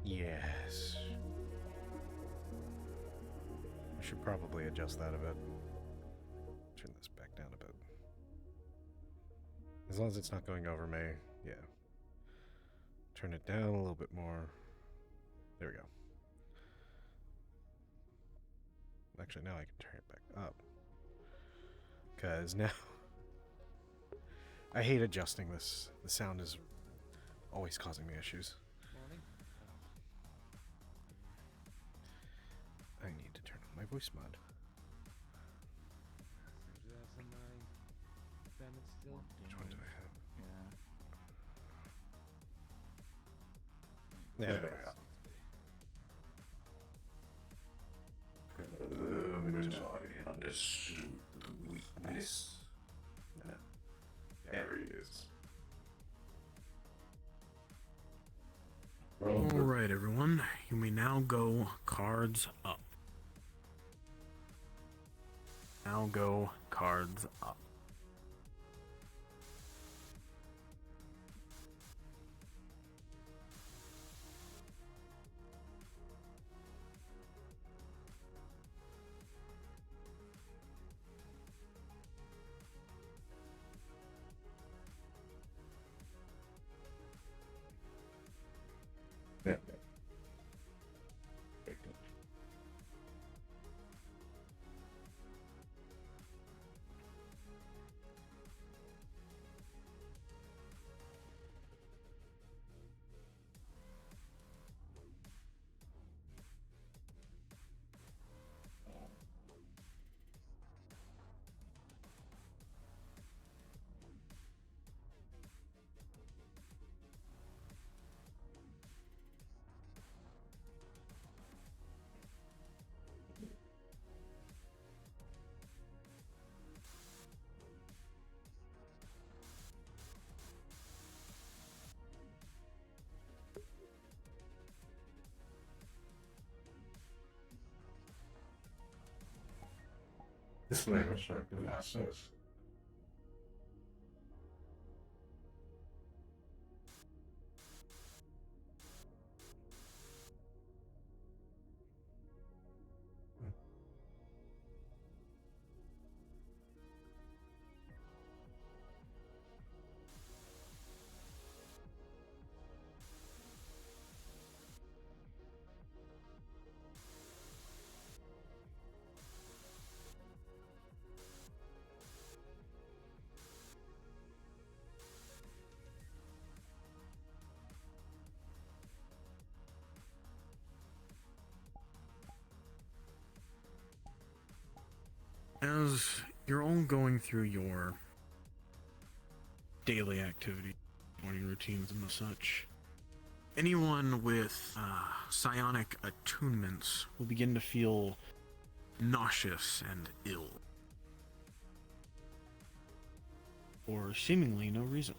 Yes. I should probably adjust that a bit. Turn this back down a bit. As long as it's not going over me, yeah. Turn it down a little bit more. There we go. Actually, now I can turn it back up. Because now... I hate adjusting this. The sound is always causing me issues. Morning. I need to turn on my voice mod. Do you have some damage still? Which one do I have? Yeah. There we go. I understood the weakness. There he is. Alright, everyone. You may now go cards up. Now go cards up. Yeah. This may restrict the access. As you're all going through your daily activity, morning routines and such, anyone with psionic attunements will begin to feel nauseous and ill. For seemingly no reason.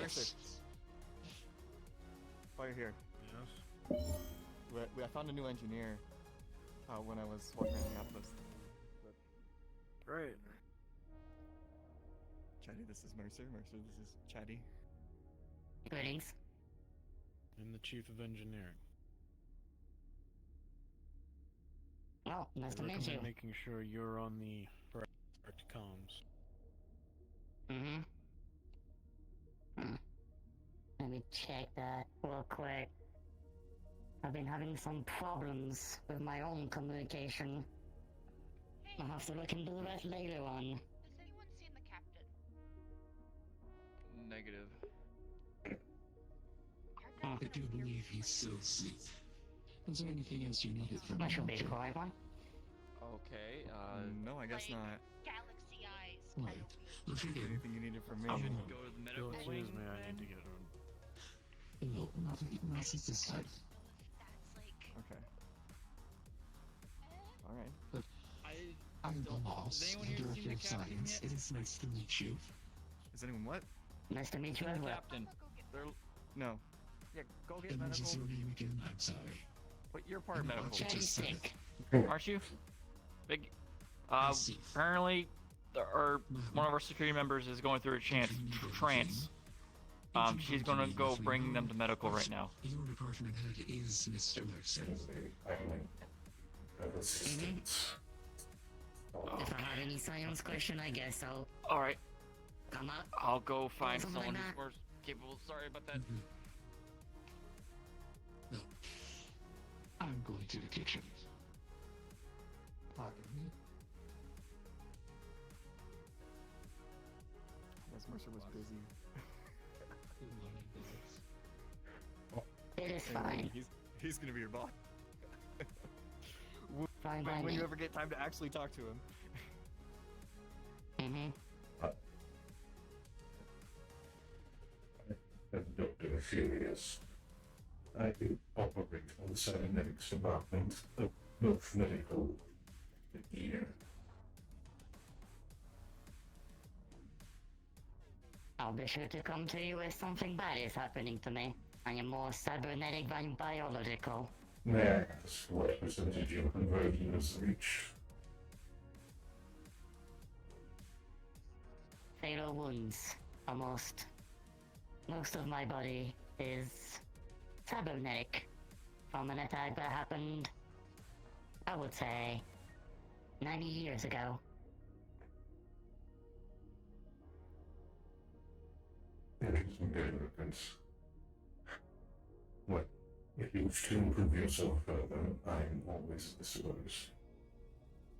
Mercer. While you're here, Yes. I found a new engineer when I was walking around the outpost. Right. Chatty, this is Mercer. Mercer, this is Chatty. Greetings. I'm the chief of engineering. Oh, nice to I meet you. recommend making sure you're on the correct comms. Mm-hmm. Let me check that real quick. I've been having some problems with my own communication. I'll have to look into that later on. Has anyone seen the captain? Negative. Our Hmm. guys I do are here believe for he's still asleep. Is there anything else you needed from me? That should be the correct one. Okay, No, I guess like- not. galaxy eyes. Right. If you did, Anything you needed from me? we should go to the medical Excuse wing me, I then? need to get a... no, nothing else is this time. That's like. Okay. Alright. I'm the Does boss, anyone the here director seen the of captain science. yet? It is nice to meet you. Is anyone what? Nice to meet you as The well. captain. I'll go get They're, No. yeah, go get And what is medical. your name again? I'm sorry. But you're part of medical, Chatty Just said sick. aren't you? Big. I see. Apparently, one of our security members is going through a trance. She's gonna go bring them to medical right now. Your department head is Mr. Mercer. If I have any science question, I guess I'll All right, come up. I'll go find Something like someone who's that. more capable. Sorry about that. No. I'm going to the kitchen. Pardon me? Yes, Mercer was busy. It is Anyway, fine. he's gonna be your boss. Fine by When me. you ever get time to actually talk to him. Mm-hmm. Dr. Furious. I do operate on the cybernetics department of both medical here. I'll be sure to come to you if something bad is happening to me. I am more cybernetic than biological. May I ask what percentage your conversion has reached? Fatal wounds. Almost. Most of my body is cybernetic from an attack that happened, I would say, 90 years ago. Interesting developments. Well, if you wish to improve yourself further, I am always disposed.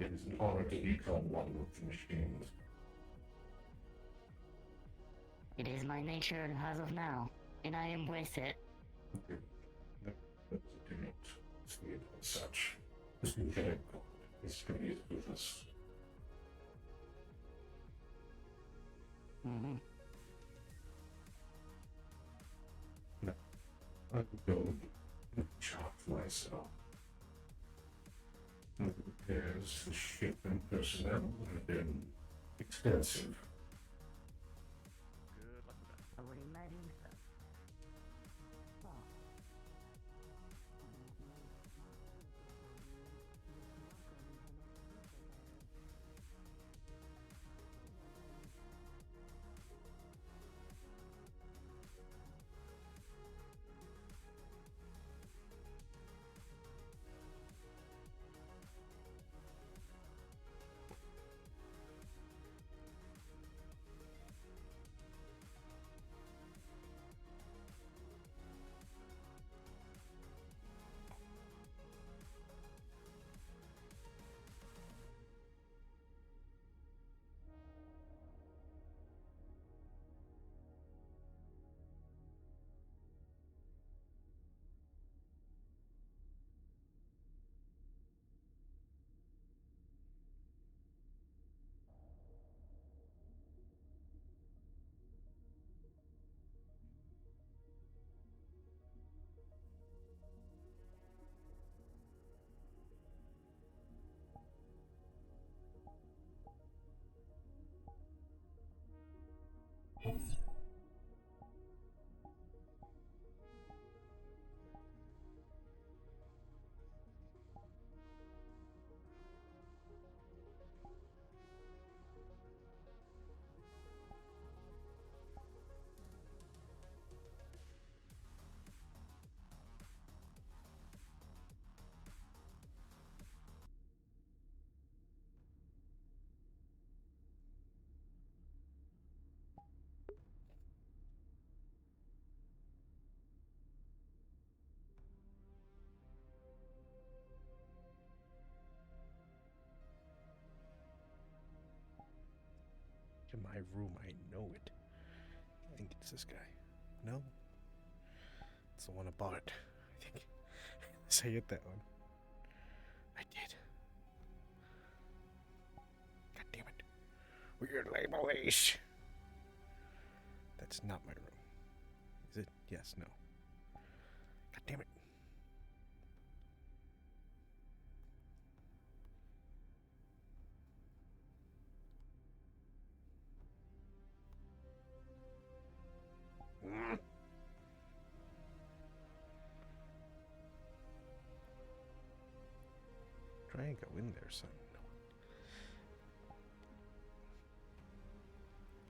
It is an honor to become one with the machines. It is my nature as of now, and I embrace it. But do not see it as such. This mechanic is created with us. Mm-hmm. I would go and chop myself. The repairs for ship and personnel have been extensive. Good luck with that. I would imagine so. my room. I know it. I think it's this guy. No? It's the one above it. I think. Say it that one. I did. God damn it. Weird label these. That's not my room. Is it? Yes, no. God damn it. Try and go in there, son. No.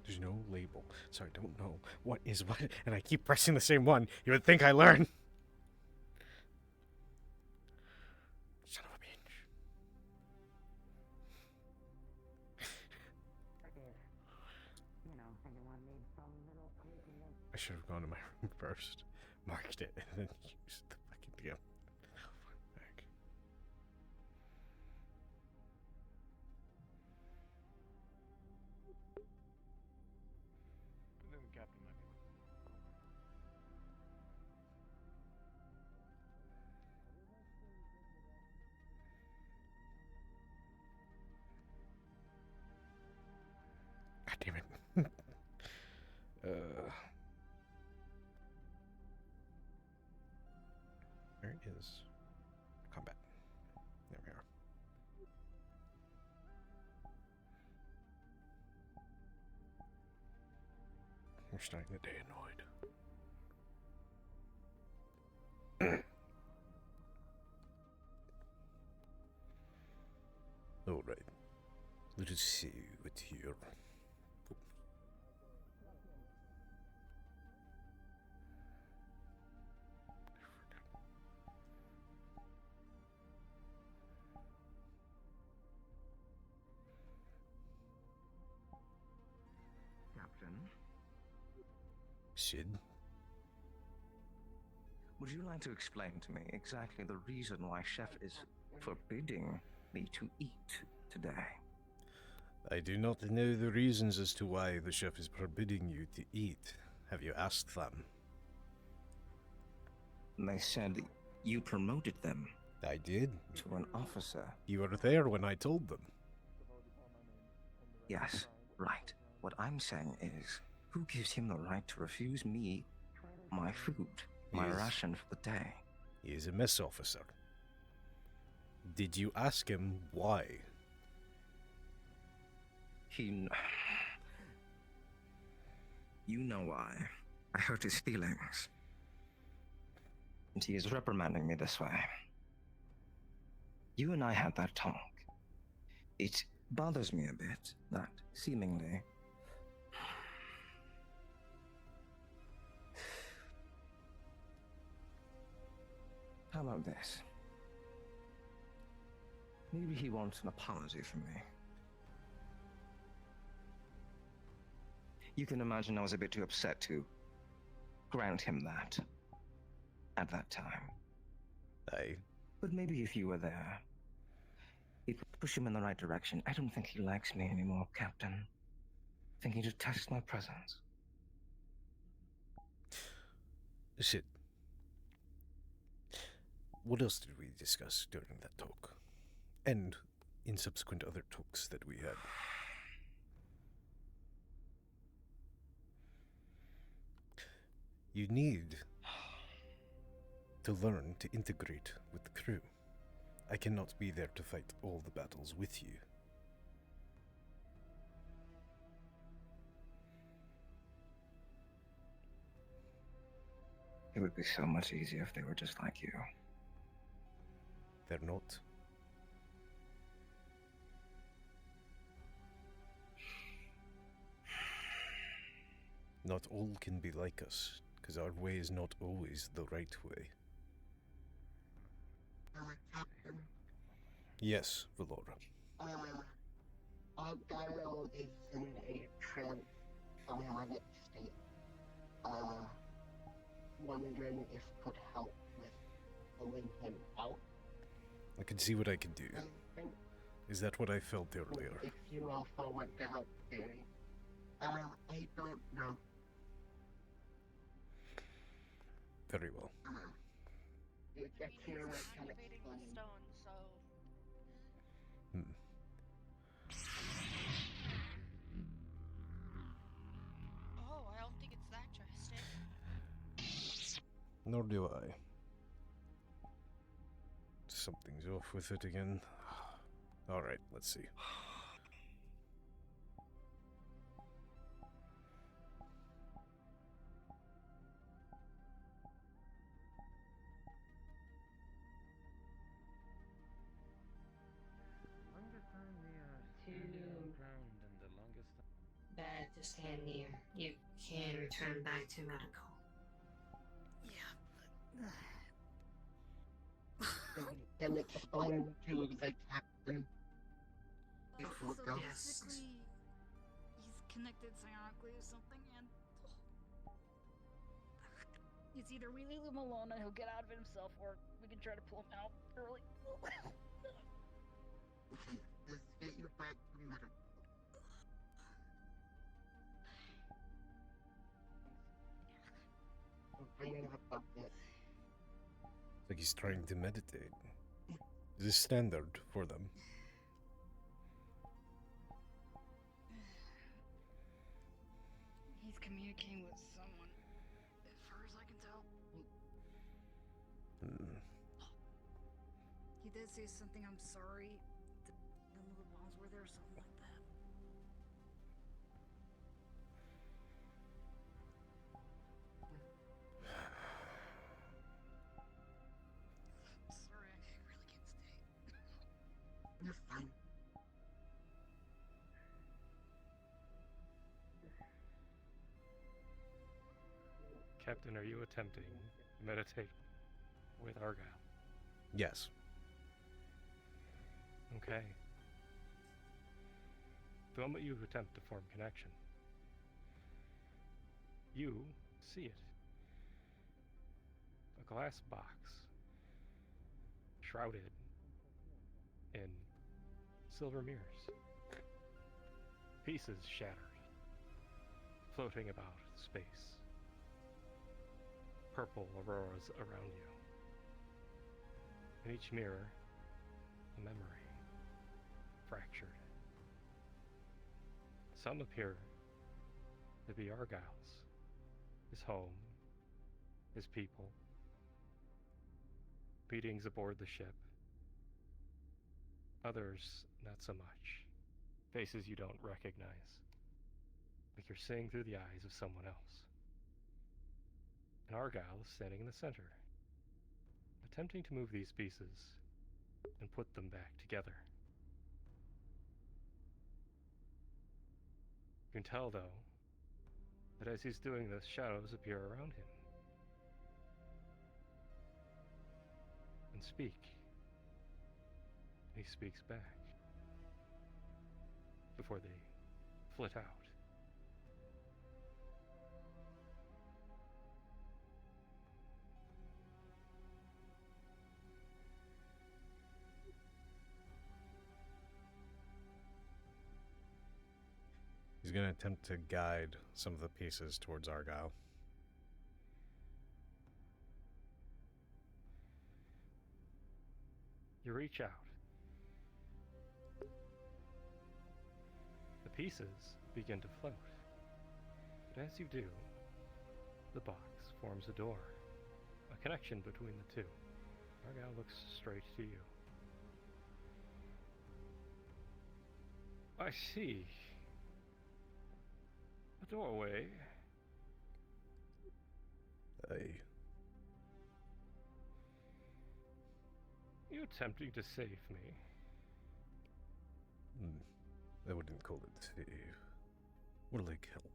There's no label, so I don't know what is what, and I keep pressing the same one. You would think I learn. Son of a bitch. I should have gone to my room first, marked it, and then used the fucking deal. Back. Then the captain might be with God damn it. Where is combat? There we are. We're starting the day annoyed. All right. Let us see what here. Captain, Sid? would you like to explain to me exactly the reason why Chef is forbidding me to eat today? I do not know the reasons as to why the chef is forbidding you to eat. Have you asked them? They said you promoted them I did. to an officer. You were there when I told them. Yes, right. What I'm saying is, who gives him the right to refuse me my food, my Yes. ration for the day? He is a mess officer. Did you ask him why? You know why. I hurt his feelings. And he is reprimanding me this way. You and I had that talk. It bothers me a bit that, seemingly, how about this? Maybe he wants an apology from me. You can imagine I was a bit too upset to grant him that at that time. Aye. But maybe if you were there, it would push him in the right direction. I don't think he likes me anymore, Captain. I think he detests my presence. Sid. What else did we discuss during that talk? And in subsequent other talks that we had? You need to learn to integrate with the crew. I cannot be there to fight all the battles with you. It would be so much easier if they were just like you. They're not. Not all can be like us, because our way is not always the right way. Yes, Valora. Our dialogue is in a trance somewhat state. Wondering if could help with pulling him out. I can see what I can do. Is that what I felt earlier? If you also want to help doing, I don't know. Very well. You I get mean, here he's with kind of activating the stone, so Hmm. oh, I don't think it's that drastic. Nor do I. Something's off with it again. Alright, let's see. Longest time we are To- ground and the longest time. Bad to stand near. You can return back to medical. Then explain to the captain. So Before go. basically, he's connected psionically or something, and it's either we leave him alone and he'll get out of it himself, or we can try to pull him out early. Let's get you back to medical. Bring him up a bit. It's like he's trying to meditate. This is standard for them. He's communicating with someone, as far as I can tell. Hmm. He did say something, I'm sorry. None of the bombs were there, or something like that. Sorry, I really can't stay. You're fine. Captain, are you attempting to meditate with Argyle? Yes. Okay. The moment you attempt to form connection, you see it. A glass box, shrouded in silver mirrors. Pieces shattered, floating about space. Purple auroras around you. In each mirror, a memory, fractured. Some appear to be Argyle's, his home, his people, meetings aboard the ship. Others, not so much. Faces you don't recognize, like you're seeing through the eyes of someone else. And Argyle is standing in the center, attempting to move these pieces and put them back together. You can tell, though, that as he's doing this, shadows appear around him and speak. And he speaks back before they flit out. He's going to attempt to guide some of the pieces towards Argyle. You reach out. The pieces begin to float. But as you do, the box forms a door, a connection between the two. Argyle looks straight to you. I see. A doorway. Aye. You attempting to save me? I wouldn't call it save. More like help.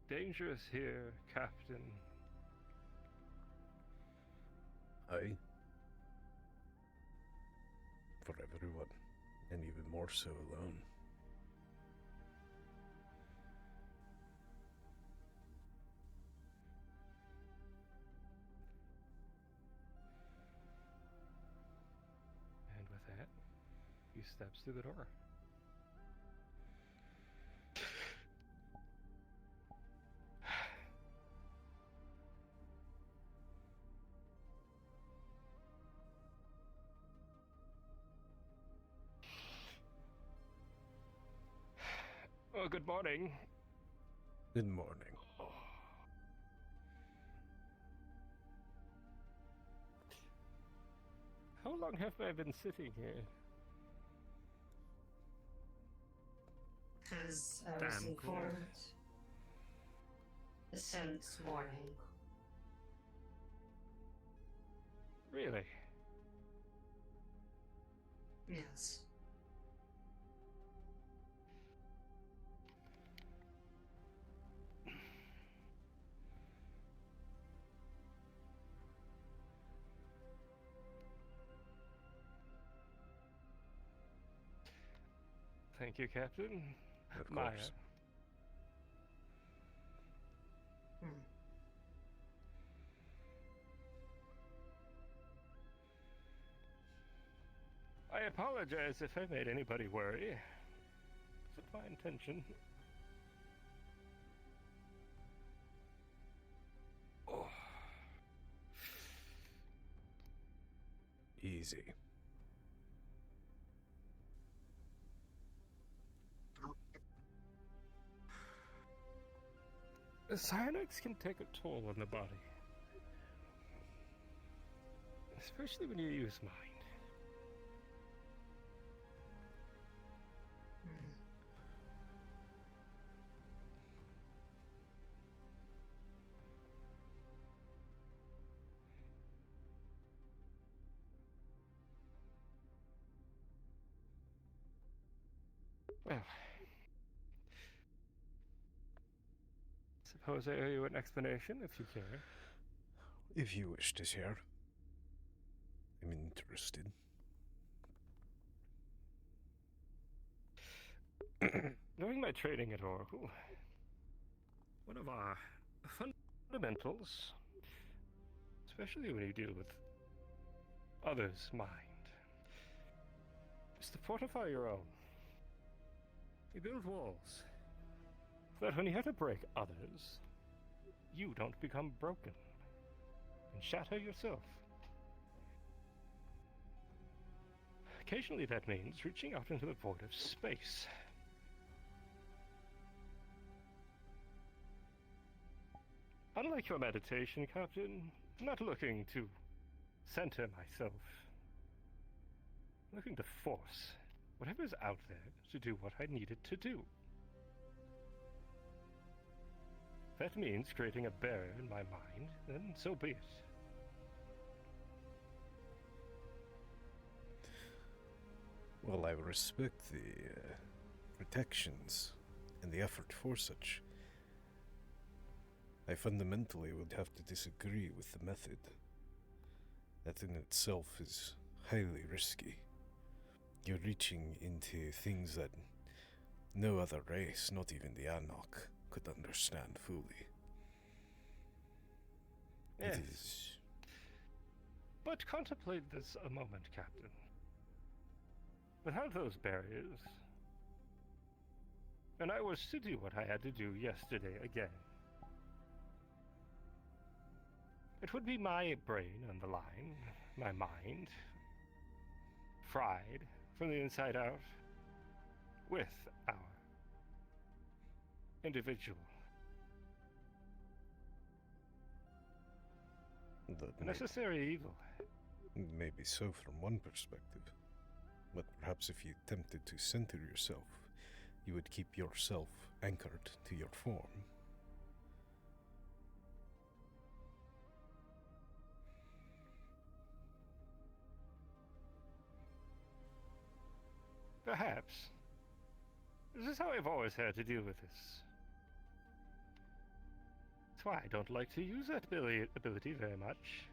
Dangerous here, Captain. Aye. For everyone, and even more so alone. steps through the door. Oh, good morning. Good morning. How long have I been sitting here? As I was Damn informed since morning. Really? Yes. Thank you, Captain. Of Maya. course. I apologize if I made anybody worry. Wasn't my intention. Oh. Easy. Psionics can take a toll on the body. Especially when you use mind. Well, suppose I owe you an explanation if you care. If you wish to share. I'm interested. During my training at Oracle, one of our fundamentals, especially when you deal with others' mind, is to fortify your own. You build walls, so that when you have to break others, you don't become broken and shatter yourself. Occasionally that means reaching out into the void of space. Unlike your meditation, Captain, I'm not looking to center myself. I'm looking to force whatever's out there to do what I need it to do. If that means creating a barrier in my mind, then so be it. Well, I respect the protections and the effort for such. I fundamentally would have to disagree with the method. That in itself is highly risky. You're reaching into things that no other race, not even the Anok, could understand fully. Yes. It is... But contemplate this a moment, Captain. Without those barriers, and I was to do what I had to do yesterday again, it would be my brain on the line, my mind, fried from the inside out, with our individual. That Necessary evil. may be so from one perspective. But perhaps if you attempted to center yourself, you would keep yourself anchored to your form. Perhaps. This is how I've always had to deal with this. That's why I don't like to use that ability very much.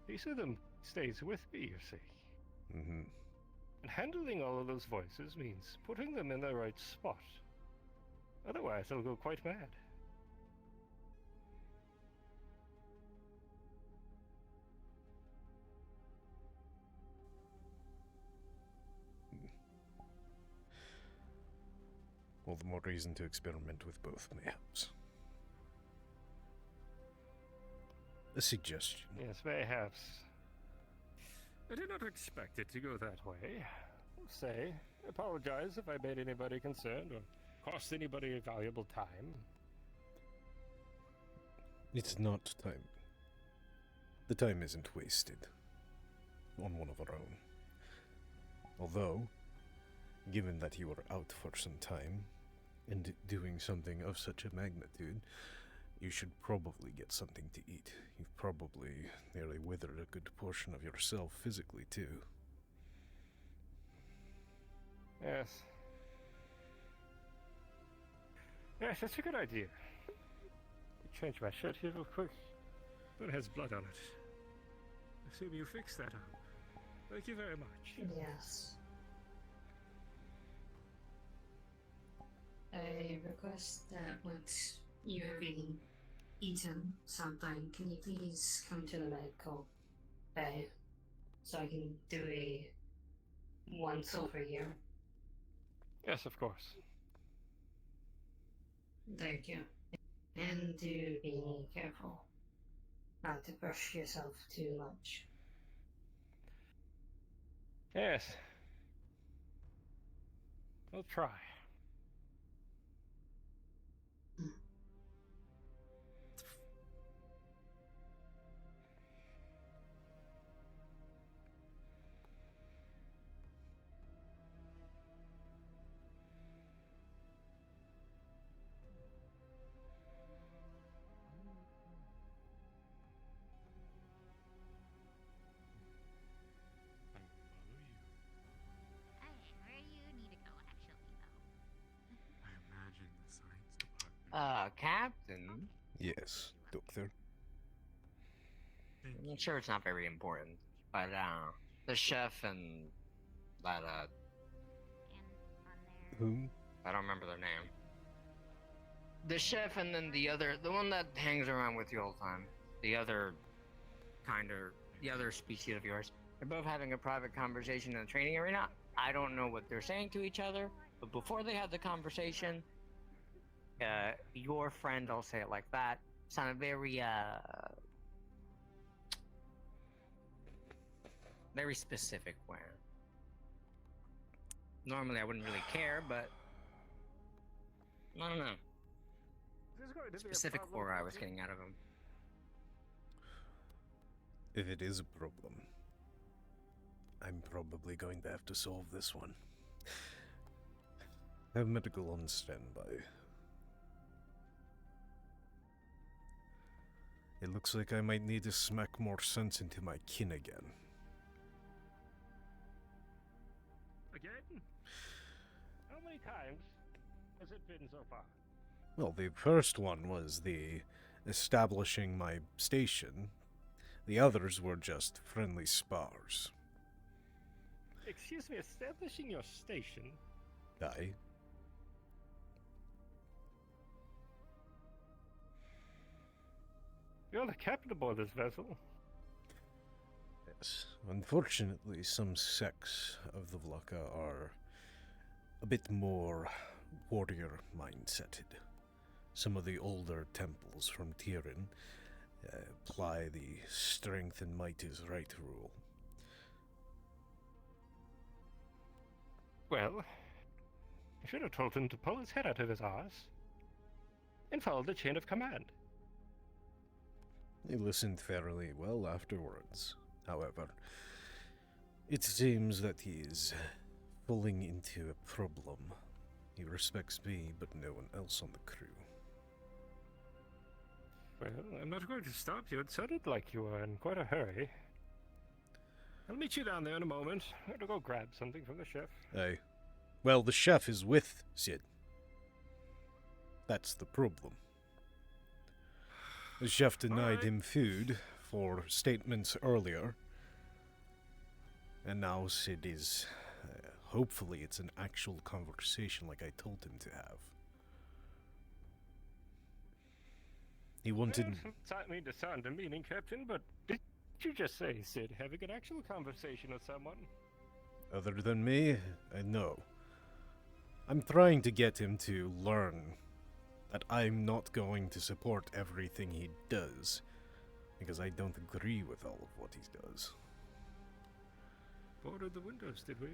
Piece of them stays with me, you see. Mm-hmm. And handling all of those voices means putting them in the right spot. Otherwise, they'll go quite mad. All the more reason to experiment with both, mayhaps. A suggestion. Yes, mayhaps. I did not expect it to go that way. Say, apologize if I made anybody concerned or cost anybody valuable time. It's not time. The time isn't wasted on one of our own. Although, given that you were out for some time, and doing something of such a magnitude, you should probably get something to eat. You've probably nearly withered a good portion of yourself physically, too. Yes. Yes, that's a good idea. Change my shirt here real quick. It has blood on it. Assume you fixed that up. Thank you very much. Yes. I request that once you have eaten something, can you please come to the medical bay so I can do a once over here? Yes, of course. Thank you. And do be careful not to push yourself too much. Yes. I'll try. Captain? Yes, Doctor. I'm sure it's not very important, but, the chef and that, Whom? I don't remember their name. The chef and then the one that hangs around with you all the time. The other species of yours. They're both having a private conversation in the training arena. I don't know what they're saying to each other, but before they had the conversation, your friend, I'll say it like that, sounded very, very specific way. Normally I wouldn't really care, but I don't know. Specific aura I was getting out of him. If it is a problem, I'm probably going to have to solve this one. Have medical on standby. It looks like I might need to smack more sense into my kin again. Again? How many times has it been so far? Well, the first one was the establishing my station. The others were just friendly spars. Excuse me, establishing your station? Aye. You're the captain aboard this vessel. Yes. Unfortunately, some sects of the Vlaka are a bit more warrior mindseted. Some of the older temples from Tyrion apply the strength and might is right rule. Well, you should have told him to pull his head out of his arse and follow the chain of command. They listened fairly well afterwards. However, it seems that he is falling into a problem. He respects me, but no one else on the crew. Well, I'm not going to stop you. It sounded like you were in quite a hurry. I'll meet you down there in a moment. I'm going to go grab something from the chef. Aye. Well, the chef is with Sid. That's the problem. The chef denied him food for statements earlier. And now Sid is... hopefully it's an actual conversation like I told him to have. He wanted... I mean to sound demeaning, Captain, but did you just say, Sid, having an actual conversation with someone? Other than me, no. I'm trying to get him to learn that I'm not going to support everything he does, because I don't agree with all of what he does. Boarded the windows, did we?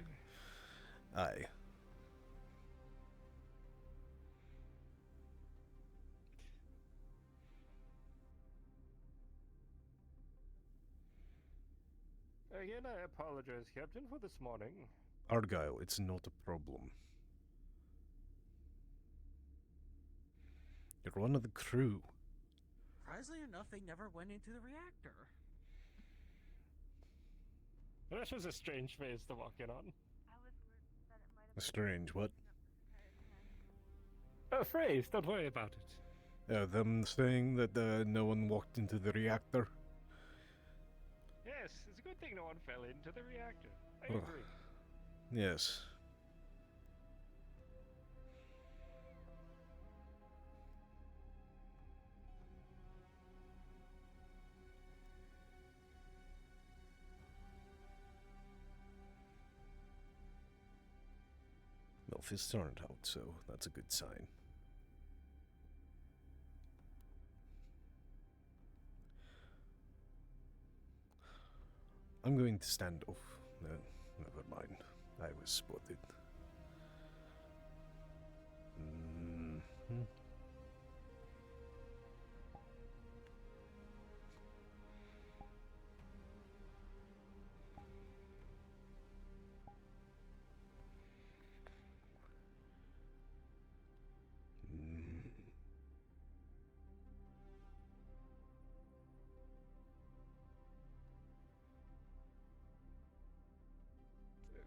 Aye. Again, I apologize, Captain, for this morning. Argyle, it's not a problem. You're one of the crew. Surprisingly enough, they never went into the reactor. That was a strange phase to walk in on. Strange, what? A phrase, don't worry about it. Them saying that no one walked into the reactor? Yes, it's a good thing no one fell into the reactor. I Oh. agree. Yes. Well, fists aren't out, so that's a good sign. I'm going to stand off. No, never mind. I was spotted. Mhm.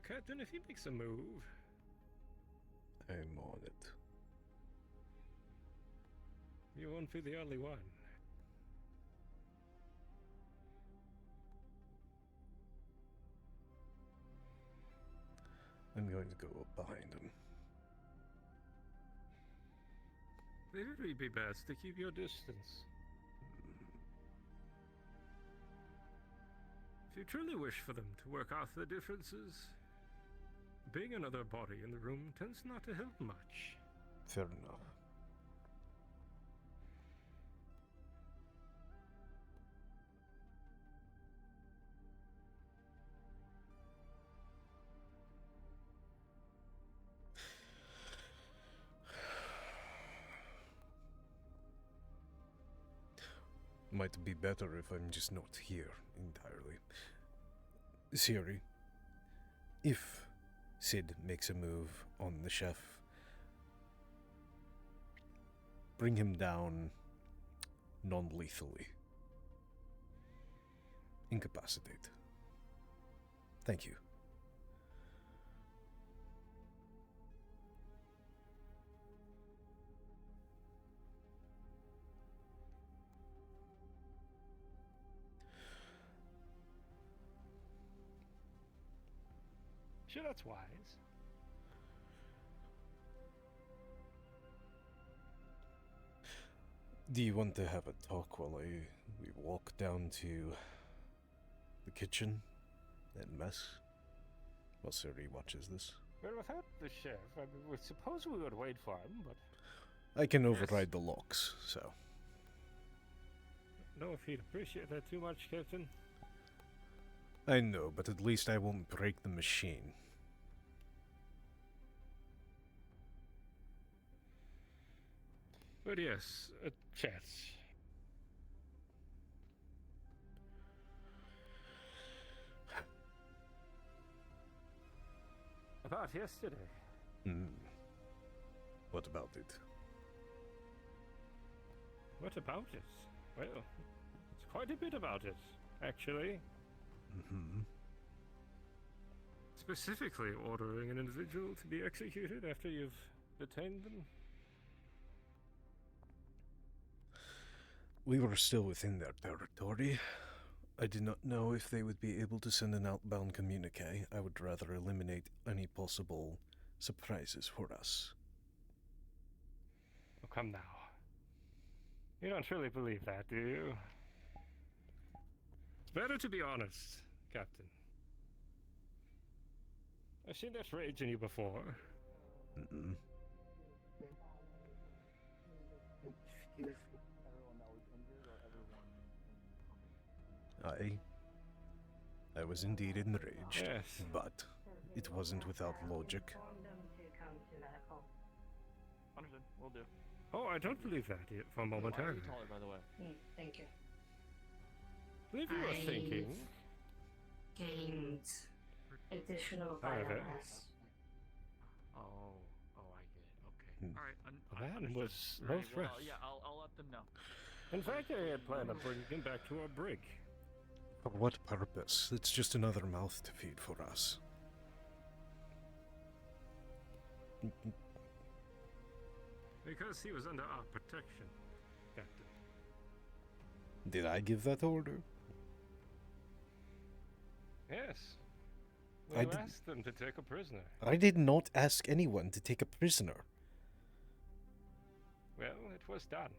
Captain, if he makes a move, I'm on it. you won't be the only one. I'm going to go up behind him. It would be best to keep your distance. If you truly wish for them to work out their differences, being another body in the room tends not to help much. Fair enough. Might be better if I'm just not here entirely. Siri, if Sid makes a move on the chef, bring him down non-lethally. Incapacitate. Thank you. Sure, that's wise. Do you want to have a talk while we walk down to the kitchen and mess? While Siri watches this. Well, without the chef, I would suppose we would wait for him, but... I can override the locks, so... No, if he'd appreciate that too much, Captain. I know, but at least I won't break the machine. But yes, a chat. About yesterday. What about it? What about it? Well, it's quite a bit about it, actually. Specifically ordering an individual to be executed after you've detained them. We were still within their territory. I did not know if they would be able to send an outbound communique. I would rather eliminate any possible surprises for us. Oh, come now. You don't truly believe that, do you? It's better to be honest, Captain. I've seen that rage in you before. Mm-mm. I was indeed enraged, Yes. but it wasn't without logic. Understood. Will do. Oh, I don't believe that for a moment Why are you either. taller, by the way? Thank you. Believe you were thinking. Gained additional However, biomass. Oh, I get it. Okay. All right. the man was Right, no well, threat. yeah, I'll let them know. In fact, I had planned on bringing him back to our brig. For what purpose? It's just another mouth to feed for us. Because he was under our protection, Captain. Did I give that order? Yes. I You did- asked them to take a prisoner. I did not ask anyone to take a prisoner. Well, it was done.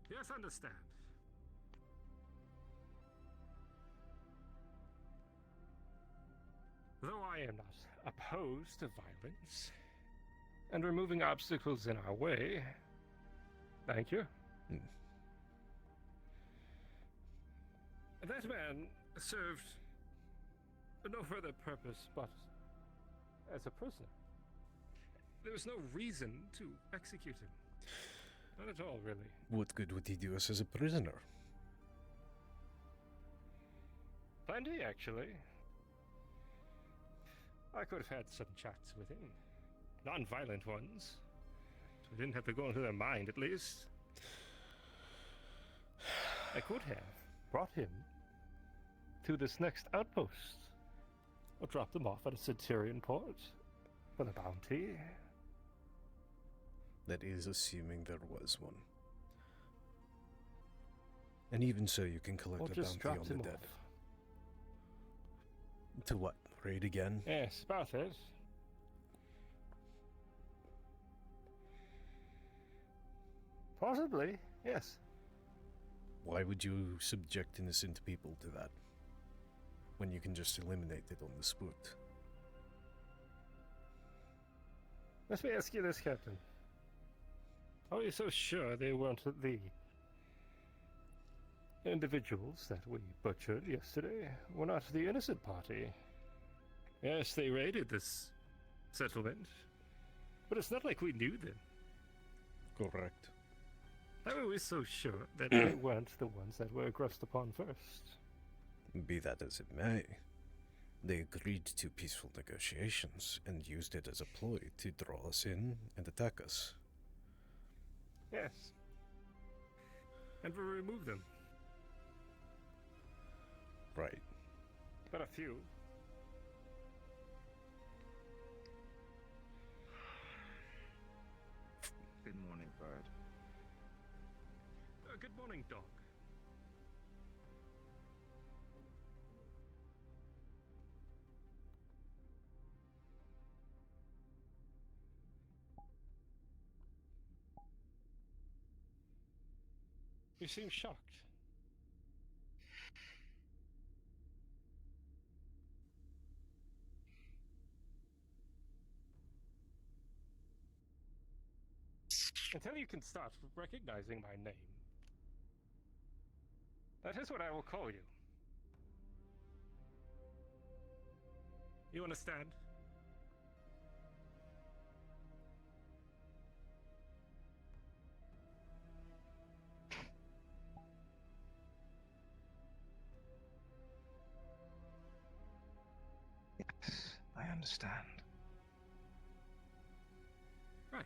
Yes, understand. Though I am not opposed to violence and removing obstacles in our way, thank you. That man served no further purpose but as a prisoner. There was no reason to execute him. Not at all, really. What good would he do us as a prisoner? Plenty, actually. I could have had some chats with him. Non-violent ones. So we didn't have to go into their mind, at least. I could have brought him to this next outpost. Or dropped him off at a Centurion port for the bounty. That is assuming there was one. And even so, you can collect Or a just bounty on dropped the him dead. off. To what? Raid again? Yes, about it. Possibly, yes. Why would you subject innocent people to that? When you can just eliminate it on the spot? Let me ask you this, Captain. How are you so sure they weren't the individuals that we butchered yesterday were not the innocent party? Yes, they raided this settlement, but it's not like we knew them. Correct. How are we so sure that they weren't the ones that were aggressed upon first? Be that as it may, they agreed to peaceful negotiations and used it as a ploy to draw us in and attack us. Yes. And we removed them. Right. But a few. Good morning, bird. Good morning, dog. You seem shocked. Until you can start recognizing my name, that is what I will call you. You understand? Yes, I understand. Right.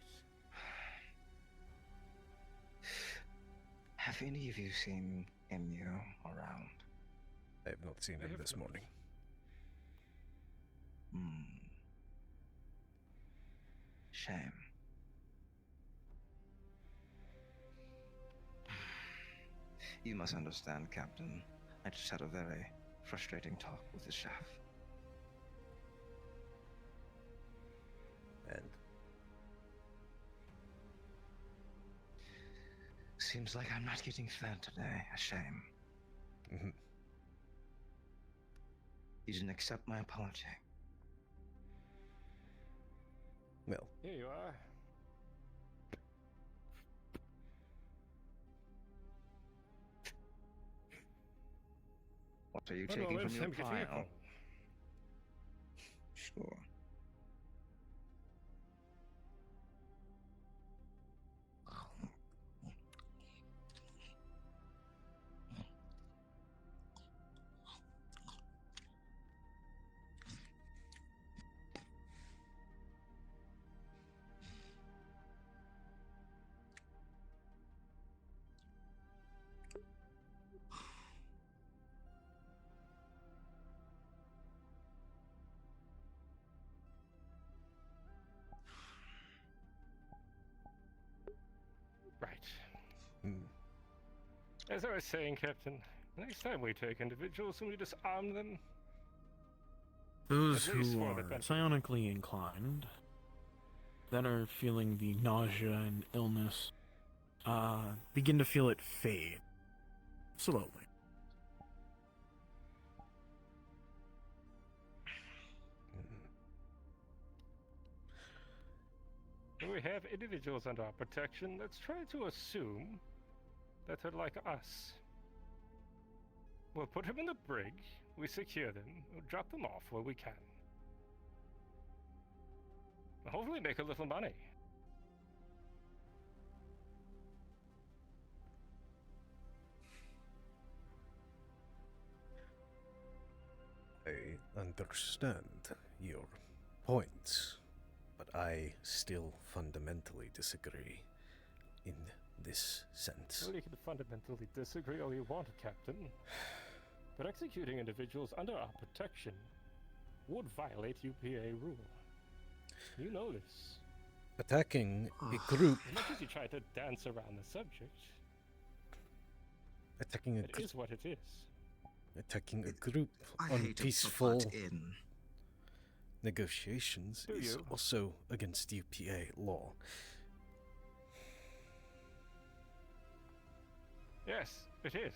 Have any of you seen Emu around? I have not seen him this morning. Shame. You must understand, Captain. I just had a very frustrating talk with the chef. Seems like I'm not getting fed today. A shame. Mhm. You didn't accept my apology. Well, Here you are. What are you One taking moment, from your I'm getting a pile? call. Sure. Right. Hmm. As I was saying, Captain, next time we take individuals and we disarm them, Those at least who for the are benefit. psionically inclined, that are feeling the nausea and illness, begin to feel it fade. Slowly. When we have individuals under our protection, let's try to assume that they're like us. We'll put them in the brig, we secure them, we'll drop them off where we can. And hopefully make a little money. I understand your points, but I still fundamentally disagree in this sense. Well, you can fundamentally disagree all you want, Captain. But executing individuals under our protection would violate UPA rule. You know this. Attacking a group, As much as you try to dance around the subject, attacking a it is what it is. attacking a group I on hate to peaceful butt in. negotiations Do is you? also against UPA law. Yes, it is.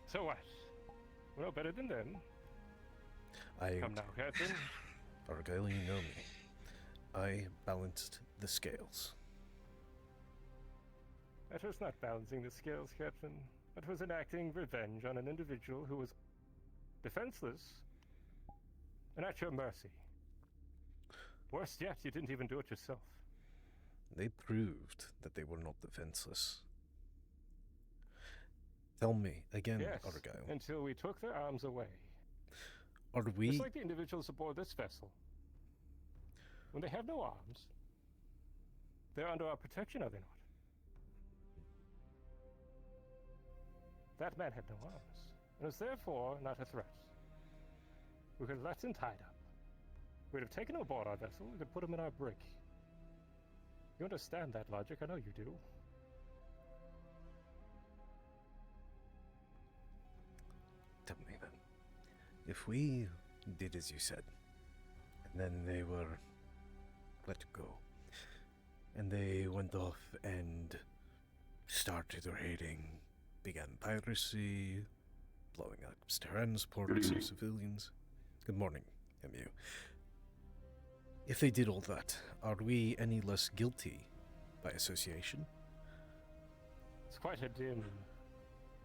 So what? We're no better than them. Come now, Captain. Argyle, you know me. I balanced the scales. That was not balancing the scales, Captain. That was enacting revenge on an individual who was defenseless and at your mercy. Worse yet, you didn't even do it yourself. They proved that they were not defenseless. Tell me again, Yes, Argyle. until we took their arms away. Are we... Just like the individuals aboard this vessel. When they have no arms, they're under our protection, are they not? That man had no arms, and was therefore not a threat. We could have left him tied up. We'd have taken him aboard our vessel, we could put him in our brig. You understand that logic, I know you do. Tell me then. If we did as you said, and then they were let go, and they went off and started raiding, began piracy, blowing up transports of civilians. Good morning, MU. If they did all that, are we any less guilty by association? It's quite a dim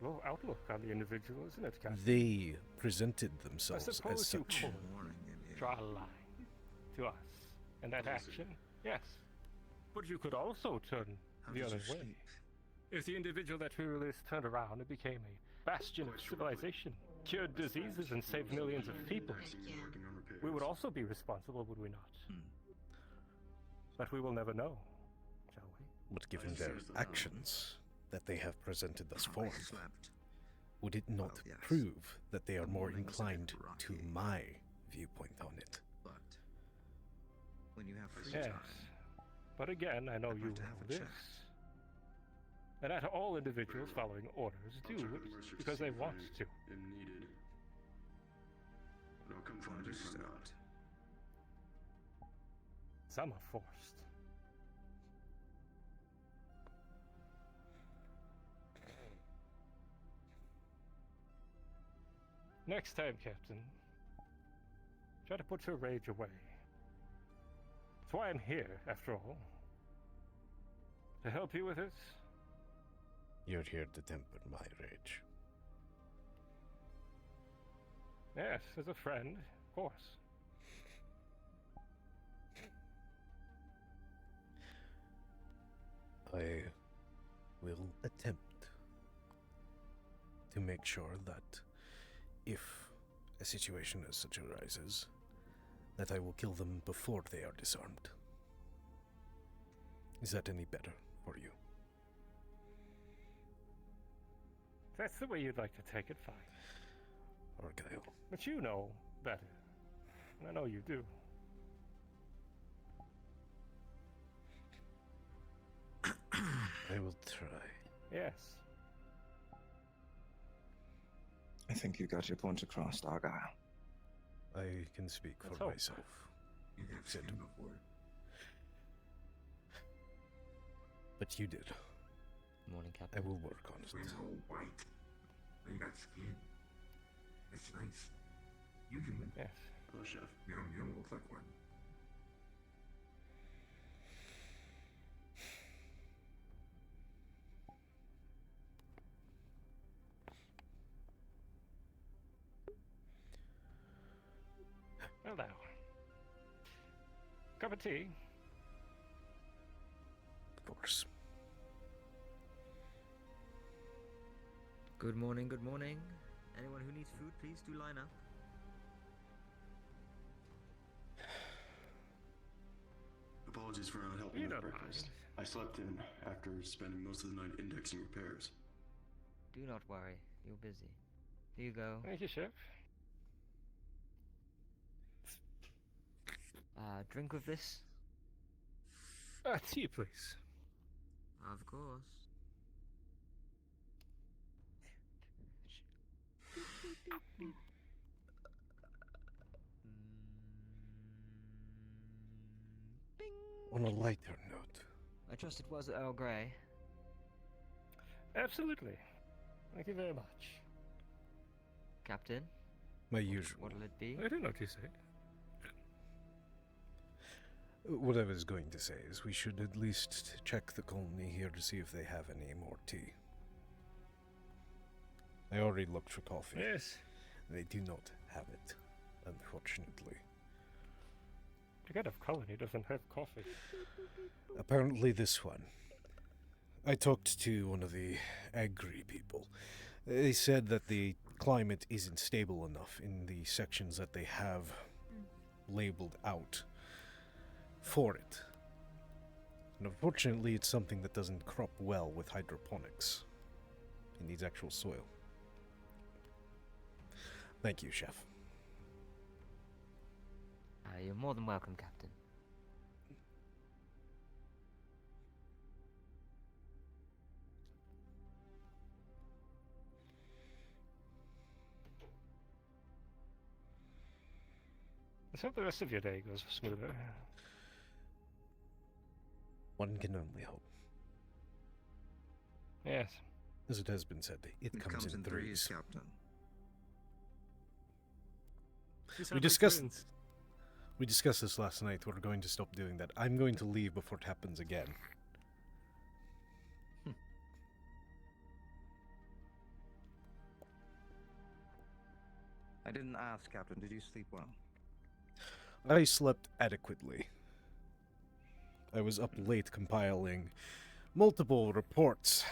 low outlook on the individual, isn't it, Captain? They presented I themselves as suppose you such. could draw a line to us and that action, yes. But you could also turn the other way. If the individual that we released turned around and became a bastion of civilization, cured diseases and saved millions of people, we would also be responsible, would we not? But we will never know, shall we? But given their actions that they have presented thus far, would it not prove that they are more inclined to my viewpoint on it? But when you have free Yes. time, But again, I know you to have know a this. chat. And that all individuals following orders do it because they want to. If needed. No confounded for not. Some are forced. Next time, Captain, try to put your rage away. That's why I'm here, after all. To help you with it. You're here to temper my rage. Yes, as a friend, of course. I will attempt to make sure that if a situation as such arises, that I will kill them before they are disarmed. Is that any better for you? If that's the way you'd like to take it, fine. Argyle. But you know better. And I know you do. I will try. Yes. I think you got your point across, Argyle. I can speak Let's for hope. myself. You have Said. seen before. But you did. Morning, Captain. I will work on it. It's all white. And got skin. It's nice. You can make Yes. Oh, chef. You don't look like one. Well now. Cup of tea? Of course. Good morning, good morning. Anyone who needs food, please do line up. Apologies for not helping You with don't breakfast. mind. I slept in after spending most of the night indexing repairs. Do not worry, you're busy. Here you go. Thank you, Chef. Drink with this? Tea, please. Of course. On a lighter note. I trust it was Earl Grey. Absolutely. Thank you very much. Captain? My usual. What'll it be? I don't know what you say. What I was going to say is we should at least check the colony here to see if they have any more tea. I already looked for coffee. Yes. They do not have it, unfortunately. The kind of colony doesn't have coffee. Apparently this one. I talked to one of the agri people. They said that the climate isn't stable enough in the sections that they have labeled out for it. And unfortunately, it's something that doesn't crop well with hydroponics. It needs actual soil. Thank you, Chef. You're more than welcome, Captain. Let's hope the rest of your day goes smoother. One can only hope. Yes. As it has been said, it comes in threes. Captain. We discussed this last night. We're going to stop doing that. I'm going to leave before it happens again. I didn't ask, Captain. Did you sleep well? I slept adequately. I was up late compiling multiple reports.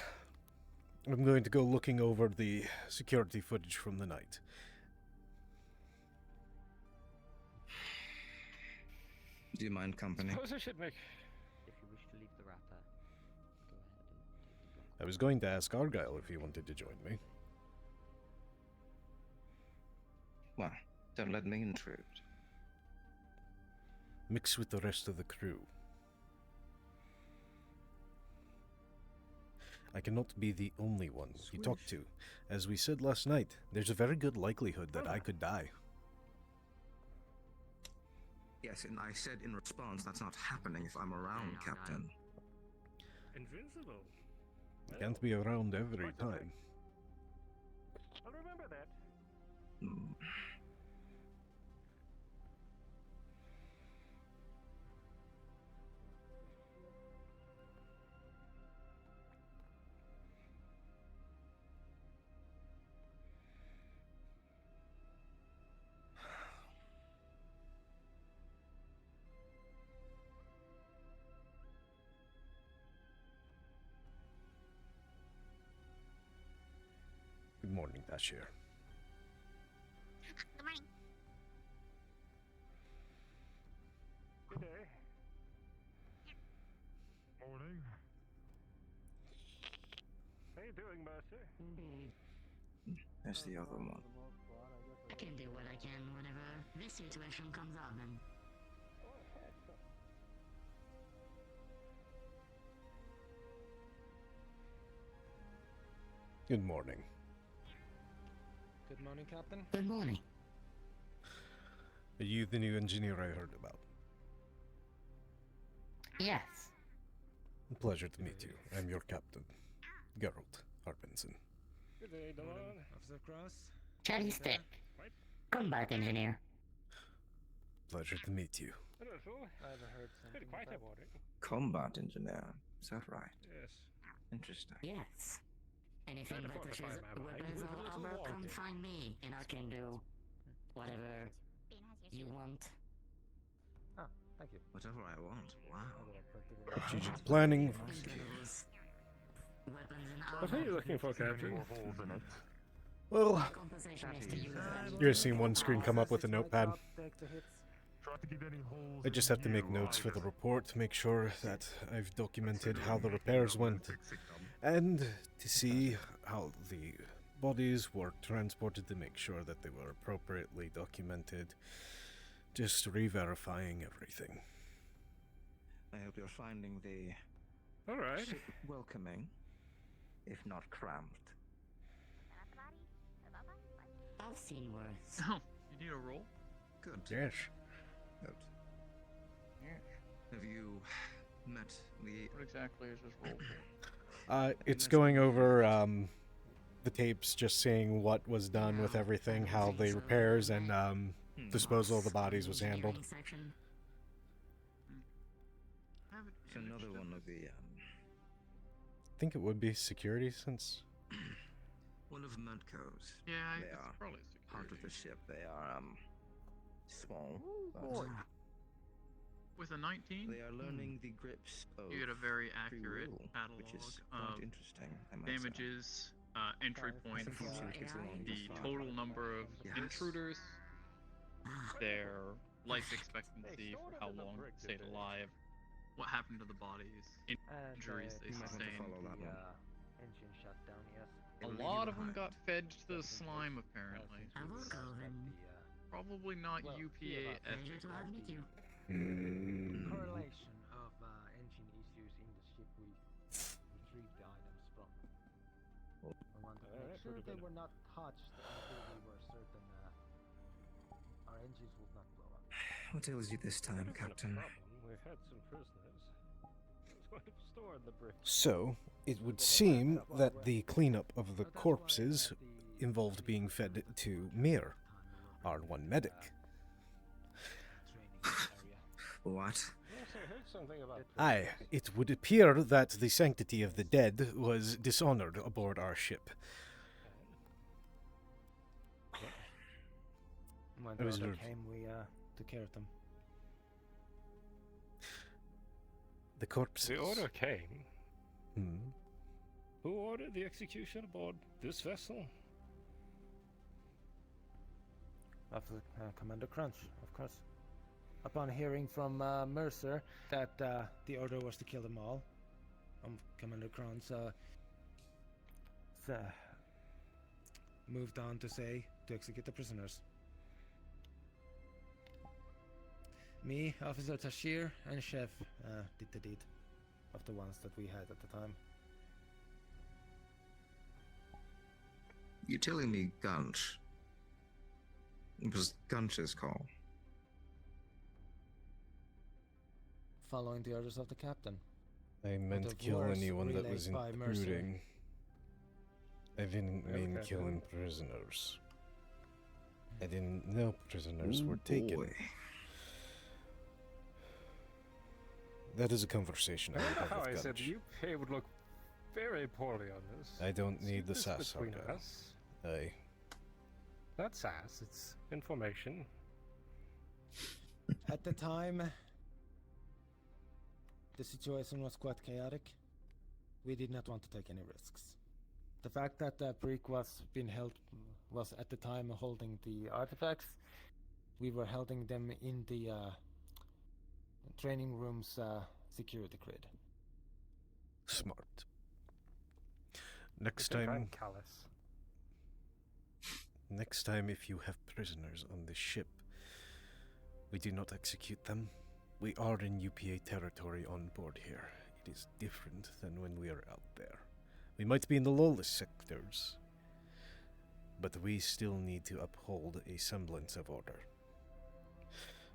I'm going to go looking over the security footage from the night. Do you mind company? Suppose I should make... If you wish to leave the wrapper, go ahead and take the block. I was going to ask Argyle if he wanted to join me. Well, don't let me intrude. Mix with the rest of the crew. I cannot be the only one you talk to. As we said last night, there's a very good likelihood that I could die. Yes, and I said in response, that's not happening if I'm around, Captain. Invincible. I can't be around every time. I'll remember that. Good morning, Bashir. Good morning. Good day. Morning. How you doing, Mercer? There's the other one. I can do what I can whenever this situation comes up, and Good morning. Good morning, Captain. good morning. Are you the new engineer I heard about? Yes. Pleasure to meet you. I'm your captain, Geralt Harbinson. Good day, Delon. Officer Cross. Chatty stick. Combat engineer. Pleasure to meet you. Hello. I've heard Heard something quite about about it. Combat engineer. Is that right? Yes. Interesting. Yes. Anything Trying to that touches fortify my mind weapons with a or little armor, come walking. find me, and I can do whatever you want. Ah, thank you. Whatever I want. Wow. Strategic planning. Those weapons and What are you armor. looking for, Captain? Well, Compensation is to use you're gonna see one screen come up with a notepad. I just have to make notes for the report to make sure that I've documented how the repairs went, and to see how the bodies were transported to make sure that they were appropriately documented. Just re-verifying everything. I hope you're finding the All right. ship welcoming, if not cramped. I've seen worse. Oh, you need a roll? Good. Yes. Good. Have you met the... What exactly is this roll for? It's going over the tapes, just seeing what was done with everything, how the repairs and disposal of the bodies was handled. Section. It's another one of the... I think it would be security, since one of Medco's. Yeah, They it's are probably part of the ship. They are, small. Boy. But With a 19, they are learning the grips of you get a very free accurate will, catalog which is of quite interesting, I might say. damages, entry points, Suppose it gets along the just fine. total number of Yes. intruders, their life expectancy for how long they stayed alive, what happened to the bodies, injuries they you might want to sustained. follow that one. Engine shut down, yes. A lot of them got fed to the slime, apparently. I will go then. Probably not UPA Pleasure to have met you. Correlation of engine issues in the ship we retrieved the items from. We wanted to make sure they were not touched until we were certain our engines would not blow up. What ails you this time, Captain? We've had some prisoners. I was going to store the bricks. So, it would seem that the cleanup of the corpses involved being fed to Mir, our one medic. What? Yes, I heard something about Aye, it would appear that the sanctity of the dead was dishonored aboard our ship. When It the was order yours. came, we took care of them. The corpses. The order came. Hmm. Who ordered the execution aboard this vessel? After Commander Crunch, of course. Upon hearing from Mercer that the order was to kill them all, Commander Crunch moved on to say to execute the prisoners. Me, Officer Tashir, and Chef did the deed of the ones that we had at the time. You're telling me Gunch? It was Gunch's call. Following the orders of the captain. I meant of kill course, anyone that was relayed by Mercer. intruding. I didn't mean Okay. killing prisoners. I didn't know prisoners were taken. Boy. That is a conversation I will have How I with said Gunch. the UK would look very poorly on this. I don't need the This sass, between Argyle. us. Aye. Not sass, it's information. At the time, the situation was quite chaotic. We did not want to take any risks. The fact that Preek was at the time holding the artifacts, we were holding them in the training room's security grid. Smart. Next I think time, I'm callous. next time, if you have prisoners on the ship, we do not execute them. We are in UPA territory on board here. It is different than when we are out there. We might be in the lawless sectors, but we still need to uphold a semblance of order.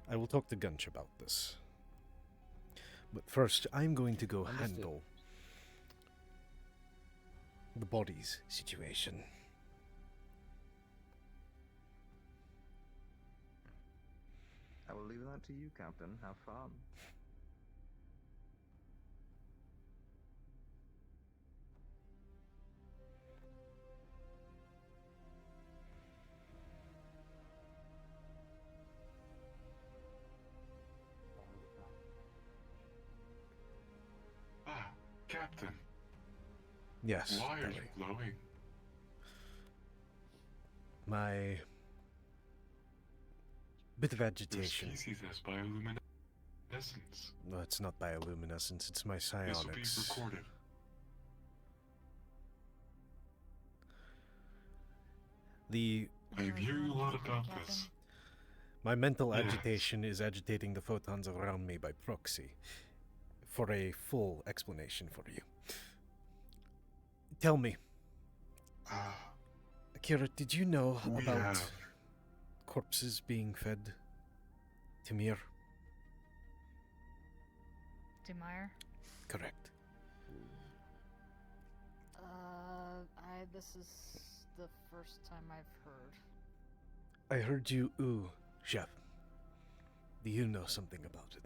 I will talk to Gunch about this. But first, I'm going to go Understood. handle the bodies situation. I will leave that to you, Captain. Have fun. Ah, Captain. Yes. Why are Billy. you glowing? My bit of Your agitation. species has bioluminescence. No, it's not bioluminescence, it's my This will be psionics. recorded. I hear a lot about this. My mental Yes. agitation is agitating the photons around me by proxy. For a full explanation for you. Tell me, Akira, did you know We about have- corpses being fed to Mir? Demire? Correct. This is the first time I've heard. I heard you ooh, Chef. Do you know something about it?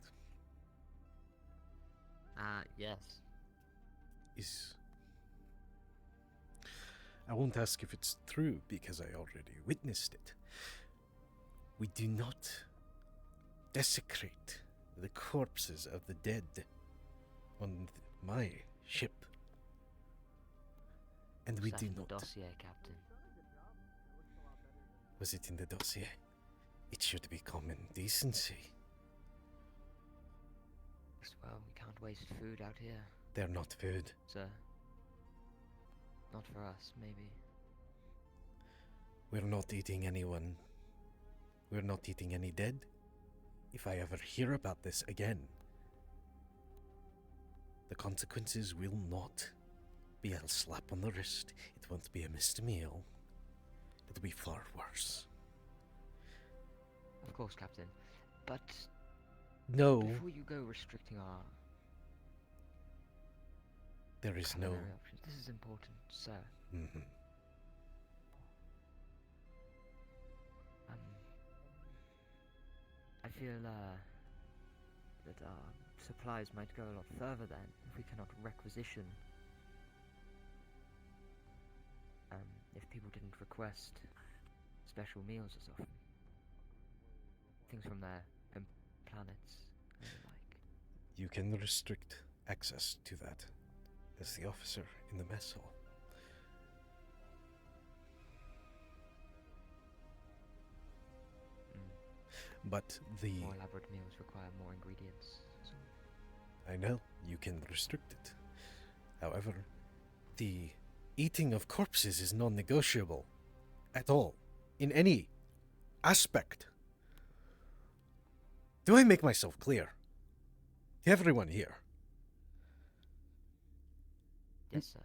Yes. I won't ask if it's true because I already witnessed it. We do not desecrate the corpses of the dead on my ship. And we Set do in the not. dossier, Captain. Was it in the dossier? It should be common decency. Well, we can't waste food out here. They're not food. Sir. Not for us, maybe. We're not eating anyone. We're not eating any dead. If I ever hear about this again, the consequences will not be a slap on the wrist. It won't be a missed meal. It'll be far worse. Of course, Captain. But No, before you go restricting our there is no. culinary options, this is important, sir. Mhm. I feel that our supplies might go a lot further then if we cannot requisition. If people didn't request special meals as often. Things from their home planets and the like. You can restrict access to that as the officer in the mess hall. But the... More elaborate meals require more ingredients. So I know, you can restrict it. However, the eating of corpses is non-negotiable. At all. In any aspect. Do I make myself clear? To everyone here. yes, sir.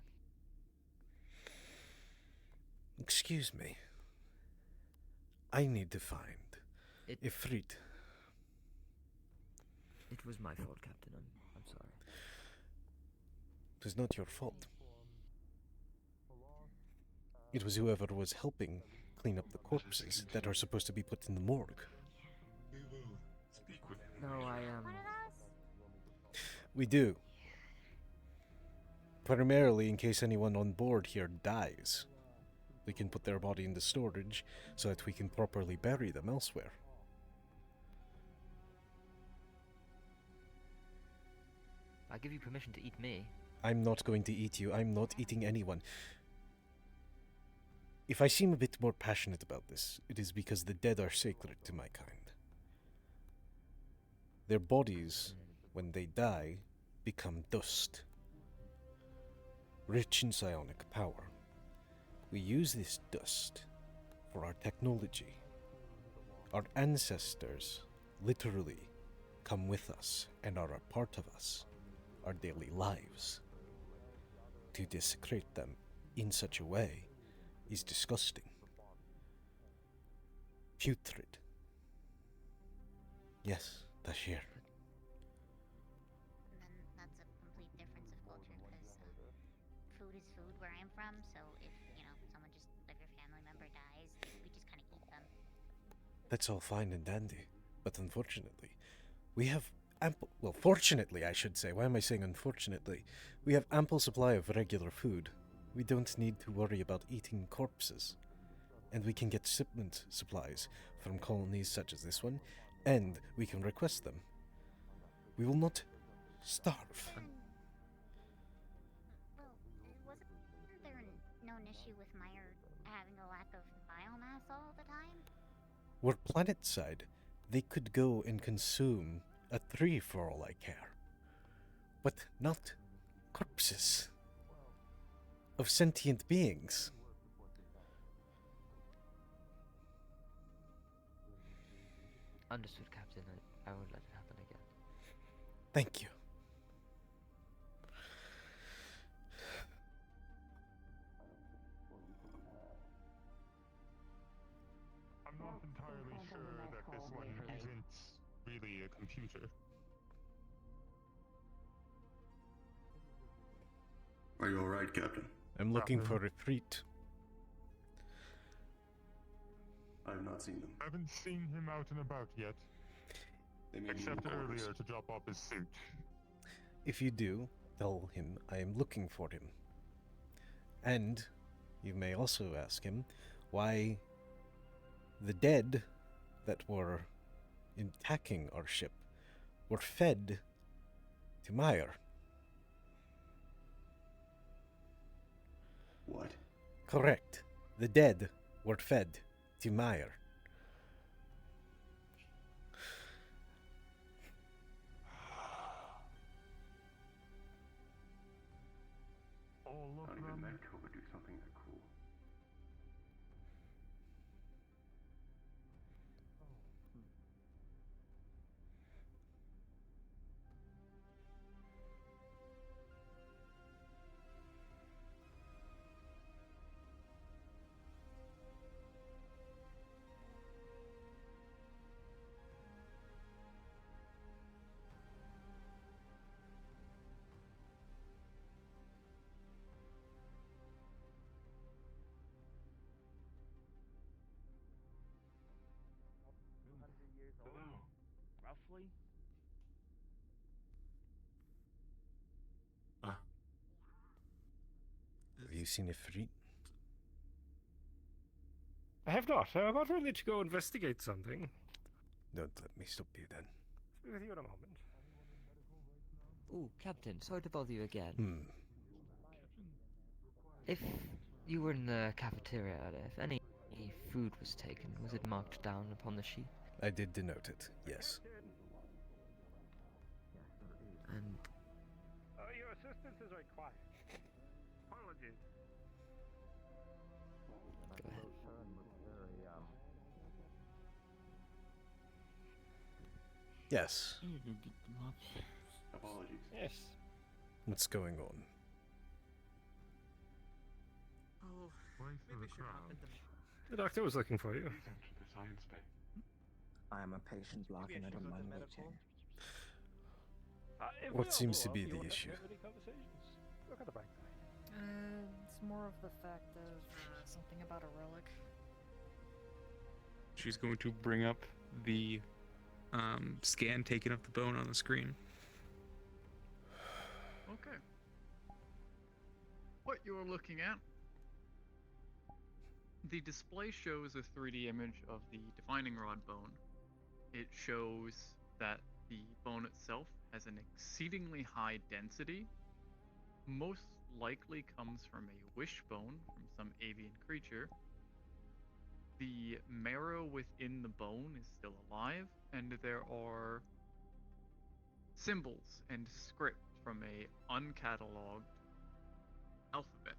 Excuse me. I need to find Ifrit. It was my fault, Captain. I'm sorry. It was not your fault. It was whoever was helping clean up the corpses that are supposed to be put in the morgue. We will speak with him. No, I We do. Primarily in case anyone on board here dies. We can put their body into storage so that we can properly bury them elsewhere. I give you permission to eat me. I'm not going to eat you. I'm not eating anyone. If I seem a bit more passionate about this, it is because the dead are sacred to my kind. Their bodies, when they die, become dust. Rich in psionic power. We use this dust for our technology. Our ancestors literally come with us and are a part of us, our daily lives. To desecrate them in such a way is disgusting. Putrid. Yes, Tashir. Then that's a complete difference of culture because food is food where I'm from, so if, someone just, like your family member dies, we just kind of eat them. That's all fine and dandy, but unfortunately, we have fortunately I should say, why am I saying unfortunately? We have ample supply of regular food. We don't need to worry about eating corpses. And we can get shipment supplies from colonies such as this one, and we can request them. We will not starve. Well, wasn't there no issue with Meyer having a lack of biomass all the time? We're planet-side. They could go and consume a tree for all I care. But not corpses of sentient beings. Understood, Captain. I won't let it happen again. Thank you. I'm not entirely sure that this one isn't really a computer. Are you alright, Captain? I'm looking for a treat. I have not seen them. I haven't seen him out and about yet. They may be Except in quarters. earlier to drop off his suit. If you do, tell him I am looking for him. And you may also ask him why the dead that were attacking our ship were fed to Meyer. What? Correct. The dead were fed to Meyer. All of Not them? even Medco would do something that cool. Roughly? Have you seen a freak? I have not. I'm about ready to go investigate something. Don't let me stop you then. Be with you in a moment. Oh, Captain, sorry to bother you again. Hmm. If you were in the cafeteria earlier, if any food was taken, was it marked down upon the sheet? I did denote it, yes. And Your assistance is required. Apologies. go ahead. Yes. Apologies. Yes. What's going on? Oh, Maybe should happen The doctor was looking for you. The science bay. I am a patient blocking it in my meeting. What seems to be the issue? Look at the back. it's more of the fact of something about a relic. She's going to bring up the scan taken of the bone on the screen. Okay. What you're looking at, the display shows a 3D image of the defining rod bone. It shows that the bone itself has an exceedingly high density, most likely comes from a wishbone from some avian creature. The marrow within the bone is still alive, and there are symbols and script from a uncatalogued alphabet.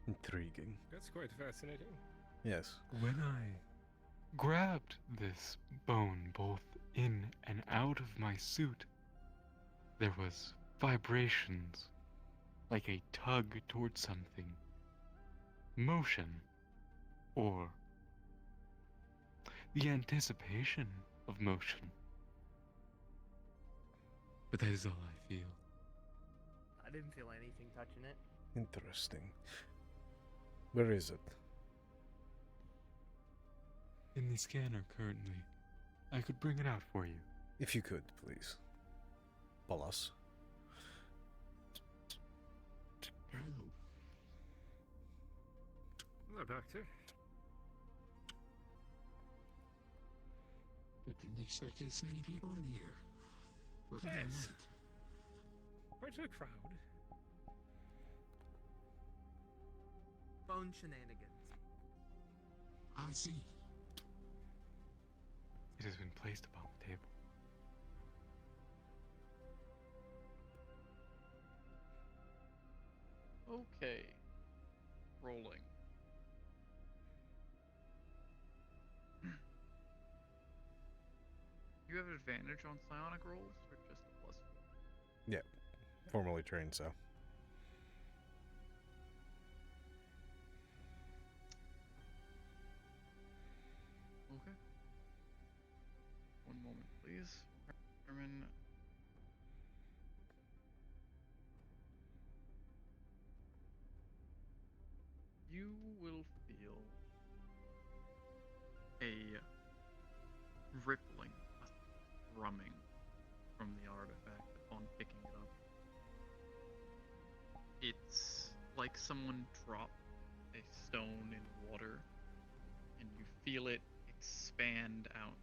Intriguing. That's quite fascinating. Yes. When I grabbed this bone both in and out of my suit, there was vibrations, like a tug towards something, motion, or the anticipation of motion. But that is all I feel. I didn't feel anything touching it. Interesting. Where is it? In the scanner currently. I could bring it out for you. If you could, please. Bolas. Hello, Doctor. I didn't expect this many people in here. What do you Yes. want? Quite a crowd. Phone shenanigans. I see. It has been placed upon the table. Okay. Rolling. You have advantage on psionic rolls, or just a +4? Yeah. Formerly trained, so. Okay. One moment, please. Determine. You will feel a rippling, a thrumming from the artifact upon picking it up. It's like someone dropped a stone in water, and you feel it expand out.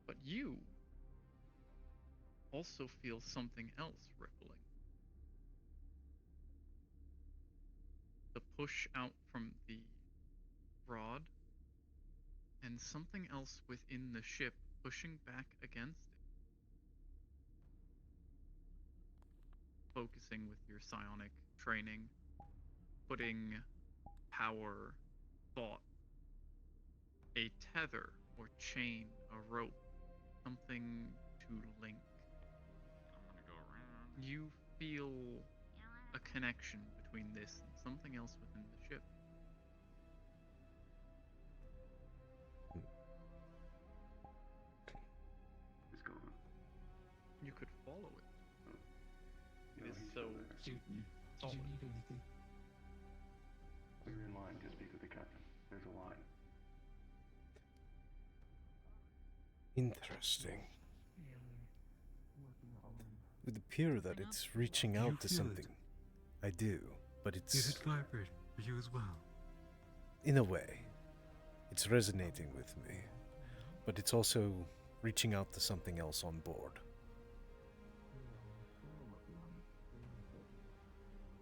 But you also feel something else rippling. The push out from the rod, and something else within the ship pushing back against it. Focusing with your psionic training, putting power, thought, a tether or chain, a rope, something to link. I'm gonna go around. You feel a connection between this and something else within the ship. It's gone. You could follow it. No, It is he's so still there. solid. Did you need anything? We're in line to speak with the captain. There's a line. Interesting. It would appear that it's reaching Do you out to feel something. I do, but Is it's... it vibrating for you as well? In a way. It's resonating with me. But it's also reaching out to something else on board.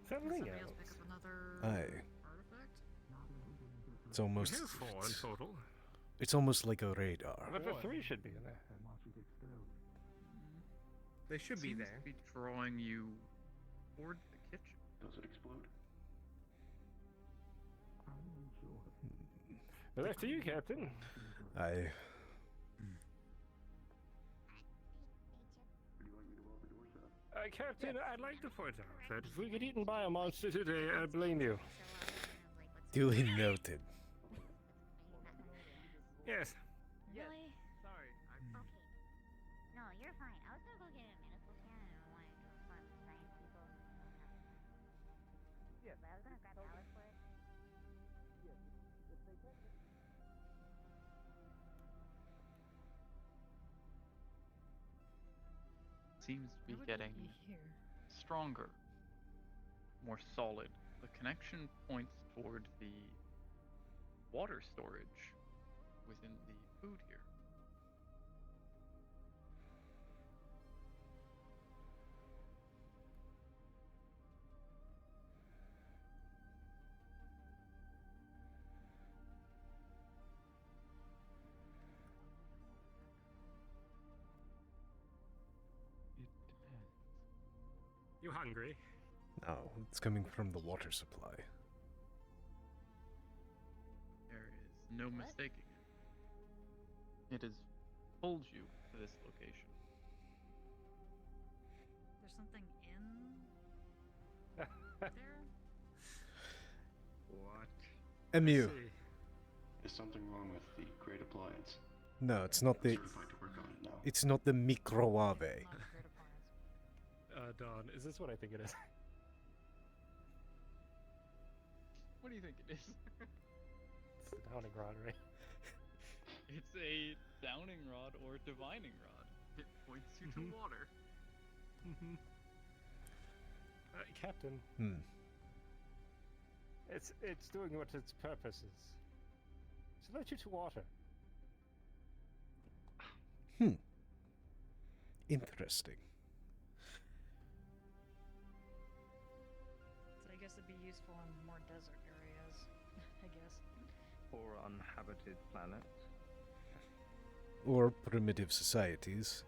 Something Somebody else else. pick up another Aye. artifact? It's almost... We have 4 in total. It's almost like a radar. But the 3 should be in there. They should be Seems there. to be drawing you toward the kitchen. Does it explode? Back to you, Captain. I... Captain, I'd like to point out that if we get eaten by a monster today, I blame you. Duly noted. Yes. Really? Sorry. Okay. No, you're fine. I was gonna go get a medical scan and I wanted to confirm seems to be Why would getting we be here? stronger, more solid. The connection points toward the water storage within the food here. You hungry? No, it's coming from the water supply. There is no mistaking it. It has pulled you to this location. There's something in there? What? MU. Is something wrong with the Great Appliance? No, it's not the. Certified to work on it now. It's not the microwave. Don, is this what I think it is? What do you think it is? It's the downing rod, right? It's a downing rod or divining rod. It points you to water. Captain. It's doing what its purpose is. To let you to water. Interesting. So I guess it'd be useful in more desert areas, I guess. Or uninhabited planets. Or primitive societies.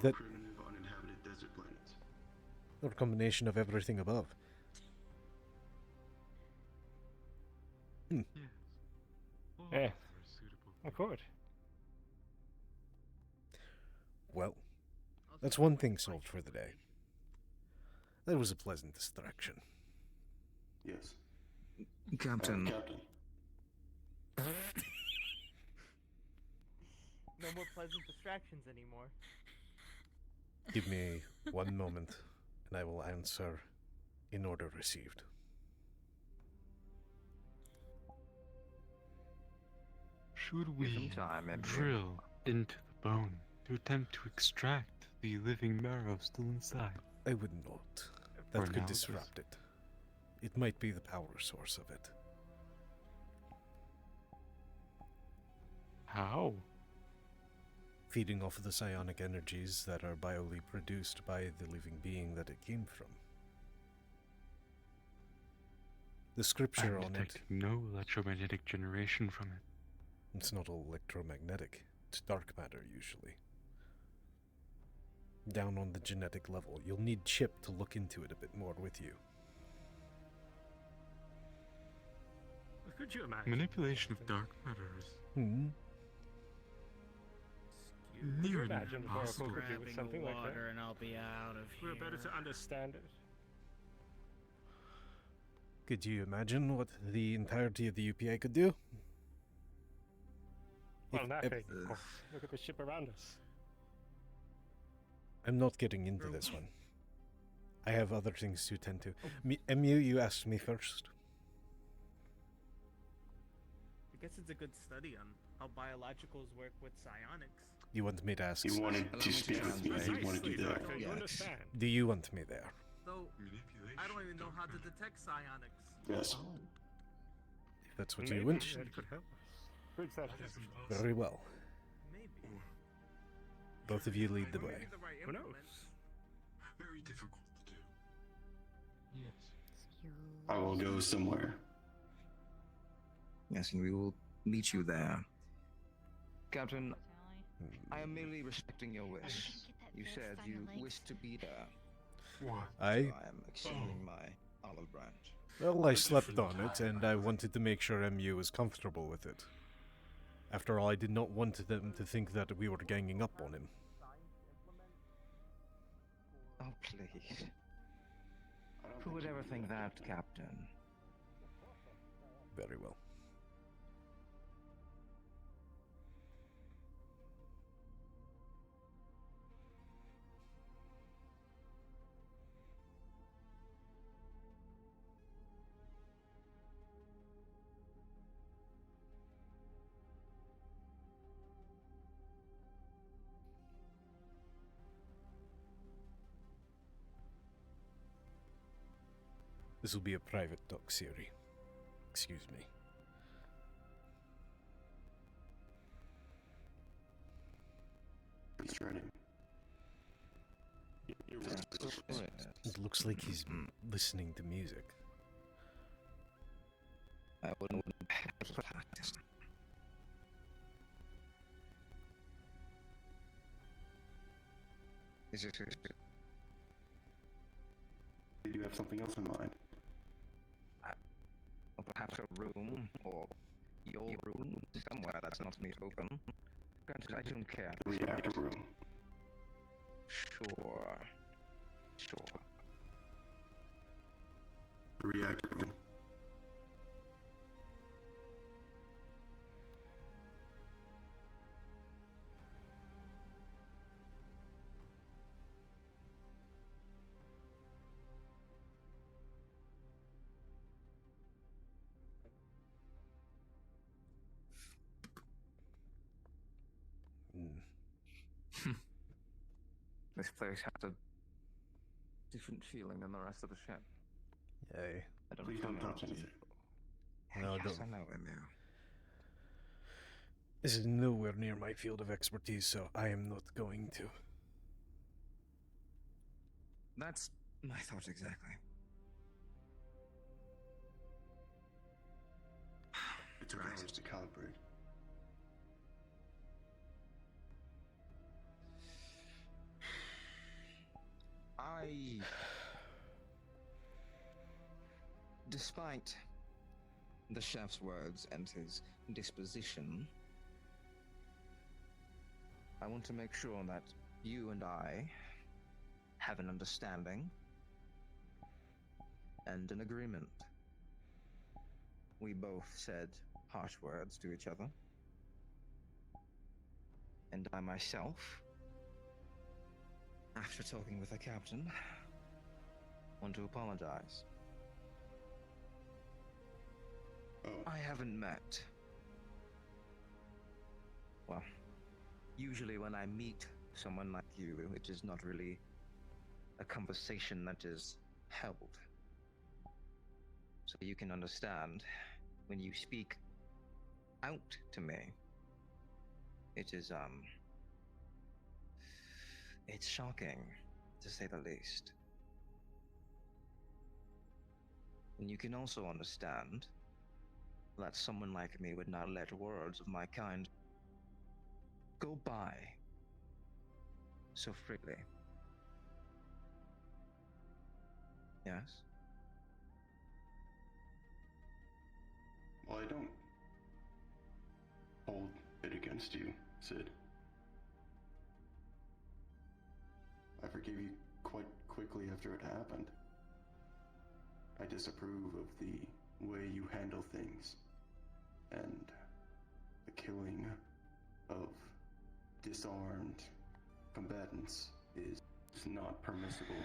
That. Primitive uninhabited desert planets. Or a combination of everything above. Yeah. Of course. Well, that's one thing solved for the day. That was a pleasant distraction. Yes. Captain. Captain. No more pleasant distractions anymore. Give me one moment, and I will answer in order received. Should we time, drill into the bone to attempt to extract the living marrow still inside? I would not. For That could analysis. disrupt it. It might be the power source of it. How? Feeding off of the psionic energies that are biologically produced by the living being that it came from. The scripture I'm on it, detecting no electromagnetic generation from it. it's not all electromagnetic. It's dark matter, usually. Down on the genetic level. You'll need Chip to look into it a bit more with you. Could you imagine? Manipulation of dark matter is Could you nearly imagine the Oracle impossible. could do with something like that? and I'll be out of We're better to understand it. Could you imagine what the entirety of the UPA could do? Well, If- nothing, if- of course. Look at the ship around us. I'm not getting into this one. I have other things to tend to. MU, you asked me first. I guess it's a good study on how biologicals work with psionics. You want me to ask? He wanted to speak with me. He wanted to do that. Doctor, you understand? Do you want me there? Though, I don't even know how to detect psionics. Yes. If that's what Maybe you want. that could help us. Bridge that distance. Very well. Maybe. Both of you lead the way. Maybe the right Who knows? implements. Very difficult to do. Yes. I will go somewhere. Yes, and we will meet you there. Captain, I am merely respecting your wish. You said you wish to be there. What? So I am extending my olive branch. Well, I slept on it, and I wanted to make sure MU was comfortable with it. After all, I did not want them to think that we were ganging up on him. Oh, please. Who would ever think that, Captain? Very well. This will be a private talk, Siri. Excuse me. He's turning. It looks like he's listening to music. I wouldn't practice. Is it? Did you have something else in mind? Or perhaps a room, or your room, somewhere that's not me open. Granted, I don't care. The reactor room. Sure. The reactor room. This place has a different feeling than the rest of the ship. Yay. Please don't touch anything. No, yes, don't. I know, Emil. This is nowhere near my field of expertise, so I am not going to. That's my thought exactly. It's a hours to calibrate. Despite the chef's words and his disposition, I want to make sure that you and I have an understanding and an agreement. We both said harsh words to each other, and I myself, after talking with the captain, want to apologize. I haven't met. Well, usually when I meet someone like you, it is not really a conversation that is held. So you can understand, when you speak out to me, it is, it's shocking, to say the least. And you can also understand that someone like me would not let words of my kind go by so freely. Yes? Well, I don't hold it against you, Sid. I forgave you quite quickly after it happened. I disapprove of the way you handle things, and the killing of disarmed combatants is not permissible.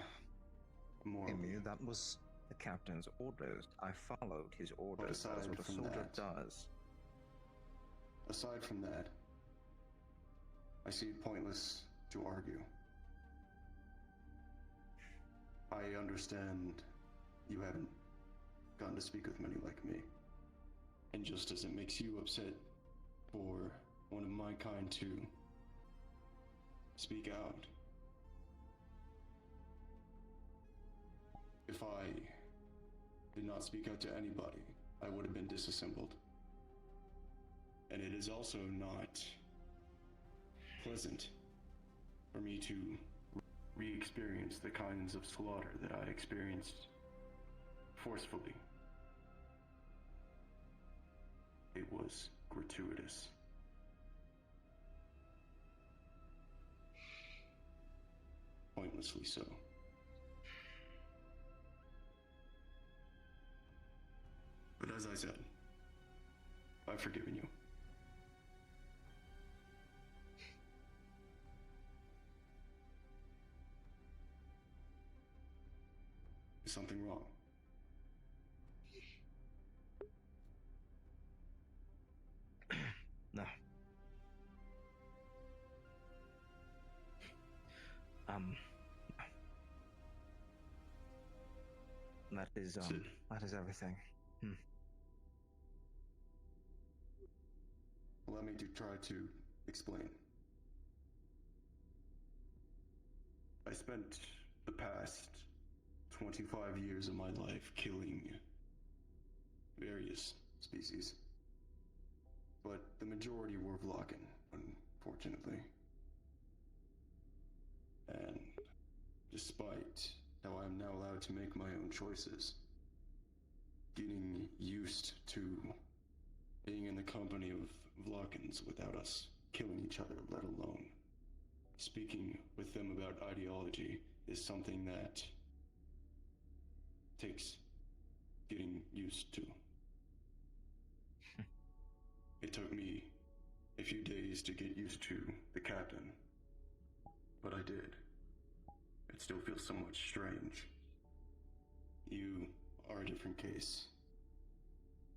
Emu, that was the captain's orders. I followed his orders. That's what a soldier does. Aside from that, I see it pointless to argue. I understand you haven't gotten to speak with many like me. And just as it makes you upset for one of my kind to speak out, if I did not speak out to anybody, I would have been disassembled. And it is also not pleasant for me to re-experience the kinds of slaughter that I experienced forcefully. It was gratuitous. Pointlessly so. But as I said, I've forgiven you. Is something wrong? No. That is everything. Allow me to try to explain. I spent the past 25 years of my life killing various species, but the majority were Vlakan, unfortunately. And despite how I'm now allowed to make my own choices, getting used to being in the company of Vlakans without us killing each other, let alone speaking with them about ideology, is something that takes getting used to. It took me a few days to get used to the captain, but I did. It still feels somewhat strange. You are a different case.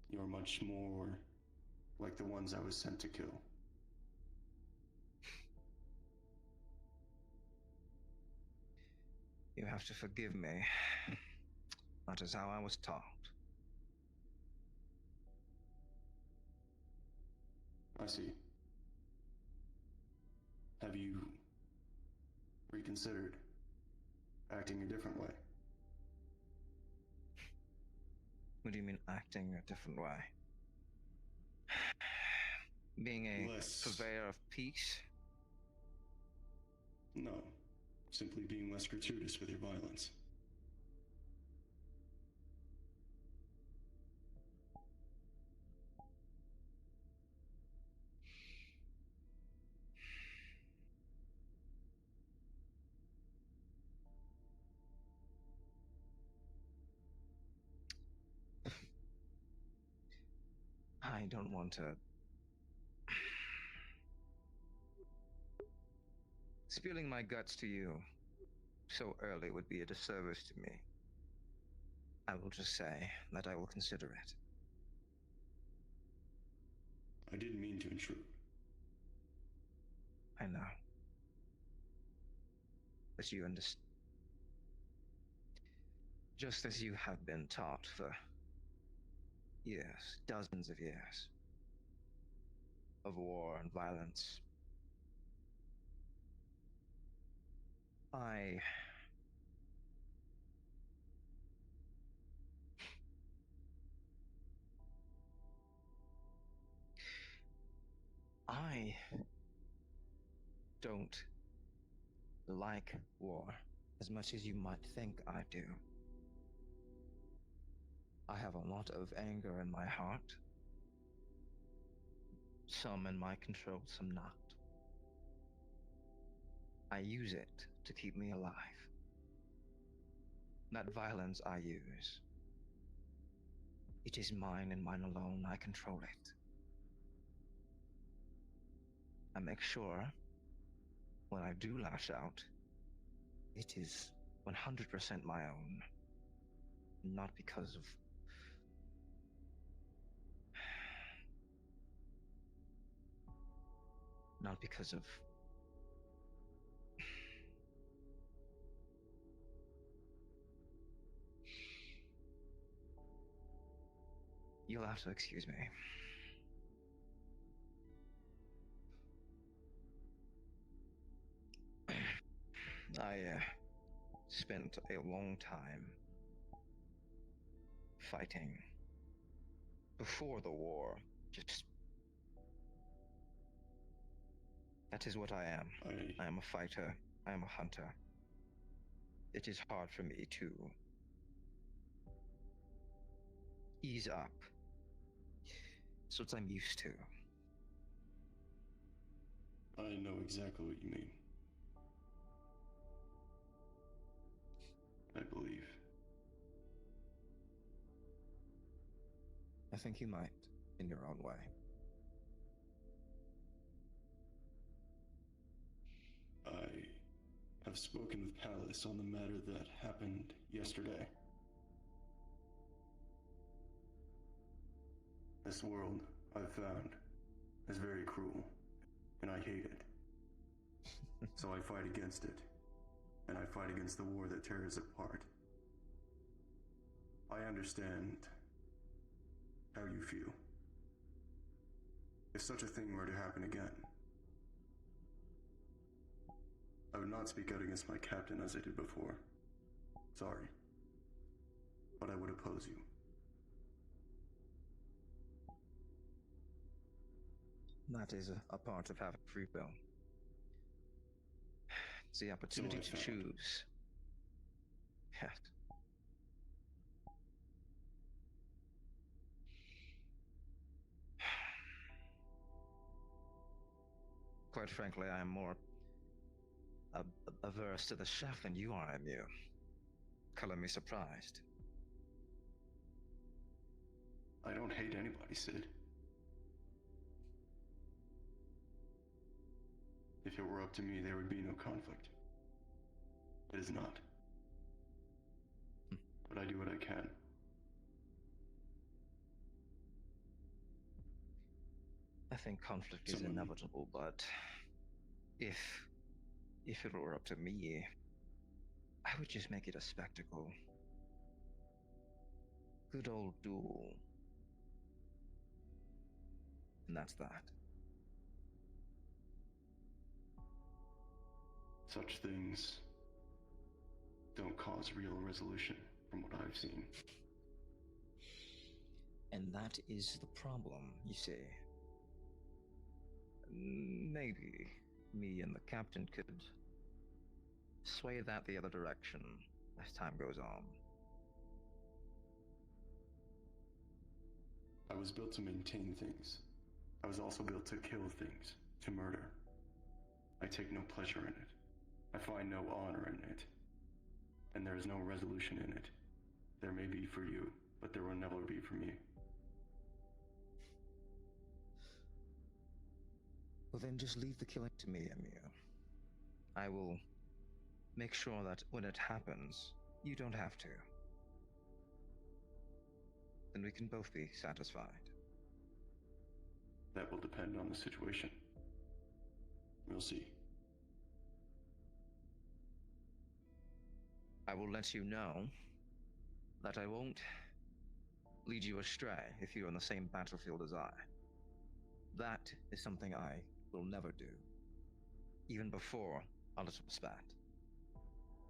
You're much more like the ones I was sent to kill. You have to forgive me. That is how I was taught. I see. Have you reconsidered acting a different way? What do you mean acting a different way? Being a purveyor of peace? No. Simply being less gratuitous with your violence. I don't want to... Spilling my guts to you so early would be a disservice to me. I will just say that I will consider it. I didn't mean to intrude. I know. But you understand. Just as you have been taught for years, dozens of years, of war and violence. I don't like war as much as you might think I do. I have a lot of anger in my heart. Some in my control, some not. I use it to keep me alive. That violence I use, it is mine and mine alone. I control it. I make sure when I do lash out, it is 100% my own, not because of You'll have to excuse me. I spent a long time fighting before the war. That is what I am. I am a fighter. I am a hunter. It is hard for me to ease up. It's what I'm used to. I know exactly what you mean. I believe. I think you might, in your own way. I have spoken with Palace on the matter that happened yesterday. This world, I've found, is very cruel, and I hate it. So I fight against it, and I fight against the war that tears it apart. I understand how you feel. If such a thing were to happen again, I would not speak out against my captain as I did before. Sorry. But I would oppose you. That is a part of having free will. It's the opportunity to choose. Yes. Quite frankly, I am more averse to the chef than you are, Emu. Color me surprised. I don't hate anybody, Sid. If it were up to me, there would be no conflict. It is not. But I do what I can. I think conflict is inevitable, but if it were up to me, I would just make it a spectacle. Good old duel. And that's that. Such things don't cause real resolution, from what I've seen. And that is the problem, you see. Maybe me and the captain could sway that the other direction as time goes on. I was built to maintain things. I was also built to kill things, to murder. I take no pleasure in it. I find no honor in it. And there is no resolution in it. There may be for you, but there will never be for me. Well then just leave the killing to me, Emu. I will make sure that when it happens, you don't have to. Then we can both be satisfied. That will depend on the situation. We'll see. I will let you know that I won't lead you astray if you're on the same battlefield as I. That is something I will never do, even before our little spat.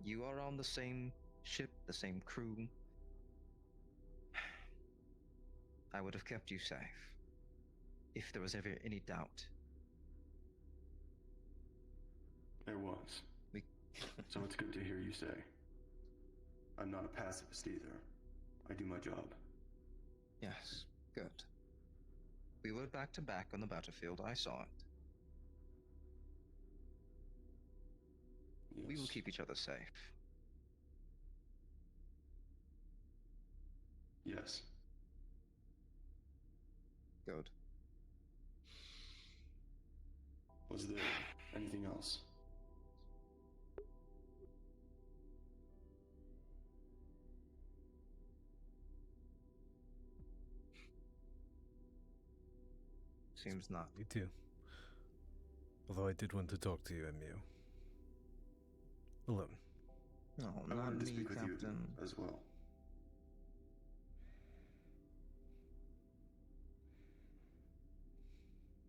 You are on the same ship, the same crew. I would have kept you safe, if there was ever any doubt. There was. So it's good to hear you say. I'm not a pacifist either. I do my job. Yes, good. We were back to back on the battlefield, I saw it. Yes. We will keep each other safe. Yes. Good. Was there anything else? Seems not. Me too. Although I did want to talk to you, Emu. Alone. No, I not wanted to me, speak with Captain. you as well.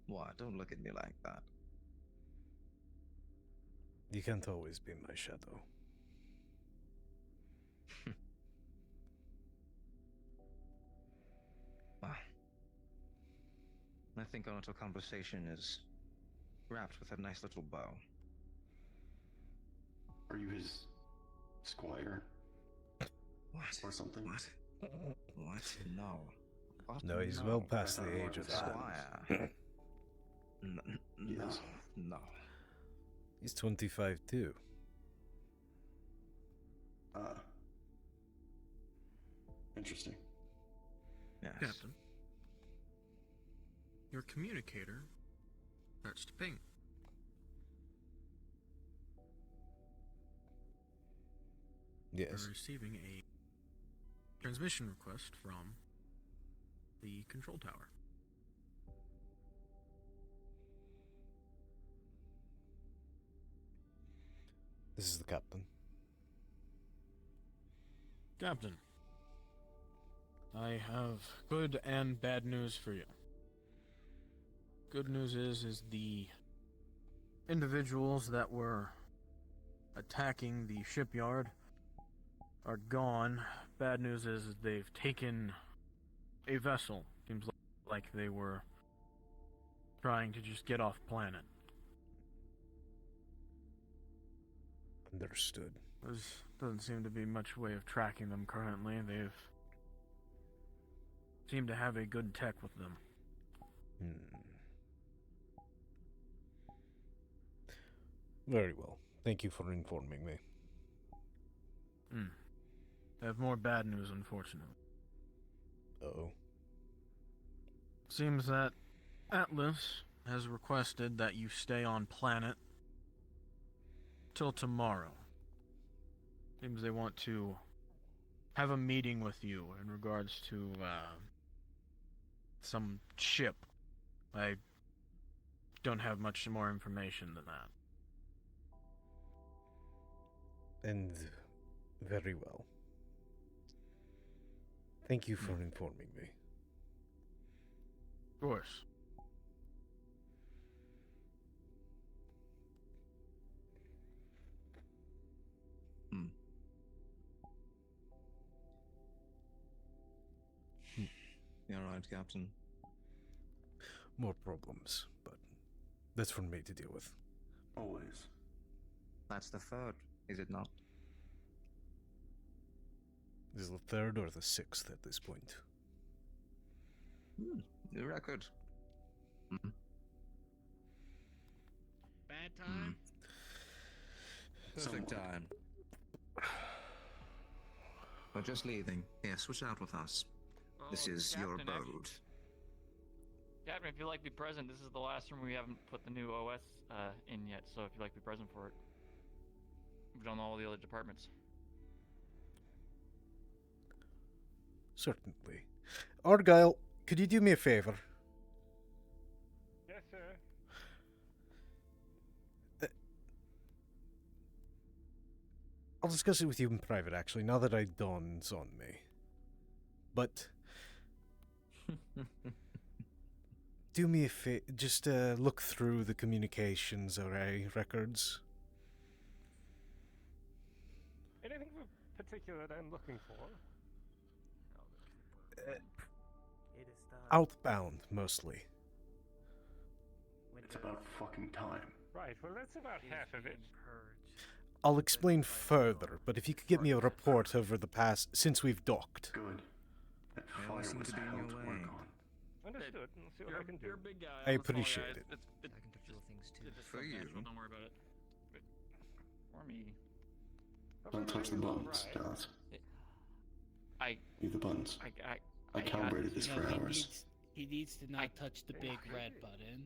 What? Don't look at me like that. You can't always be my shadow. Well, I think our little conversation is wrapped with a nice little bow. Are you his squire? What? Or something? What? What? No. What? No, he's well past the age of that. Squire. No. Yes. No. He's 25 too. Interesting. Yes. Captain, your communicator starts to ping. Yes. You're receiving a transmission request from the control tower. This is the captain. Captain, I have good and bad news for you. Good news is the individuals that were attacking the shipyard are gone. Bad news is they've taken a vessel. Seems like they were trying to just get off planet. Understood. There doesn't seem to be much way of tracking them currently. They've seem to have a good tech with them. Very well. Thank you for informing me. I have more bad news, unfortunately. Uh-oh. Seems that Atlas has requested that you stay on planet till tomorrow. Seems they want to have a meeting with you in regards to some ship. I don't have much more information than that. And very well. Thank you for informing me. Of course. You're right, Captain. More problems, but that's for me to deal with. Always. That's the third, is it not? This is the third or the sixth at this point. New record. Bad time? Perfect time. We're just leaving. Here, switch out with us. This is your Captain, abode. Captain, if you'd like to be present, this is the last room we haven't put the new OS in yet, so if you'd like to be present for it. We've done all the other departments. Certainly. Argyle, could you do me a favor? Yes, sir. I'll discuss it with you in private, actually, now that it dawns on me. But do me a favor, just look through the communications array records. Anything particular that I'm looking for? Outbound, mostly. It's about fucking time. Right, well that's about half of it. I'll explain further, but if you could get me a report over the past since we've docked. Good. That I fire always seem was to be in hell your to way. work on. Understood. We'll see what I can do. You're a big guy. I I'm a small appreciate guy. it. It's I can control things too. it's For you. substantial, don't worry about it. But for me, Don't touch the buttons, Dallas. I Leave the buttons. I got- calibrated this for hours. He needs to not touch the big red button.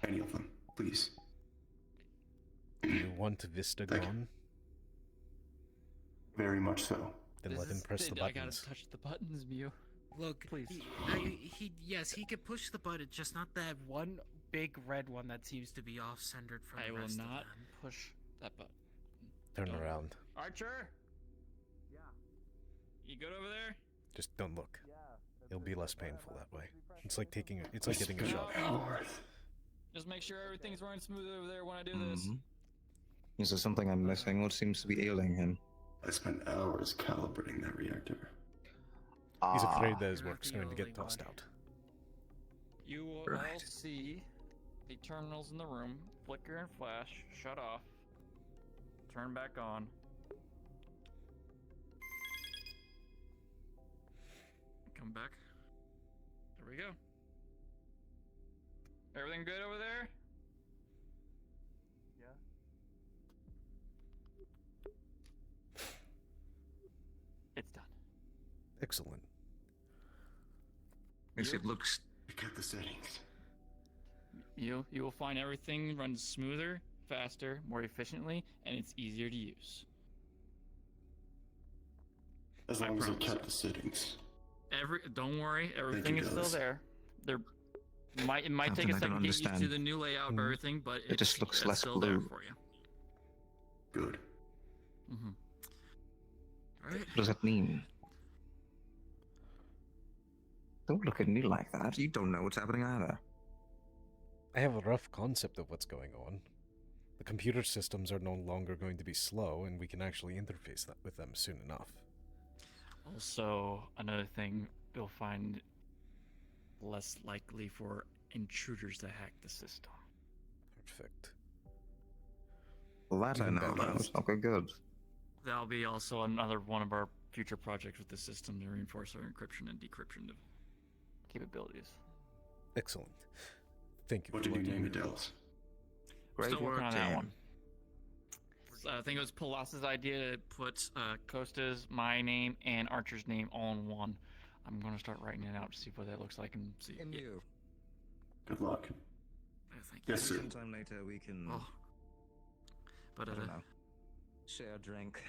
Any of them, please. Do you want Vista Thank you. gone? Very much so. Then let him press the I gotta buttons. touch the buttons, Mew. Look, Please. Yes, he can push the button, just not that one big red one that seems to be off-centered from I the will rest not of them. push that button. Turn around. Archer? Yeah. You good over there? Just don't look. Yeah. It'll be less painful that way. It's like it's like getting a shot. Just make sure everything's running smooth over there when I do this. Is there something I'm missing? What seems to be ailing him? I spent hours calibrating that reactor. He's afraid that his work's going to get tossed out. You will all Right. see the terminals in the room flicker and flash, shut off, turn back on. Come back. There we go. Everything good over there? Yeah. It's done. Excellent. Yes, it looks. Pick up the settings. You will find everything runs smoother, faster, more efficiently, and it's easier to use. As long as I kept the settings. Don't worry, everything you, is still Dallas. there. It might take a Captain, I don't second to get used to understand. the new layout of everything, but It just looks it's less still there blue. for you. Good. Mm-hmm. What does that mean? Don't look at me like that. You don't know what's happening either. I have a rough concept of what's going on. The computer systems are no longer going to be slow, and we can actually interface with them soon enough. Also, another thing, you'll find less likely for intruders to hack the system. Perfect. Well, that I know about. Okay, good. That'll be also another one of our future projects with the system to reinforce our encryption and decryption capabilities. Excellent. Thank you. What did you name it, Dallas? Still working on that one. I think it was Palas's idea to put Costa's, my name, and Archer's name all in one. I'm going to start writing it out to see what that looks like and see. And you. Good luck. Thank you. Yes, sir. Sometime later we can. Oh. But I don't know. Share a drink.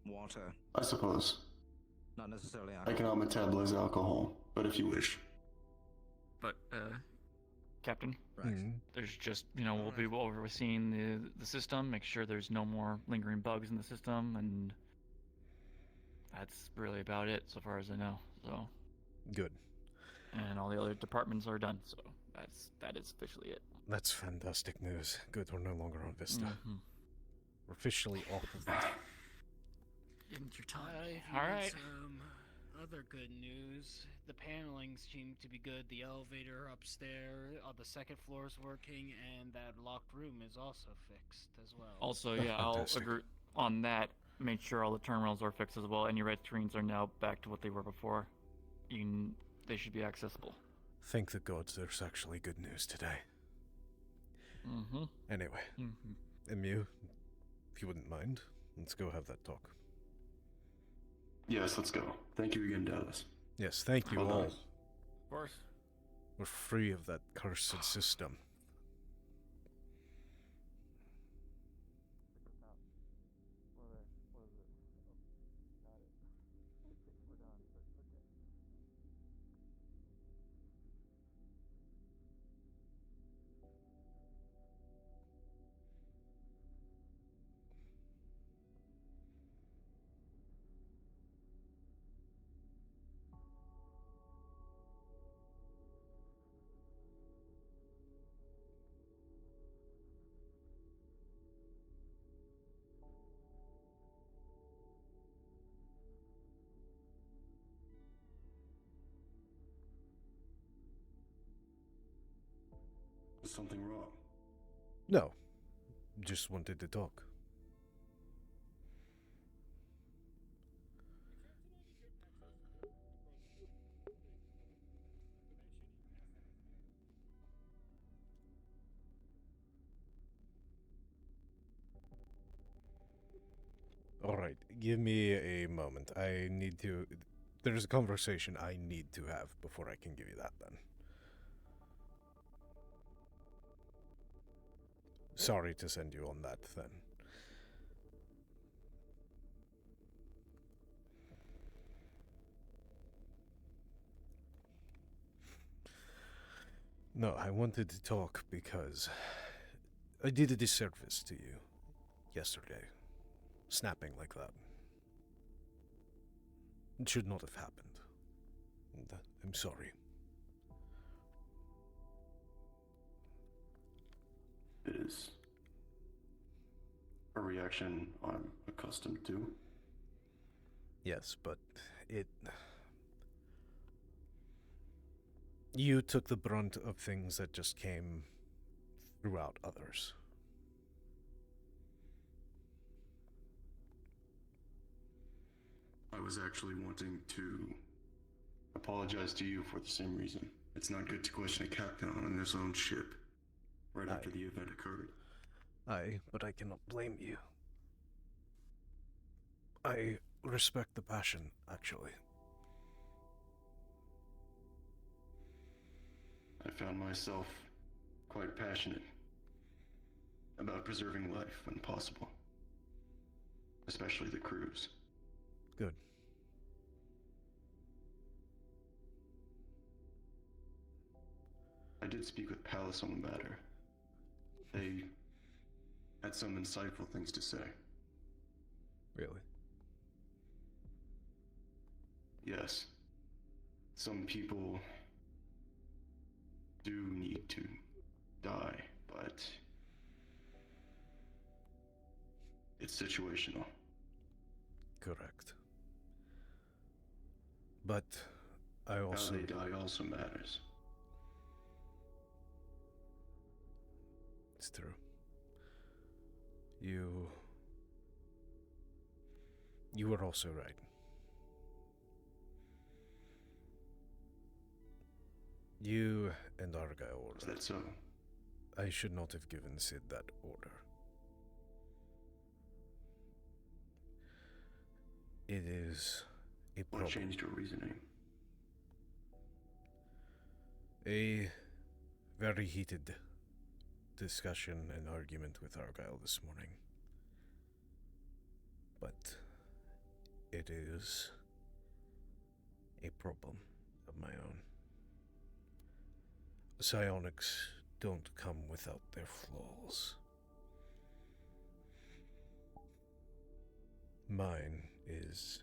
Water. I suppose. Not necessarily I alcohol. cannot metabolize alcohol, but if you wish. But, Captain, Right. there's just, we'll be overseeing the system, make sure there's no more lingering bugs in the system, and that's really about it so far as I know. So good. And all the other departments are done, so that is officially it. That's fantastic news. Good, we're no longer on Vista. Mhm. We're officially off of it. Didn't your time? All right. Some other good news. The paneling seemed to be good. The elevator upstairs on the second floor is working, and that locked room is also fixed as well. Also, yeah, I'll agree on that. Make sure all the terminals are fixed as well. Any red screens are now back to what they were before. They should be accessible. Thank the gods there's actually good news today. Mm-hmm. Anyway, Emu, if you wouldn't mind, let's go have that talk. Yes, let's go. Thank you again, Dallas. Yes, thank you Well all. done. Of course. We're free of that cursed system. Is something wrong? No, just wanted to talk. Alright, give me a moment. There's a conversation I need to have before I can give you that then. Sorry to send you on that then. No, I wanted to talk because I did a disservice to you yesterday. Snapping like that. It should not have happened. And I'm sorry. It is a reaction I'm accustomed to. Yes, but you took the brunt of things that just came throughout others. I was actually wanting to apologize to you for the same reason. It's not good to question a captain on his own ship right after the event occurred. Aye, but I cannot blame you. I respect the passion, actually. I found myself quite passionate about preserving life when possible, especially the crew's. Good. I did speak with Palace on the matter. They had some insightful things to say. Really? Yes. some people do need to die, but it's situational. Correct. But I also... How they die also matters. It's true. You were also right. You and Argyle ordered. Is that so? I should not have given Sid that order. It is a problem. What changed your reasoning? A very heated discussion and argument with Argyle this morning. But it is a problem of my own. Psionics don't come without their flaws. Mine is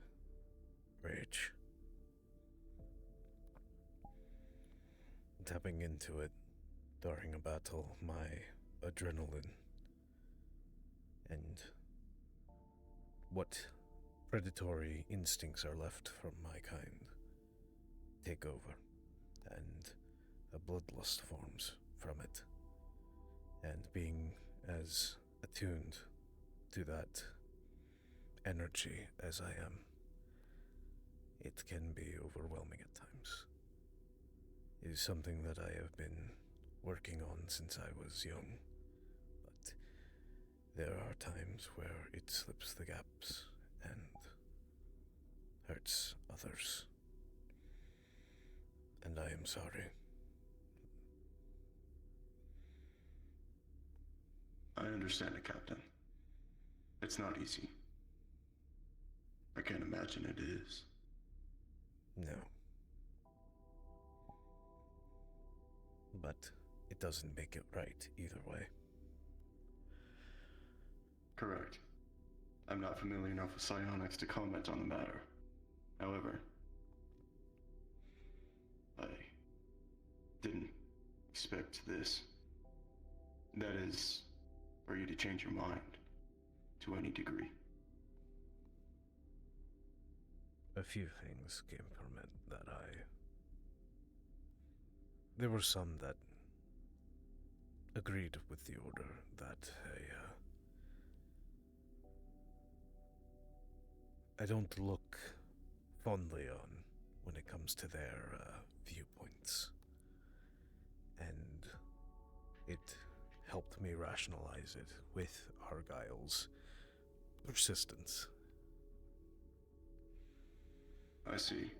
rage. Tapping into it during a battle, my adrenaline and what predatory instincts are left from my kind take over, and a bloodlust forms from it. And being as attuned to that energy as I am, it can be overwhelming at times. It is something that I have been working on since I was young, but there are times where it slips the gaps and hurts others. And I am sorry. I understand it, Captain. It's not easy. I can't imagine it is. No. But it doesn't make it right either way. Correct. I'm not familiar enough with psionics to comment on the matter. However, I didn't expect this. That is, for you to change your mind to any degree. A few things came from it that there were some that agreed with the order that I don't look fondly on when it comes to their viewpoints. And it helped me rationalize it with Argyle's persistence. I see.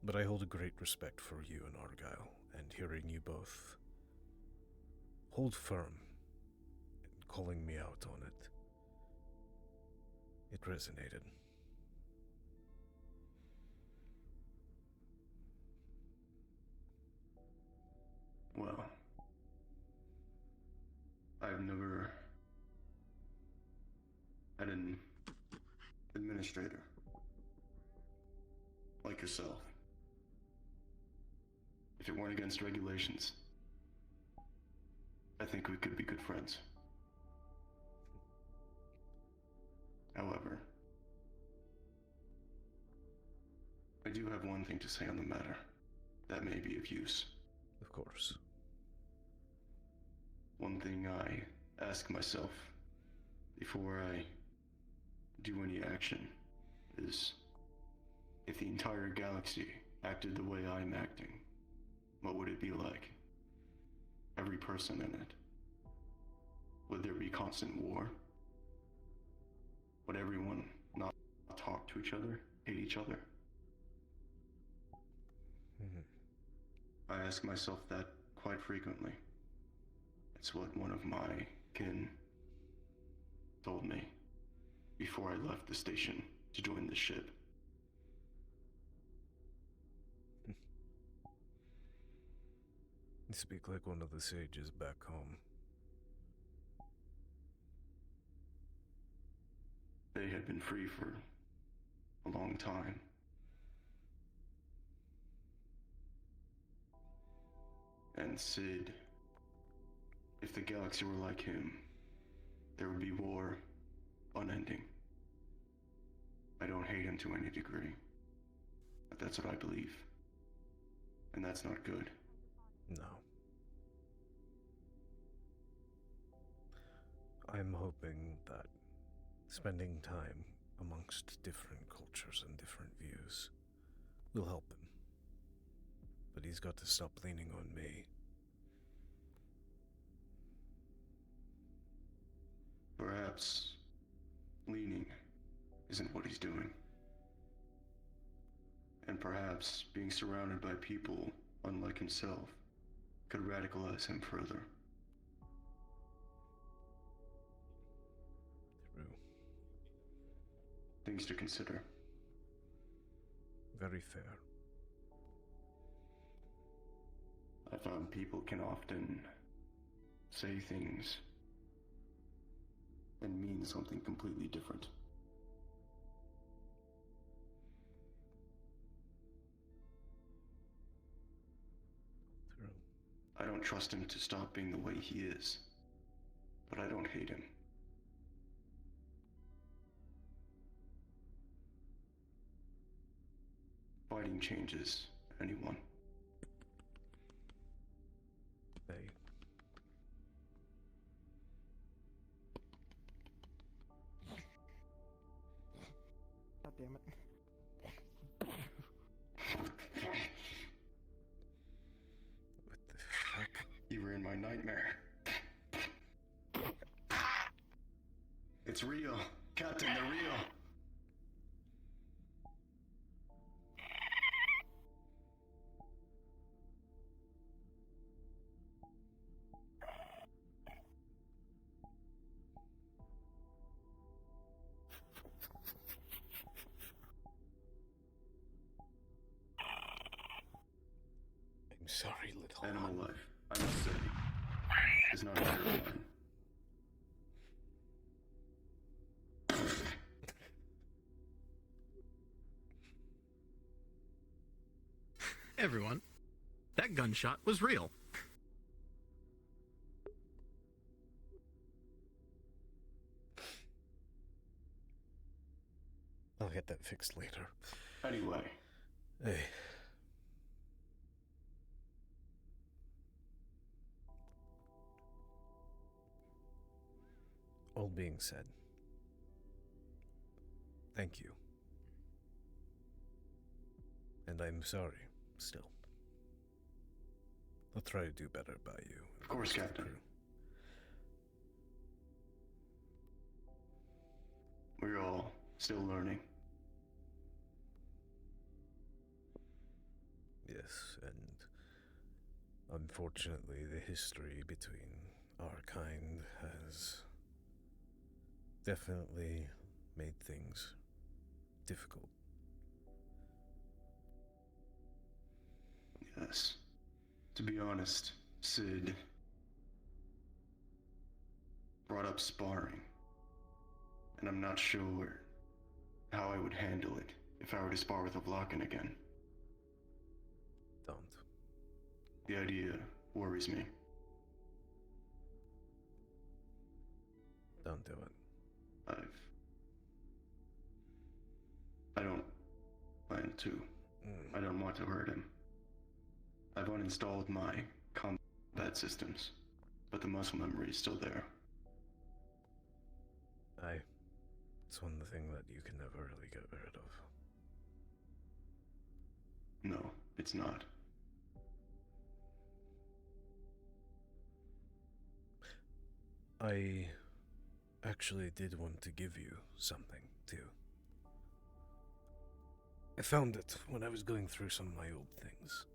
But I hold a great respect for you and Argyle, and hearing you both hold firm and calling me out on it, it resonated. Well, I've never had an administrator like yourself. If it weren't against regulations, I think we could be good friends. However, I do have one thing to say on the matter that may be of use. Of course. One thing I ask myself before I do any action is, if the entire galaxy acted the way I'm acting, what would it be like? Every person in it. Would there be constant war? Would everyone not talk to each other, hate each other? I ask myself that quite frequently. It's what one of my kin told me before I left the station to join the ship. You speak like one of the sages back home. They had been free for a long time. And Sid, if the galaxy were like him, there would be war, unending. I don't hate him to any degree, but that's what I believe. And that's not good. No. I'm hoping that spending time amongst different cultures and different views will help him. But he's got to stop leaning on me. Perhaps leaning isn't what he's doing. And perhaps being surrounded by people unlike himself could radicalize him further. True. Things to consider. Very fair. I found people can often say things and mean something completely different. True. I don't trust him to stop being the way he is, but I don't hate him. Fighting changes anyone. Hey. God damn it. What the fuck? You were in my nightmare. It's real. Captain, they're real. I'm sorry, little Animal one. life, I must say, is not a fair line. Everyone, that gunshot was real. I'll get that fixed later. Anyway. Hey. All being said, thank you. And I'm sorry, still. I'll try to do better by you. Of course, Captain. We're all still learning. Yes, and unfortunately the history between our kind has definitely made things difficult. Yes. To be honest, Sid brought up sparring. And I'm not sure how I would handle it if I were to spar with a Vlakan again. Don't. The idea worries me. Don't do it. I don't plan to. I don't want to hurt him. I've uninstalled my combat systems, but the muscle memory is still there. It's one thing that you can never really get rid of. No, it's not. I actually did want to give you something, too. I found it when I was going through some of my old things.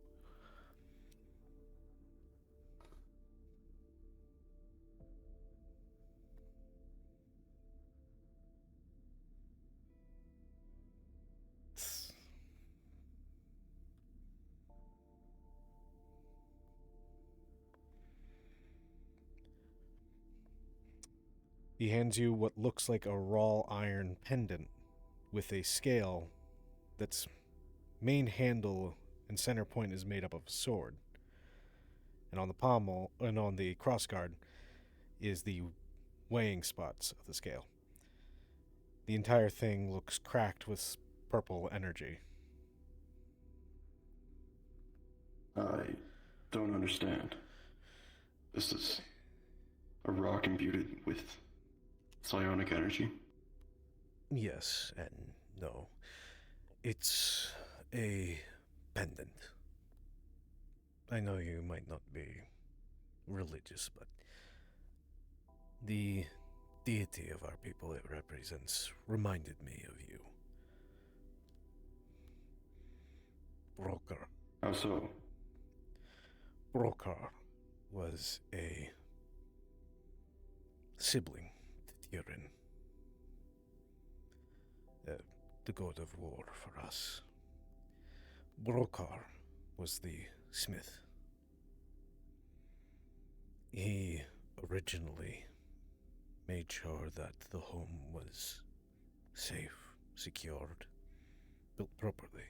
He hands you what looks like a raw iron pendant with a scale that's main handle and center point is made up of a sword. And on the pommel, and on the crossguard, is the weighing spots of the scale. The entire thing looks cracked with purple energy. I don't understand. This is a rock imbued with psionic energy? Yes and no. It's a pendant. I know you might not be religious, but the deity of our people it represents reminded me of you. Brokar. How so? Brokar was a sibling to Tyrion, the god of war for us. Brokar was the smith. He originally made sure that the home was safe, secured, built properly.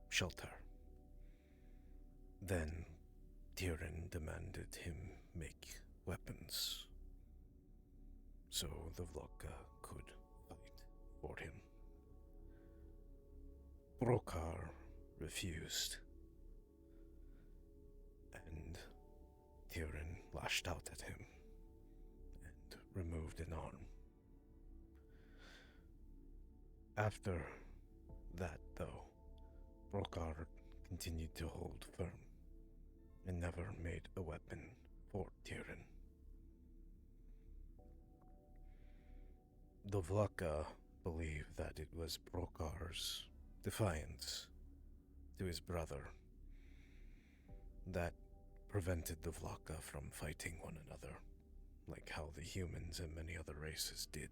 Shelter. Then Tyrion demanded him make weapons so the Vlogga could fight for him. Brokar refused, and Tyrion lashed out at him and removed an arm. After that, though, Brokar continued to hold firm and never made a weapon for Tyrion. The Vlogga believe that it was Brokar's defiance to his brother that prevented the Vlogga from fighting one another, like how the humans and many other races did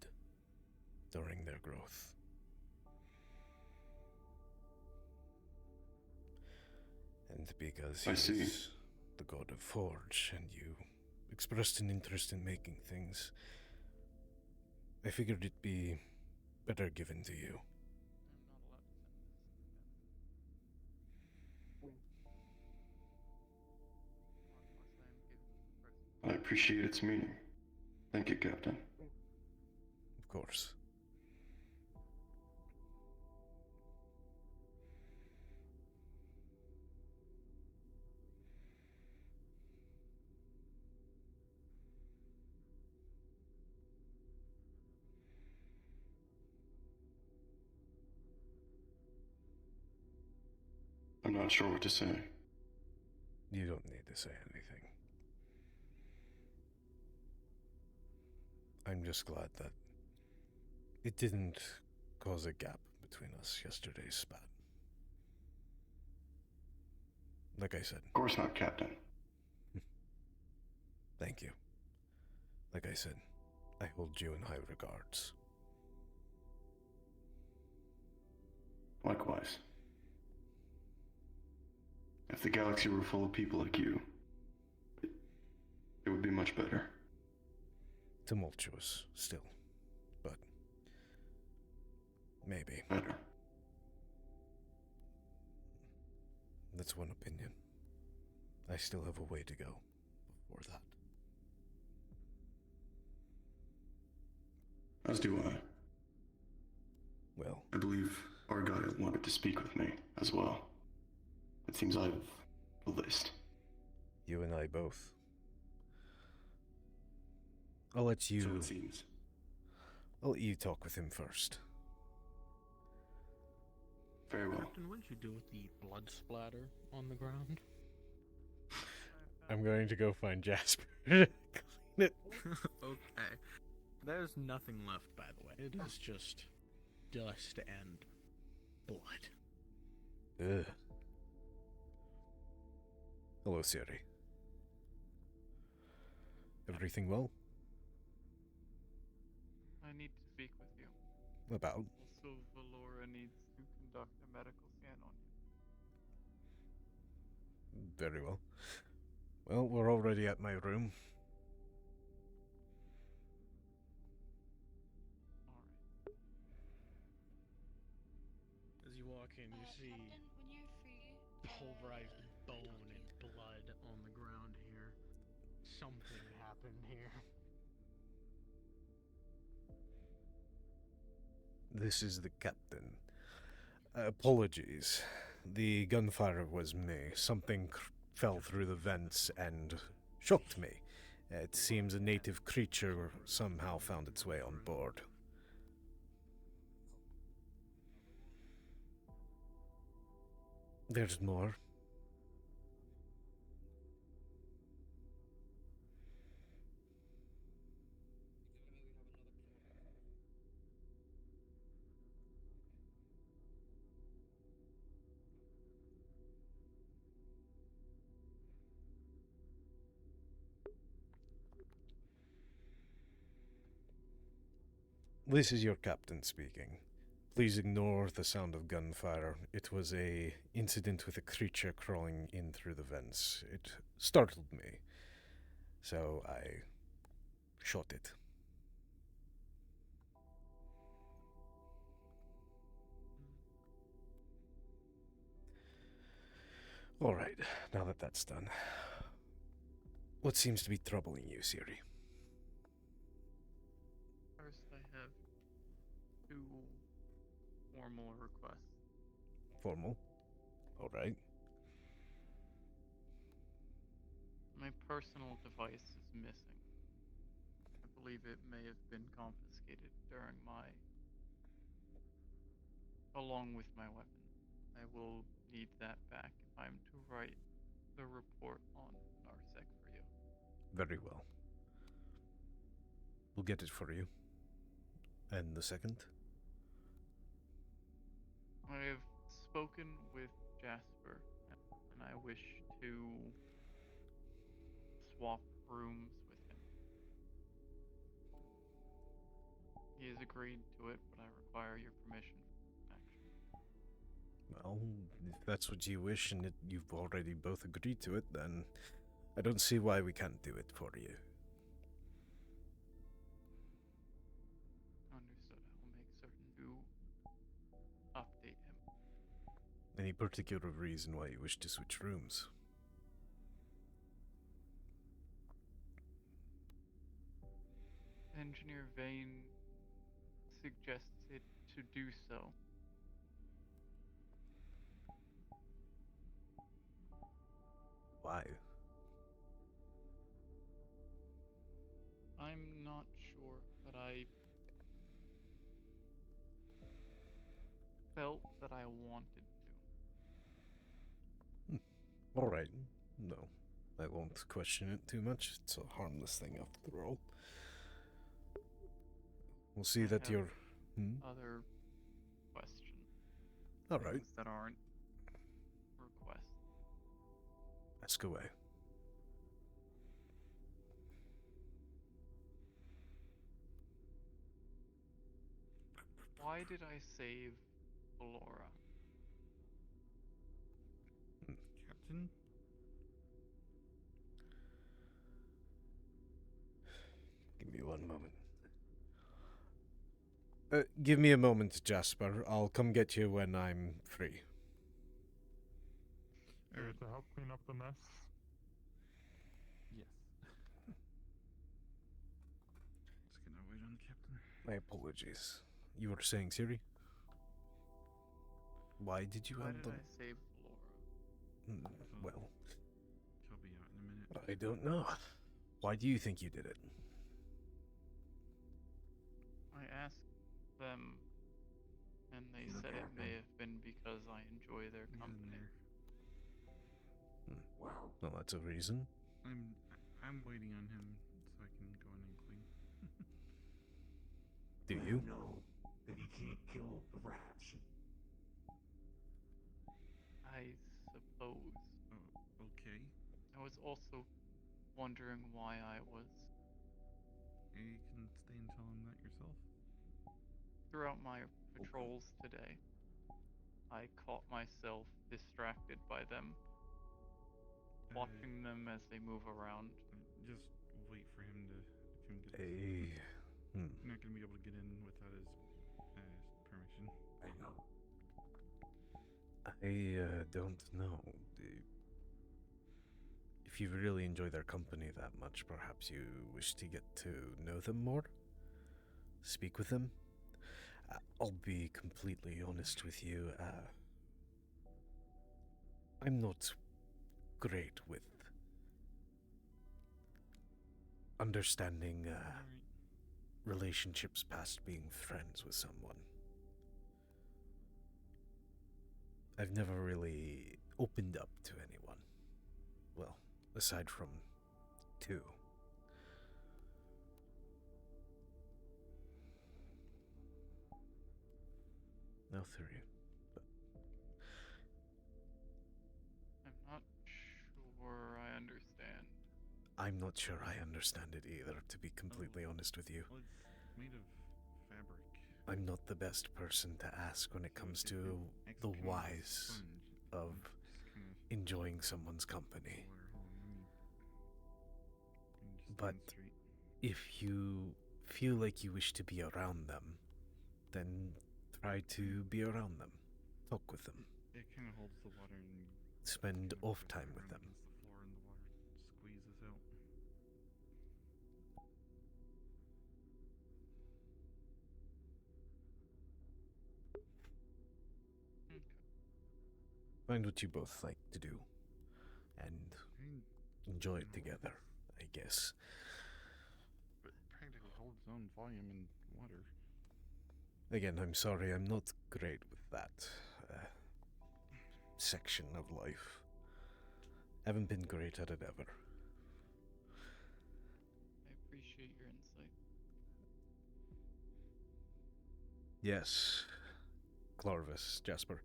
during their growth. And because he's the god of Forge, and you expressed an interest in making things, I figured it'd be better given to you. I appreciate its meaning. Thank you, Captain. Of course. I'm not sure what to say. You don't need to say anything. I'm just glad that it didn't cause a gap between us yesterday's spat. Like I said. Of course not, Captain. Thank you. Like I said, I hold you in high regards. Likewise. If the galaxy were full of people like you, it would be much better. Tumultuous, still. But maybe. Better. That's one opinion. I still have a way to go before that. As do I. Well, I believe Argyle wanted to speak with me as well. It seems I have a list. You and I both. I'll let you... So it seems. I'll let you talk with him first. Very well. Captain, what did you do with the blood splatter on the ground? I'm going to go find Jasper. Clean it. Okay. There's nothing left, by the way. It is just dust and blood. Ugh. Hello, Siri. Everything well? I need to speak with you. About? Also, Valora needs to conduct a medical scan on you. Very well. Well, we're already at my room. As you walk in, you see Captain, when you're free, the whole Verizon bone and blood on the ground here. Something happened here. This is the captain. Apologies. The gunfire was me. Something fell through the vents and shocked me. It seems a native creature somehow found its way on board. There's more. This is your captain speaking. Please ignore the sound of gunfire. It was a incident with a creature crawling in through the vents. It startled me, so I shot it. All right, now that that's done, what seems to be troubling you, Siri? First, I have 2 formal requests. Formal? All right. My personal device is missing. I believe it may have been confiscated during along with my weapon. I will need that back if I'm to write the report on Narsec for you. Very well. We'll get it for you. And the second? I have spoken with Jasper, and I wish to swap rooms with him. He has agreed to it, but I require your permission for action. Well, if that's what you wish and you've already both agreed to it, then I don't see why we can't do it for you. Understood. I will make certain to update him. Any particular reason why you wish to switch rooms? Engineer Vane suggested to do so. Why? I'm not sure, but I felt that I wanted to. All right. No, I won't question it too much. It's a harmless thing after all. We'll see that you're... Other questions. All right. Things that aren't requests. Ask away. Why did I save Laura? Captain? Give me one moment. Give me a moment, Jasper. I'll come get you when I'm free. To help clean up the mess? Yes. Just gonna wait on the captain. My apologies. You were saying, Siri? Why did you Why have did them? I save Laura? Well, He'll be out in a minute. I don't know. Why do you think you did it? I asked them, and they said it may have been because I enjoy their company. Wow. No, that's a reason. I'm waiting on him so I can go in and clean. Do you? know that he can't kill the rats. I suppose. Oh, okay. I was also wondering why I was. You can stay and tell him that yourself. Throughout my patrols today, I caught myself distracted by them, watching them as they move around. Just wait for him to. Hey. You're not gonna be able to get in without his permission. I know. I don't know. if you really enjoy their company that much, perhaps you wish to get to know them more? Speak with them? I'll be completely honest with you. I'm not great with understanding relationships past being friends with someone. I've never really opened up to anyone. Well, aside from 2. Now 3. But I'm not sure I understand. I'm not sure I understand it either, to be completely honest with you. Well, it's made of fabric. I'm not the best person to ask when it comes to the whys of enjoying someone's company. But if you feel like you wish to be around them, then try to be around them. Talk with them. It kind of holds the water and Spend off time with them. against the floor, and the water squeezes out. Find what you both like to do, and enjoy it together, I guess. But it practically holds its own volume in water. Again, I'm sorry, I'm not great with that section of life. Haven't been great at it ever. I appreciate your insight. Yes, Clarvis, Jasper.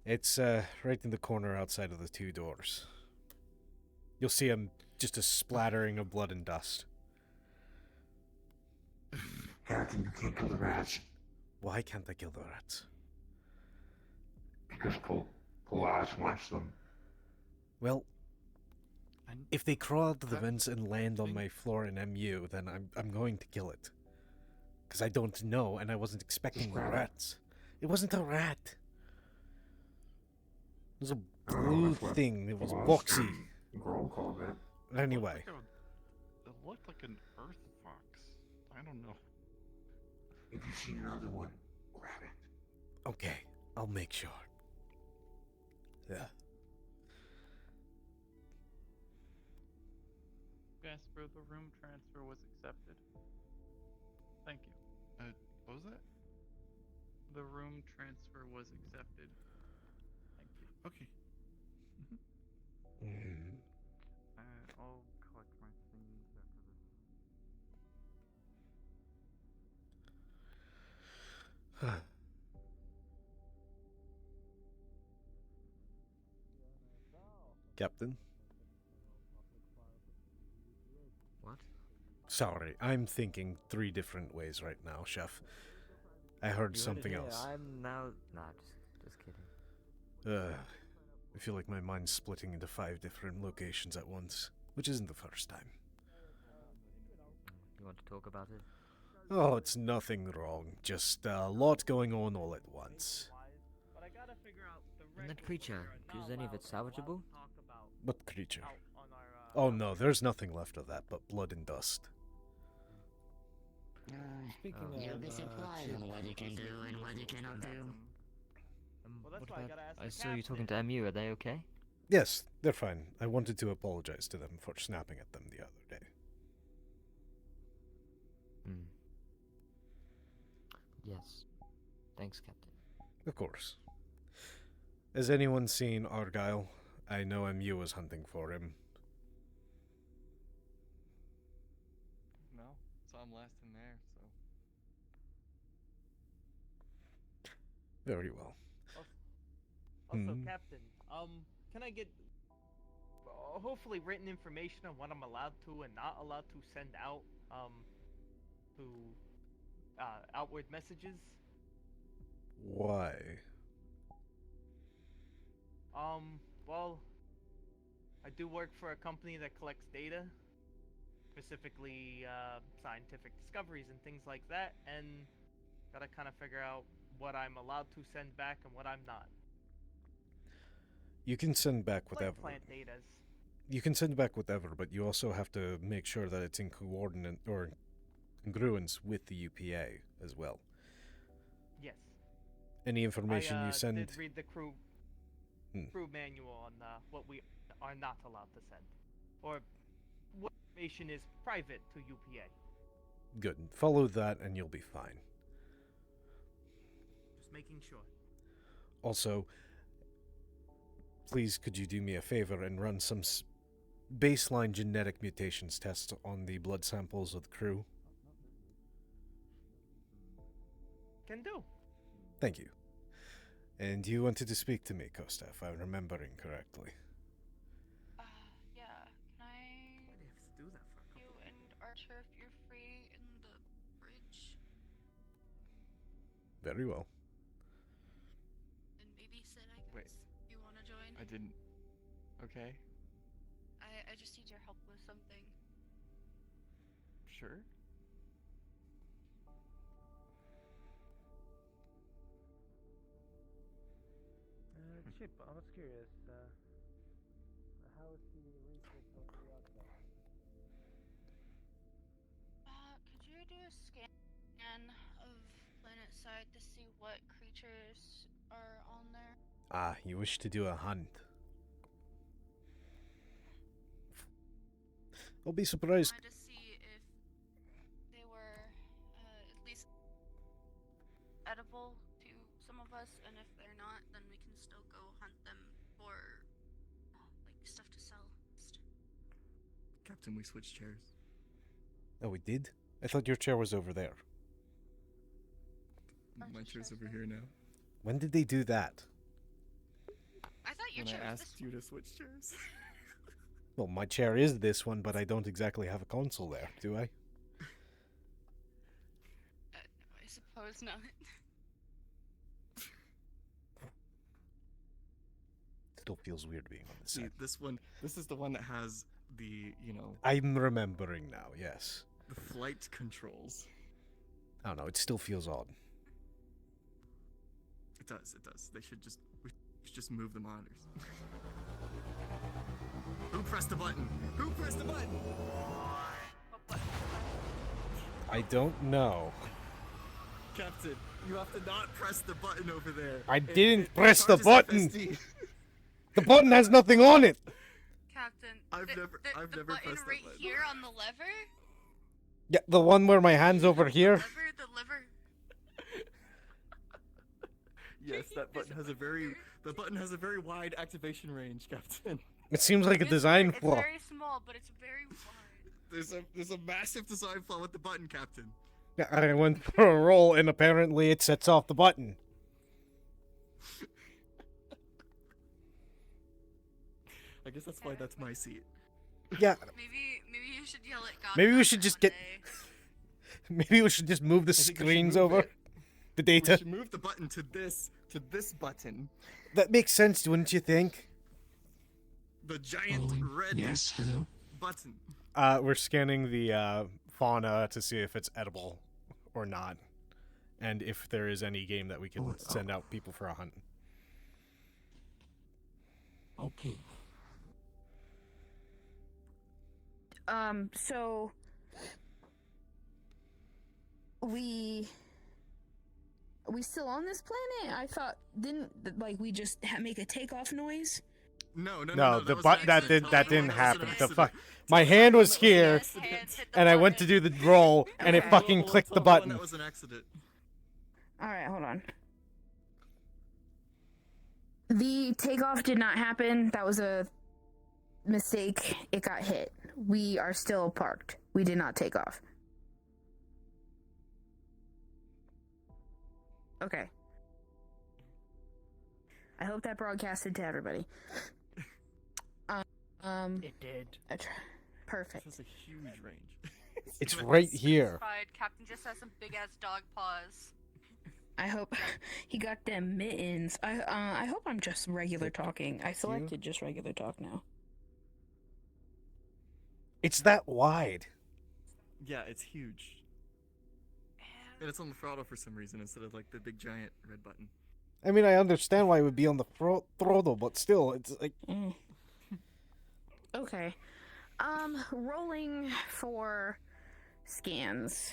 It's right in the corner outside of the 2 doors. You'll see just a splattering of blood and dust. Captain, you can't kill the rats. Why can't I kill the rats? Because Polaris wants them. Well, if they crawl out of the vents and land on my floor in MU, then I'm going to kill it. Because I don't know, and I wasn't expecting the rats. It wasn't a rat. It was a blue thing. It was boxy. Anyway. It looked like an earth fox. I don't know. If you see another one, grab it. Okay, I'll make sure. Yeah. Jasper, the room transfer was accepted. Thank you. What was that? The room transfer was accepted. Thank you. Okay. I'll collect my things after this. Captain? What? Sorry, I'm thinking 3 different ways right now, Chef. I heard You something heard it here. else. I'm now... Nah, just kidding. I feel like my mind's splitting into 5 different locations at once, which isn't the first time. You want to talk about it? Oh, it's nothing wrong. Just a lot going on all at once. And that creature, is any of it salvageable? What creature? Oh no, there's nothing left of that but blood and dust. Speaking You'll of, be surprised on what you can do and what you cannot do. What about... I saw you talking to MU, are they okay? Yes, they're fine. I wanted to apologize to them for snapping at them the other day. Yes. Thanks, Captain. Of course. Has anyone seen Argyle? I know MU was hunting for him. No, saw him last in there, so. Very well. Also, Captain, can I get hopefully written information on what I'm allowed to and not allowed to send out to outward messages? Why? Well, I do work for a company that collects data, specifically scientific discoveries and things like that, and gotta kind of figure out what I'm allowed to send back and what I'm not. You can send back whatever. Like plant data. You can send back whatever, but you also have to make sure that it's in coordinate or congruence with the UPA as well. Yes. Any information you send. I did read the crew manual on what we are not allowed to send, or what information is private to UPA. Good. Follow that and you'll be fine. Just making sure. Also, please could you do me a favor and run some baseline genetic mutations tests on the blood samples of the crew? Can do. Thank you. And you wanted to speak to me, Costa, if I'm remembering correctly. Yeah. Can I do that for you and Archer if you're free in the bridge? Very well. And babysit, I guess. Wait. You want to join? I didn't. Okay. I just need your help with something. Sure. Chip, I was curious, how is the research of the outside? Could you do a scan of planet side to see what creatures are on there? Ah, you wish to do a hunt. I'll be surprised. I wanted to see if they were at least edible to some of us, and if they're not, then we can still go hunt them for like stuff to sell. Captain, we switched chairs. Oh, we did? I thought your chair was over there. My chair's over here now. When did they do that? I thought your When chair I was asked this you to switch chairs. Well, my chair is this one, but I don't exactly have a console there, do I? I suppose not. Still feels weird being on this See, side. this is the one that has the, I'm remembering now, yes. the flight controls. I don't know, it still feels odd. It does. We should just move the monitors. Who pressed the button? Who pressed the button? I don't know. Captain, you have to not press the button over there. I didn't press the charges button! FSD. The button has nothing on it! Captain, I've the never button pressed that right button. here on the lever? Yeah, the one where my hand's over here. The lever. Yes, that button has a very wide activation range, Captain. It seems like a design flaw. It's very small, but it's very wide. There's a massive design flaw with the button, Captain. Yeah, I went for a roll and apparently it sets off the button. I guess that's why that's my seat. Yeah. Maybe you should yell at God. Maybe we should just get... Maybe we should just move the I think we should screens move over. it. The We data. should move the button to this button. That makes sense, wouldn't you think? The giant red button. We're scanning the fauna to see if it's edible or not. And if there is any game that we can send out people for a hunt. Okay. So we still on this planet? I thought we just make a takeoff noise? No, the button that didn't happen. The fuck, my hand was here, and I went to do the roll, and it fucking clicked the button. That was an accident. All right, hold on. The takeoff did not happen. That was a mistake. It got hit. We are still parked. We did not take off. Okay. I hope that broadcasted to everybody. It did. Perfect. This is a huge range. It's right here. Fine. Captain just has some big ass dog paws. I hope he got them mittens. I hope I'm just regular talking. I selected just regular talk now. It's that wide. Yeah, it's huge. And it's on the throttle for some reason instead of like the big giant red button. I mean, I understand why it would be on the throttle, but still, it's like... Okay. Rolling for scans.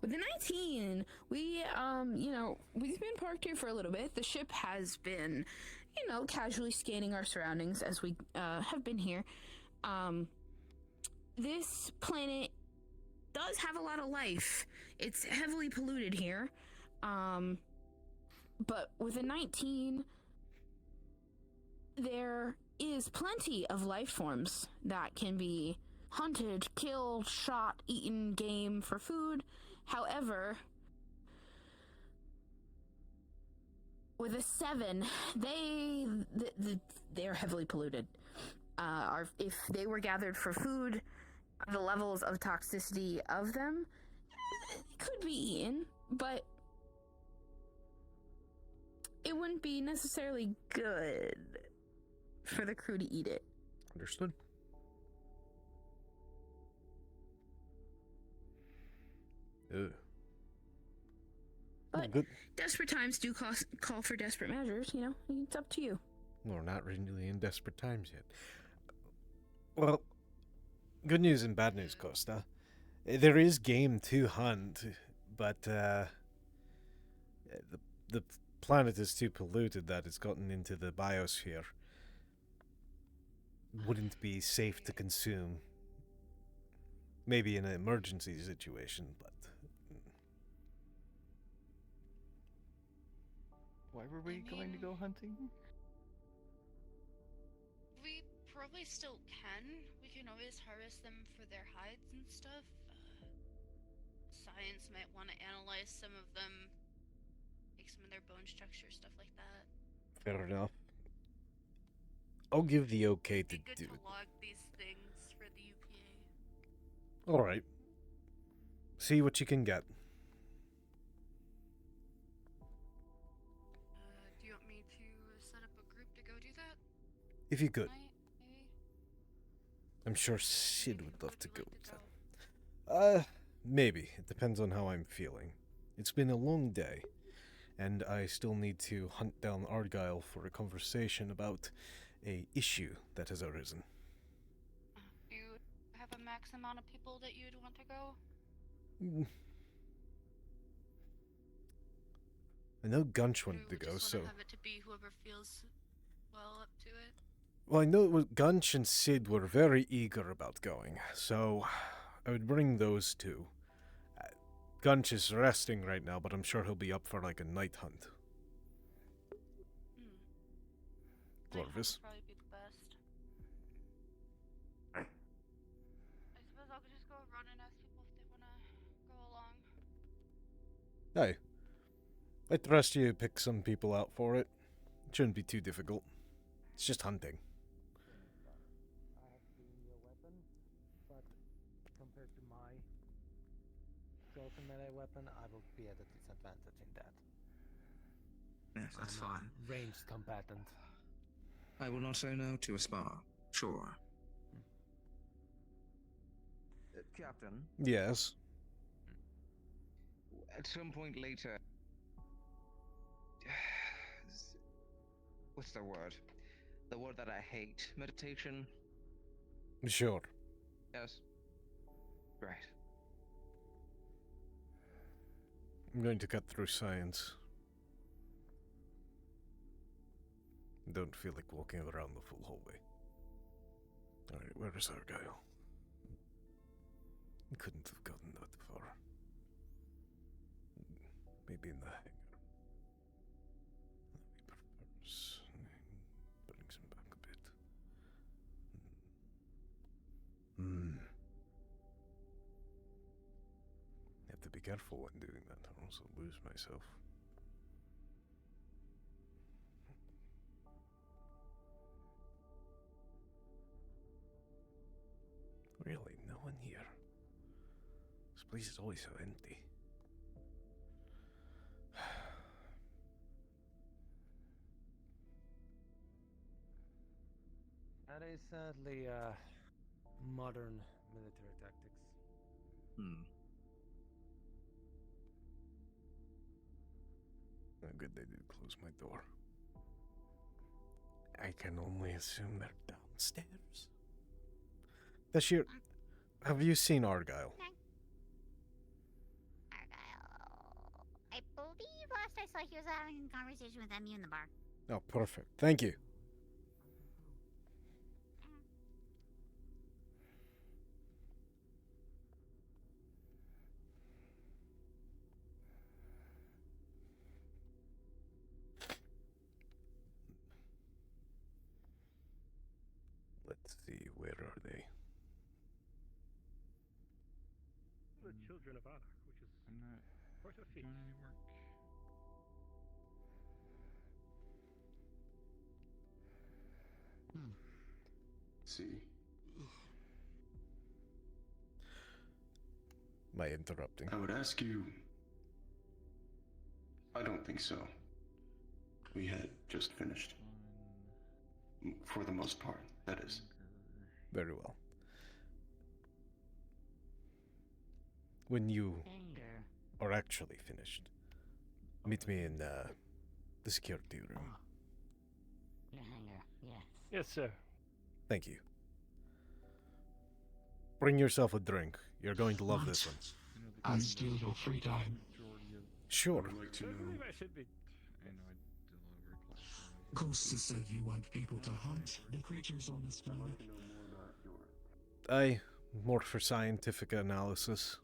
With the 19, we've been parked here for a little bit. The ship has been, casually scanning our surroundings as we have been here. This planet does have a lot of life. It's heavily polluted here. But with a 19, there is plenty of life forms that can be hunted, killed, shot, eaten, game for food. However, with a 7, they're heavily polluted. If they were gathered for food, the levels of toxicity of them could be eaten, but it wouldn't be necessarily good for the crew to eat it. Understood. Ugh. But good. Desperate times do call for desperate measures, It's up to you. We're not really in desperate times yet. Well, good news and bad news, Costa. There is game to hunt, but the planet is too polluted that it's gotten into the biosphere. Wouldn't be safe to consume. Maybe in an emergency situation, but... Why were we going to go hunting? We probably still can. We can always harvest them for their hides and stuff. Science might want to analyze some of them, take some of their bone structure, stuff like that. Fair enough. I'll give the okay to It'd be good do to it. log these things for the UPA. Alright. See what you can get. Do you want me to set up a group to go do that? If you could. Tonight, maybe? I'm sure Sid would love to go with that. Maybe. It depends on how I'm feeling. It's been a long day, and I still need to hunt down Argyle for a conversation about a issue that has arisen. Do you have a max amount of people that you'd want to go? I know Gunch Or wanted to we go, just so... wanna have it to be whoever feels well up to it? Well, I know Gunch and Sid were very eager about going, so I would bring those two. Gunch is resting right now, but I'm sure he'll be up for like a night hunt. Glorvis. Probably be the best. I suppose I'll just go run and ask people if they wanna go along. Hey, let the rest of you pick some people out for it. It shouldn't be too difficult. It's just hunting. I have seen your weapon, but compared to my chosen melee weapon, I will be at a disadvantage in that. Yes, that's I'm a fine. ranged combatant. I will not say no to a spar. Sure. Captain? Yes. At some point later... What's the word? The word that I hate. Meditation? Sure. Yes. Right. I'm going to cut through science. Don't feel like walking around the full hallway. Alright, where is Argyle? Couldn't have gotten that far. Maybe in the hangar. Brings him back a bit. Have to be careful when doing that, I'll also lose myself. Really, no one here. This place is always so empty. That is sadly modern military tactics. Good they did close my door. I can only assume they're done. downstairs. Bashir, have you seen Argyle? I believe last I saw he was having a conversation with Emmy in the bar. Oh, perfect. Thank you. Let's see, where are they? The children of Anak, which is quite a feat. See. Am I interrupting? I would ask you. I don't think so. We had just finished. For the most part, that is. Very well. When you are actually finished, meet me in the security room. Yes. Yes, sir. Thank you. Bring yourself a drink. You're going to love this one. I steal your free time. Sure. I believe I should be. Costa said you want people to hunt the creatures on this planet. Aye, more for scientific analysis.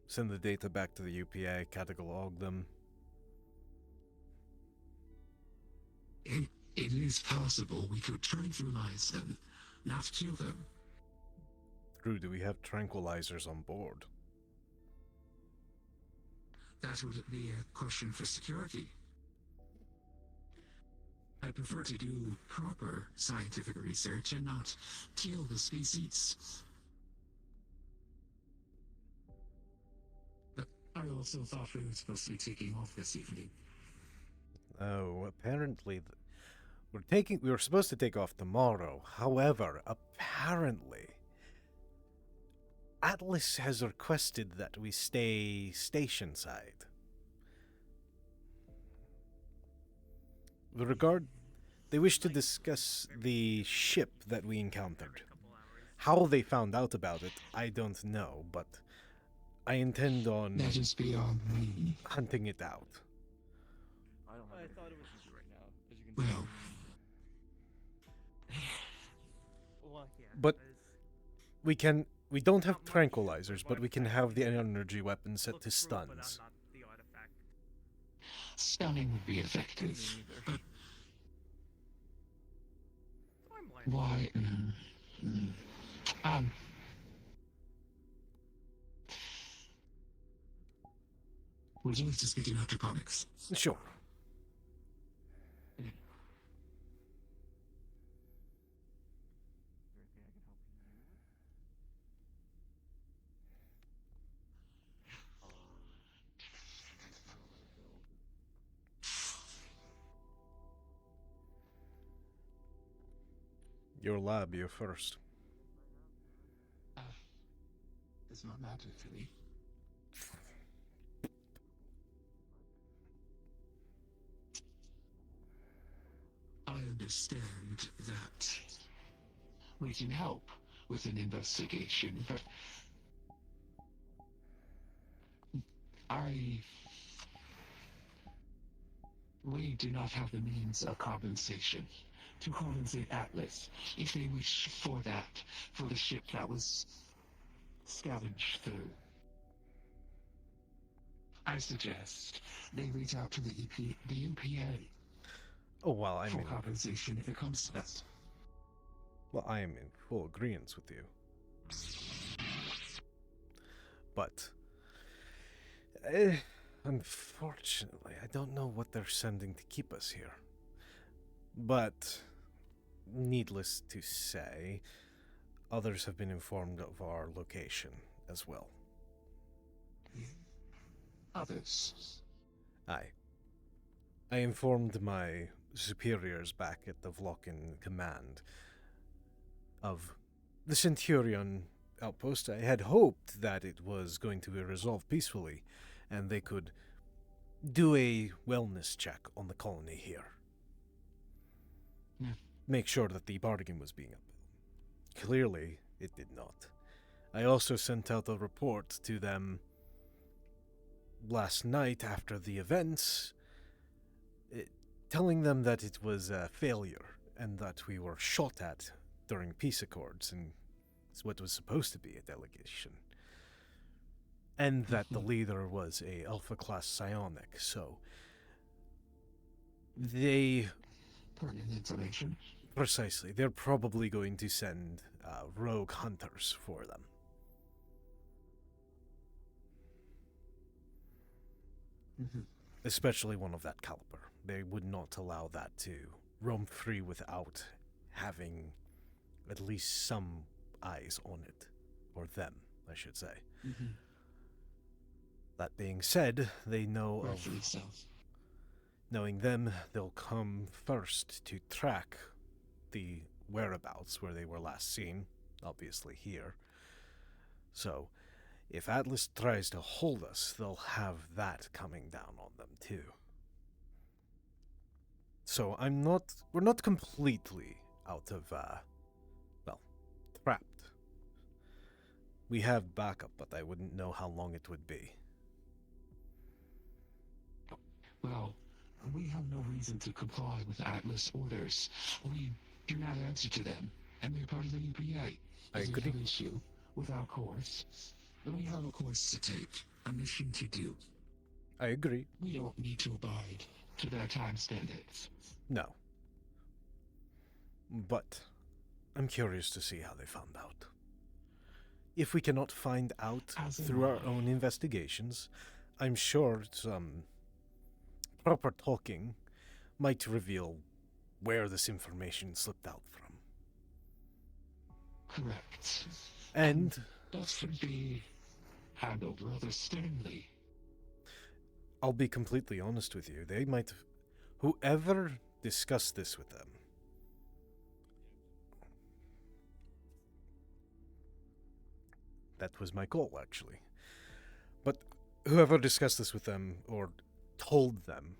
Send the data back to the UPA, catalog them. It is possible we could tranquilize them, not kill them. Drew, do we have tranquilizers on board? That would be a question for security. I prefer to do proper scientific research and not kill the species. But I also thought we were supposed to be taking off this evening. Oh, apparently we were supposed to take off tomorrow. However, apparently Atlas has requested that we stay station side. They wish to discuss the ship that we encountered. How they found out about it, I don't know, but I intend on That is beyond me. hunting it out. I thought it was easy right now, as you can Well, Well, yeah. But we don't have tranquilizers, but we can have the energy weapon set to stuns. stunning would be effective, but why? Would you like to speak in hydroponics? Sure. Your lab, you first. Does not matter to me. I understand that we can help with an investigation, but we do not have the means of compensation to compensate Atlas if they wish for that, for the ship that was scavenged through. I suggest they reach out to the UPA. Oh, well, I for mean, compensation if it comes to that. well, I am in full agreement with you. But, unfortunately, I don't know what they're sending to keep us here. But, needless to say, others have been informed of our location as well. Others? Aye. I informed my superiors back at the Vlokin command of the Centurion outpost. I had hoped that it was going to be resolved peacefully, and they could do a wellness check on the colony here. make sure that the bargain was being upheld. Clearly, it did not. I also sent out a report to them last night after the events, telling them that it was a failure and that we were shot at during peace accords and it's what was supposed to be a delegation. And that the leader was a Alpha-class psionic, so they... Pertinent information. Precisely. They're probably going to send rogue hunters for them. Especially one of that caliber. They would not allow that to roam free without having at least some eyes on it. Or them, I should say. That being said, they know of... Knowing them, they'll come first to track the whereabouts where they were last seen, obviously here. So, if Atlas tries to hold us, they'll have that coming down on them too. So we're not completely out of, trapped. We have backup, but I wouldn't know how long it would be. Well, we have no reason to comply with Atlas orders. We do not answer to them, and we're part of the UPA. I agree. We have an issue with our course, and we have a course to take, a mission to do. I agree. We don't need to abide to their time standards. No. But I'm curious to see how they found out. If we cannot find out through our own investigations, I'm sure some proper talking might reveal where this information slipped out from. Correct. And that should be handled rather sternly. I'll be completely honest with you. They might... Whoever discussed this with them... That was my goal, actually. But whoever discussed this with them, or told them,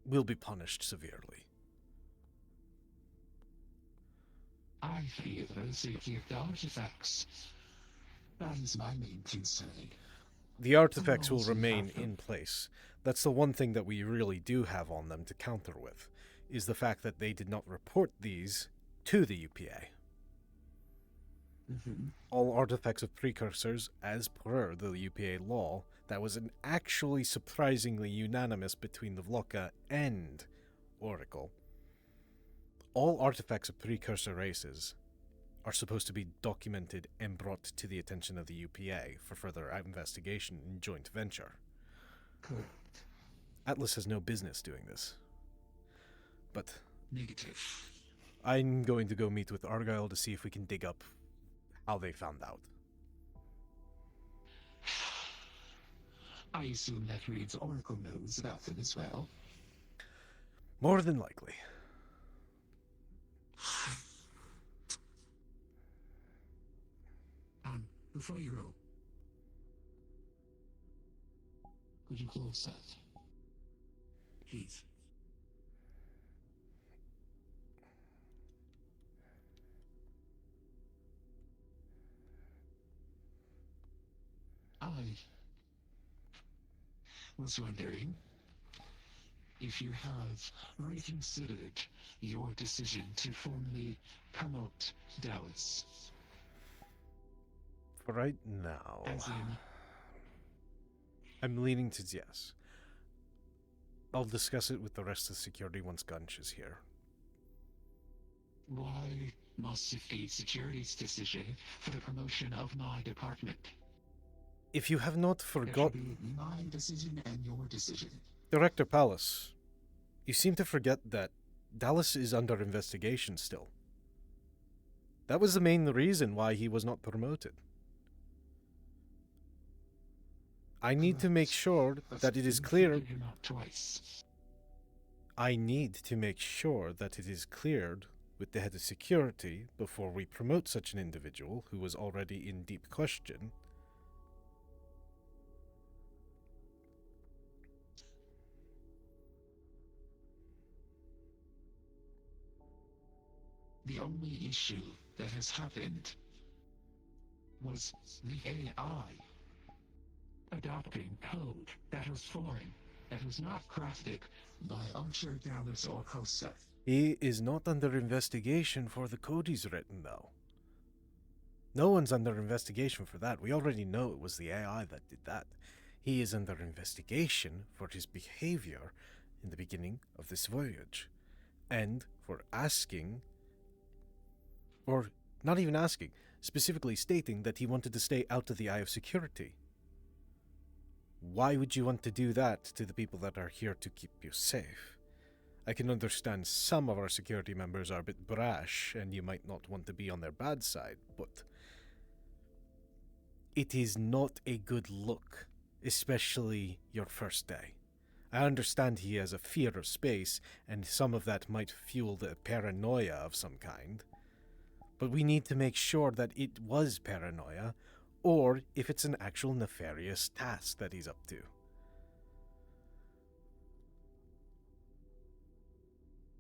will be punished severely. I feel the safety of the artifacts. That is my main concern. The artifacts will remain in place. That's the one thing that we really do have on them to counter with, is the fact that they did not report these to the UPA. All artifacts of precursors, as per the UPA law, that was an actually surprisingly unanimous between the Vloka and Oracle. All artifacts of precursor races are supposed to be documented and brought to the attention of the UPA for further investigation and joint venture. Correct. Atlas has no business doing this. But... Negative. I'm going to go meet with Argyle to see if we can dig up how they found out. I assume that means Oracle knows about them as well. More than likely. Before you go, could you close that? Please. I was wondering if you have reconsidered your decision to formally promote Dallas. For right now, As in, I'm leaning to yes. I'll discuss it with the rest of the security once Gunch is here. why must it be security's decision for the promotion of my department? If you have not It should forgotten, be my decision and your decision. Director Palace, you seem to forget that Dallas is under investigation still. That was the main reason why he was not promoted. I need to make sure that it is clear. Twice. I need to make sure that it is cleared with the head of security before we promote such an individual who was already in deep question. The only issue that has happened was the AI adopting code that was foreign, that was not crafted by Archer, Dallas, or Kosa. He is not under investigation for the code he's written, though. No one's under investigation for that. We already know it was the AI that did that. He is under investigation for his behavior in the beginning of this voyage, and for asking, or not even asking, specifically stating that he wanted to stay out of the eye of security. Why would you want to do that to the people that are here to keep you safe? I can understand some of our security members are a bit brash, and you might not want to be on their bad side, but it is not a good look, especially your first day. I understand he has a fear of space, and some of that might fuel the paranoia of some kind, but we need to make sure that it was paranoia, or if it's an actual nefarious task that he's up to.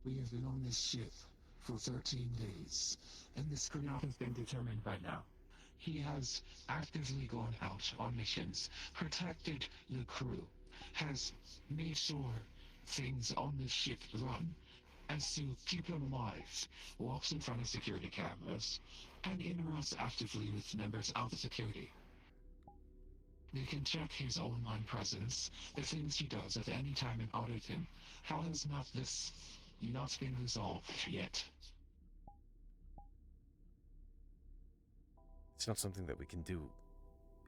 We have been on this ship for 13 days, and this could not have been determined by now. He has actively gone out on missions, protected the crew, has made sure things on the ship run, as to keep them alive, walks in front of security cameras, and interacts actively with members of the security. They can check his online presence, the things he does at any time and audit him. How has this not been resolved yet? It's not something that we can do.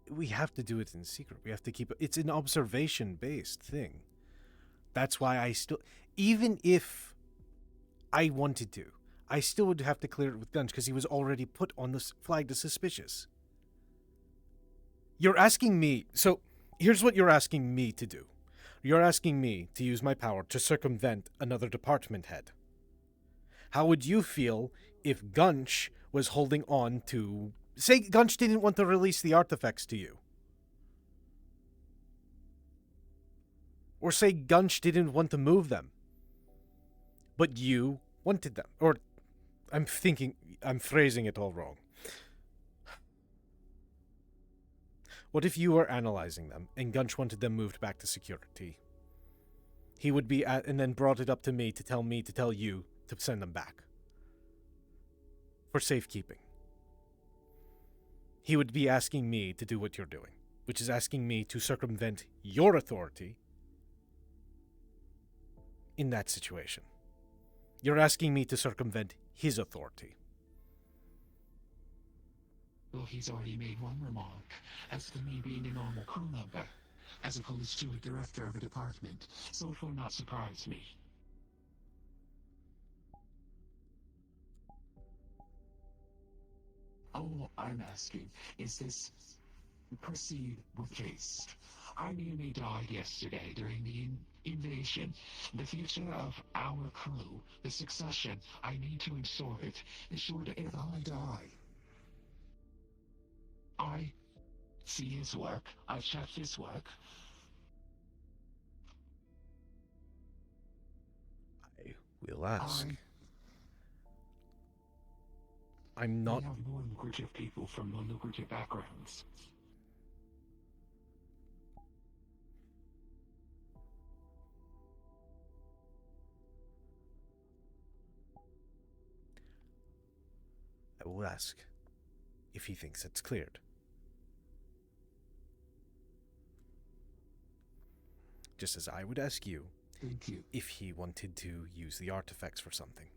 We have to do it in secret. We have to keep it. It's an observation-based thing. That's why I still, even if I wanted to, I still would have to clear it with Gunch because he was already put on the flag as suspicious. You're asking me, so here's what you're asking me to do. You're asking me to use my power to circumvent another department head. How would you feel if Gunch was holding on to... Say Gunch didn't want to release the artifacts to you. Or say Gunch didn't want to move them. But you wanted them. Or I'm phrasing it all wrong. What if you were analyzing them and Gunch wanted them moved back to security? He would be and then brought it up to me to tell you to send them back. For safekeeping. He would be asking me to do what you're doing, which is asking me to circumvent your authority in that situation. You're asking me to circumvent his authority. Well, he's already made one remark as to me being a normal crew member, as opposed to a director of a department, so it will not surprise me. All I'm asking is this: proceed with case. I nearly died yesterday during the invasion. The future of our crew, the succession, I need to ensure it. Ensure that if I die, I see his work, I check his work. I will ask. I'm not... We have more lucrative people from more lucrative backgrounds. I will ask if he thinks it's cleared. Just as I would ask you, Thank you, if he wanted to use the artifacts for something.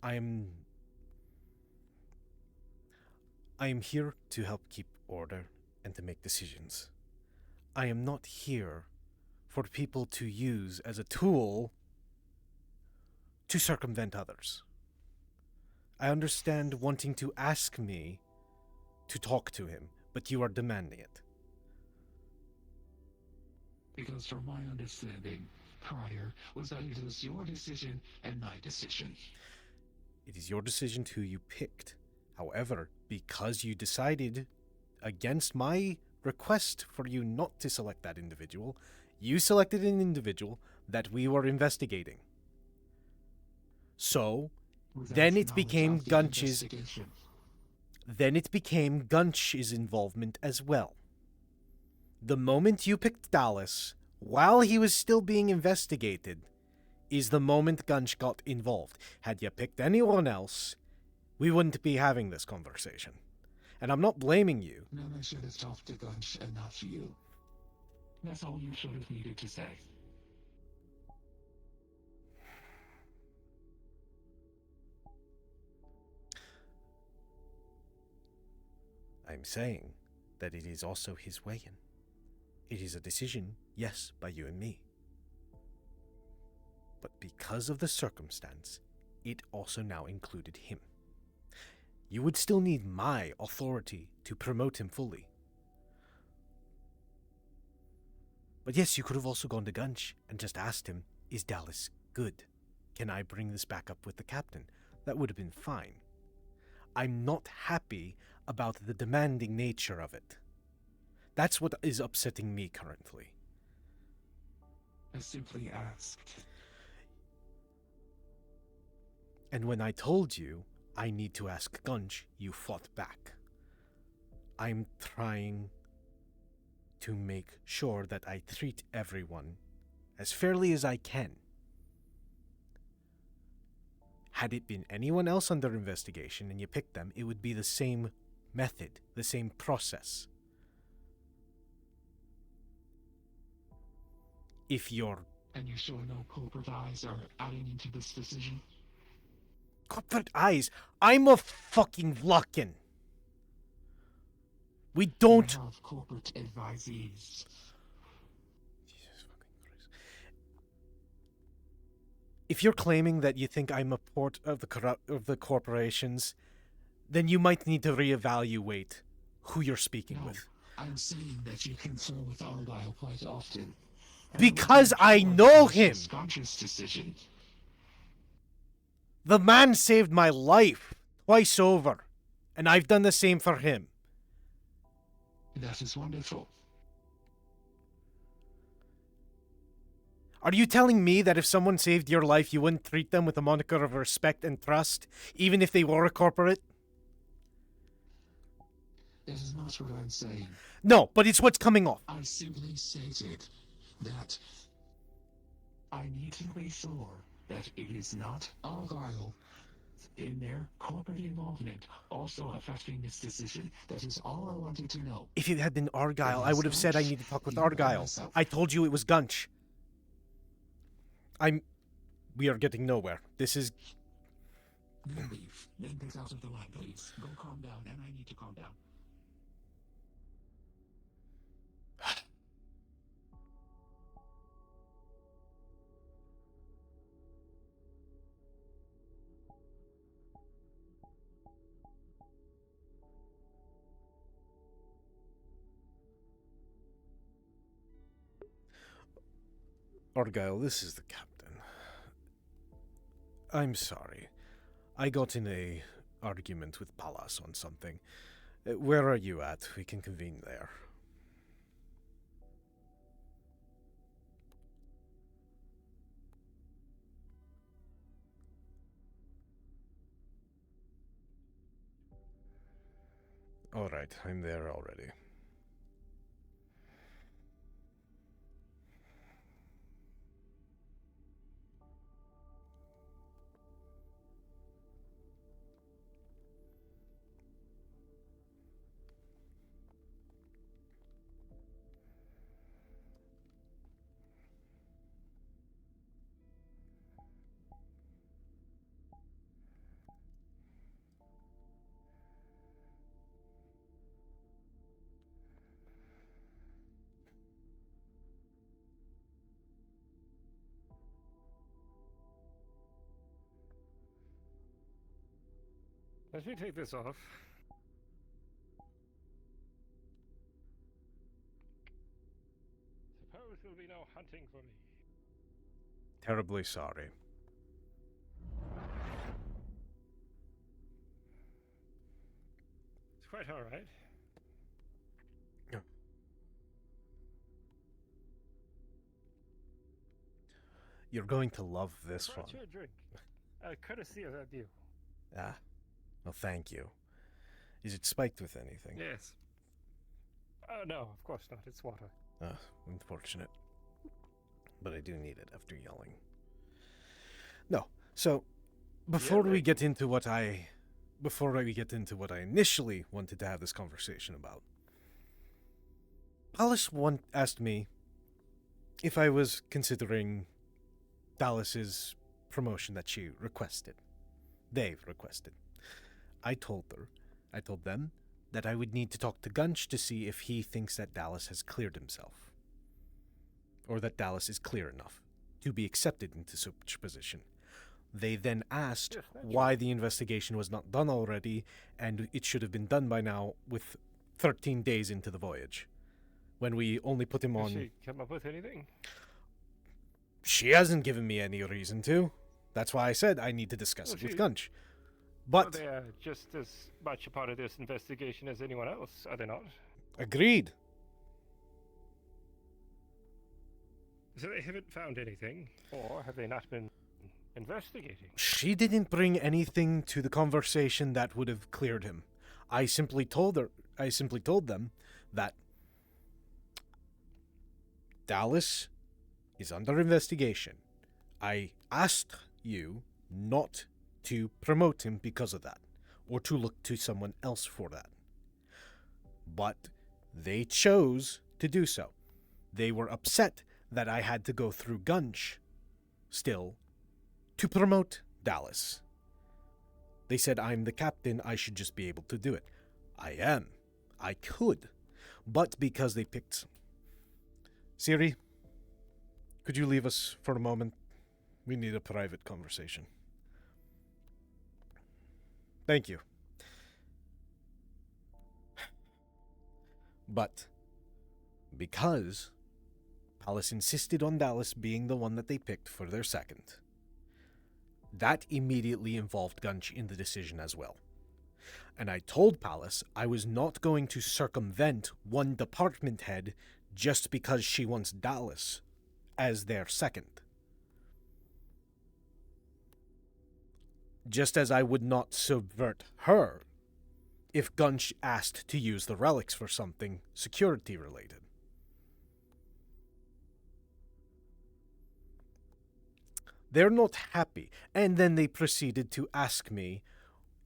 I am here to help keep order and to make decisions. I am not here for people to use as a tool to circumvent others. I understand wanting to ask me to talk to him, but you are demanding it. Because from my understanding, prior was that it was your decision and my decision. It is your decision who you picked. However, because you decided against my request for you not to select that individual, you selected an individual that we were investigating. So, Without then it knowledge became of the Gunch's. investigation. Then it became Gunch's involvement as well. The moment you picked Dallas, while he was still being investigated, is the moment Gunch got involved. Had you picked anyone else, we wouldn't be having this conversation. And I'm not blaming you. Then I should have talked to Gunch and not to you. That's all you should have needed to say. I'm saying that it is also his way-in. It is a decision, yes, by you and me. But because of the circumstance, it also now included him. You would still need my authority to promote him fully. But yes, you could have also gone to Gunch and just asked him, is Dallas good? Can I bring this back up with the captain? That would have been fine. I'm not happy about the demanding nature of it. That's what is upsetting me currently. I simply asked. And when I told you I need to ask Gunch, you fought back. I'm trying to make sure that I treat everyone as fairly as I can. Had it been anyone else under investigation and you picked them, it would be the same method, the same process. If you're... And you sure no corporate eyes are adding into this decision? Corporate eyes? I'm a fucking Vlokin. We don't... You have corporate advisees. If you're claiming that you think I'm a port of the corporations, then you might need to reevaluate who you're speaking with. I'm saying that you confer with Argyle quite often. Because I know him! Gunch's decision. The man saved my life twice over, and I've done the same for him. That is wonderful. Are you telling me that if someone saved your life, you wouldn't treat them with a moniker of respect and trust, even if they were a corporate? That is not what I'm saying. No, but it's what's coming off. I simply stated that I need to be sure that it is not Argyle in their corporate involvement also affecting this decision. That is all I wanted to know. If it had been Argyle, I would have said I need to talk with Argyle. I told you it was Gunch. We are getting nowhere. This is... Then leave. Then get out of the line, please. Go calm down, and I need to calm down. Argyle, this is the captain. I'm sorry. I got in a argument with Palas on something. Where are you at? We can convene there. Alright, I'm there already. Let me take this off. Suppose there'll be no hunting for me. Terribly sorry. It's quite all right. You're going to love this one. Brought you a drink. Courtesy of you. Ah, well, thank you. Is it spiked with anything? Yes. No, of course not. It's water. Unfortunate. But I do need it after yelling. No, so before we get into what I initially wanted to have this conversation about, Alice asked me if I was considering Dallas's promotion that she requested. They've requested. I told them that I would need to talk to Gunch to see if he thinks that Dallas has cleared himself. Or that Dallas is clear enough to be accepted into such a position. They then asked why the investigation was not done already, and it should have been done by now with 13 days into the voyage. When we only put him on... Did she come up with anything? She hasn't given me any reason to. That's why I said I need to discuss it with Gunch. But... Well, they are just as much a part of this investigation as anyone else, are they not? Agreed. So they haven't found anything, or have they not been investigating? She didn't bring anything to the conversation that would have cleared him. I simply told them that Dallas is under investigation. I asked you not to promote him because of that, or to look to someone else for that. But they chose to do so. They were upset that I had to go through Gunch still to promote Dallas. They said I'm the captain, I should just be able to do it. I am. I could. But because they picked... Siri, could you leave us for a moment? We need a private conversation. Thank you. But because Alice insisted on Dallas being the one that they picked for their second, that immediately involved Gunch in the decision as well. And I told Palace I was not going to circumvent one department head just because she wants Dallas as their second. Just as I would not subvert her if Gunch asked to use the relics for something security-related. They're not happy, and then they proceeded to ask me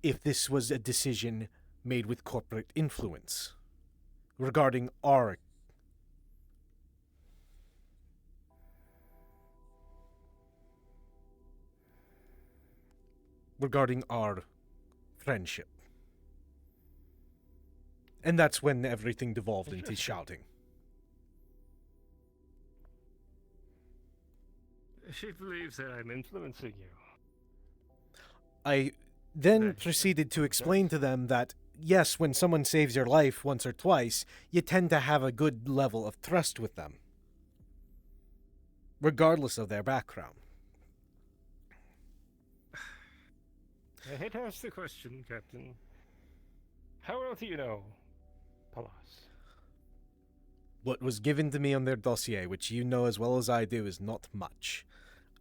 if this was a decision made with corporate influence regarding our friendship. And that's when everything devolved into shouting. She believes that I'm influencing you. I then proceeded to explain to them that, yes, when someone saves your life once or twice, you tend to have a good level of trust with them, regardless of their background. I hate to ask the question, Captain. How well do you know Palas? What was given to me on their dossier, which you know as well as I do, is not much.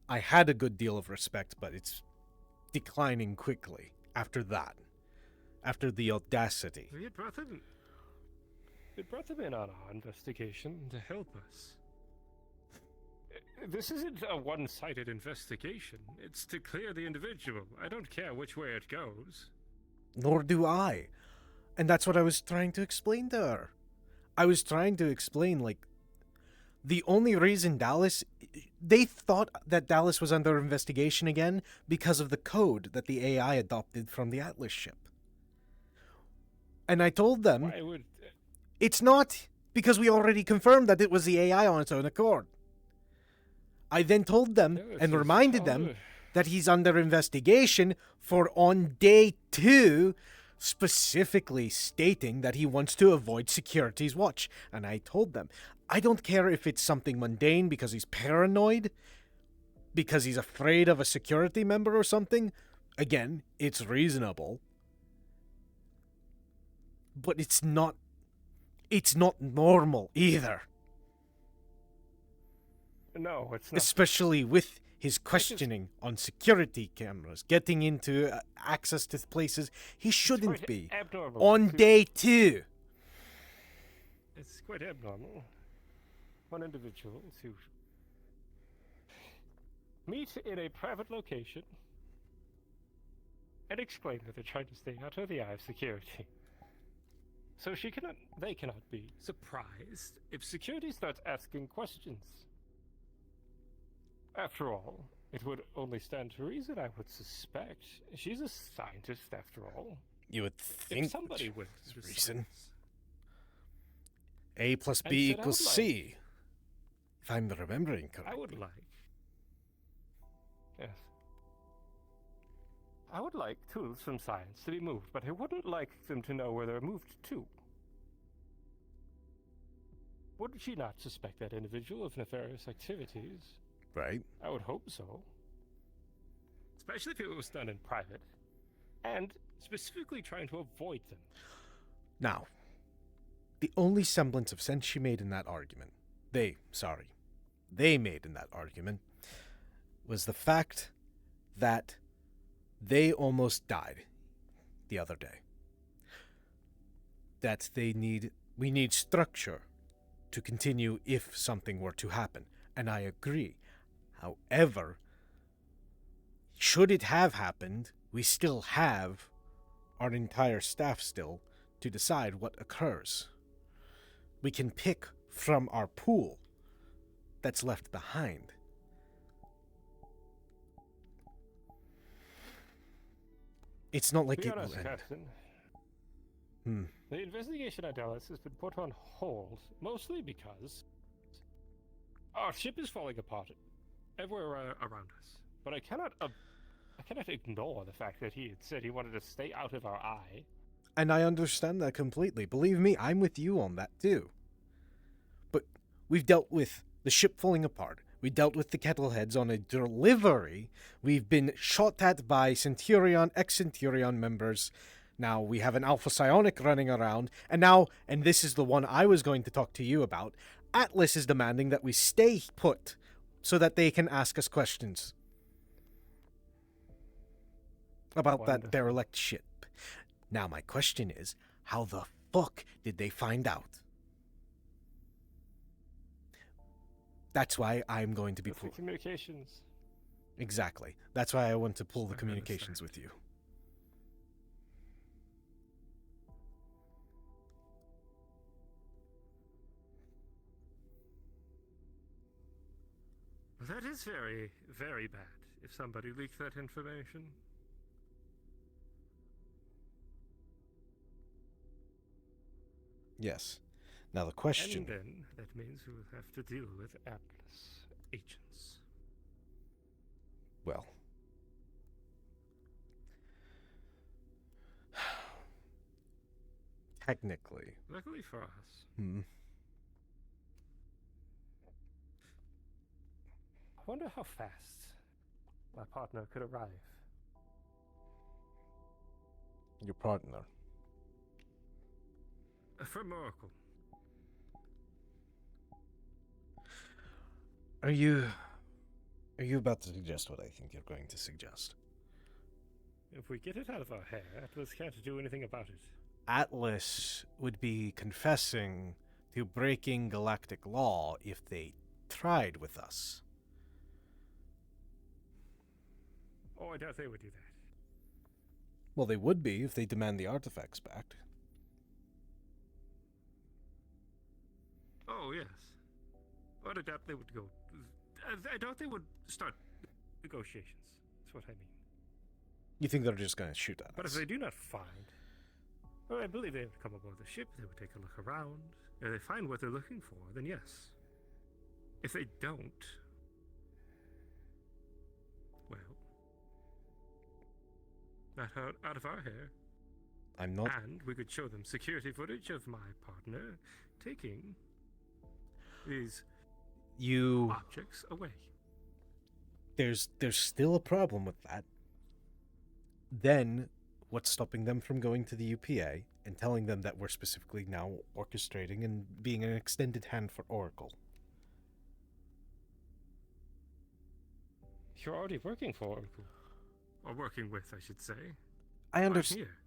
I had a good deal of respect, but it's declining quickly after that. After the audacity. We brought them in on our investigation to help us. This isn't a one-sided investigation. It's to clear the individual. I don't care which way it goes. Nor do I. And that's what I was trying to explain to her. I was trying to explain, like, the only reason they thought that Dallas was under investigation again because of the code that the AI adopted from the Atlas ship. And I told them, it's not, because we already confirmed that it was the AI on its own accord. I then told them and reminded them that he's under investigation for on day 2, specifically stating that he wants to avoid security's watch. And I told them, I don't care if it's something mundane because he's paranoid, because he's afraid of a security member or something. Again, it's reasonable. But it's not normal either. No, it's not. Especially with his questioning on security cameras, getting into access to places he shouldn't quite be abnormal on to- day 2. It's quite abnormal. One individual to meet in a private location and explain that they're trying to stay out of the eye of security. So they cannot be surprised if security starts asking questions. After all, it would only stand to reason, I would suspect. She's a scientist, after all. You would think if somebody that with was the reason. science A plus and B said, "I equals would like- C. If I'm remembering correctly. I would like. Yes. I would like tools from science to be moved, but I wouldn't like them to know where they're moved to. Would she not suspect that individual of nefarious activities? Right. I would hope so. Especially if it was done in private. And specifically trying to avoid them. Now, the only semblance of sense she made in that argument, they made in that argument, was the fact that they almost died the other day. That we need structure to continue if something were to happen. And I agree. However, should it have happened, we still have our entire staff still to decide what occurs. We can pick from our pool that's left behind. It's not like To be it will honest, end. Captain, the investigation at Dallas has been put on hold, mostly because our ship is falling apart everywhere around us. But I cannot ignore the fact that he had said he wanted to stay out of our eye. And I understand that completely. Believe me, I'm with you on that too. But we've dealt with the ship falling apart. We dealt with the kettleheads on a delivery. We've been shot at by Centurion, ex-Centurion members. Now we have an Alpha Psionic running around. And this is the one I was going to talk to you about, Atlas is demanding that we stay put so that they can ask us questions about that derelict ship. Now my question is, how the fuck did they find out? That's why I'm going to be That's the communications. Exactly. That's why I want to pull the communications with you. Well, that is very, very bad if somebody leaked that information. Yes. Now the question... And then that means we will have to deal with Atlas agents. Well... technically... Luckily for us. I wonder how fast my partner could arrive. Your partner? From Oracle. Are you about to suggest what I think you're going to suggest? If we get it out of our hair, Atlas can't do anything about it. Atlas would be confessing to breaking galactic law if they tried with us. Oh, I doubt they would do that. Well, they would be if they demand the artifacts back. Oh, yes. But I doubt they would go... I doubt they would start negotiations. That's what I mean. You think they're just going to shoot at But if us? they do not find... Well, I believe they would come aboard the ship, they would take a look around. If they find what they're looking for, then yes. If they don't... Well... Not out of our hair. I'm not... And we could show them security footage of my partner taking these objects away. There's still a problem with that. Then, what's stopping them from going to the UPA and telling them that we're specifically now orchestrating and being an extended hand for Oracle? You're already working for Oracle. Or working with, I should say. I Why understand. here?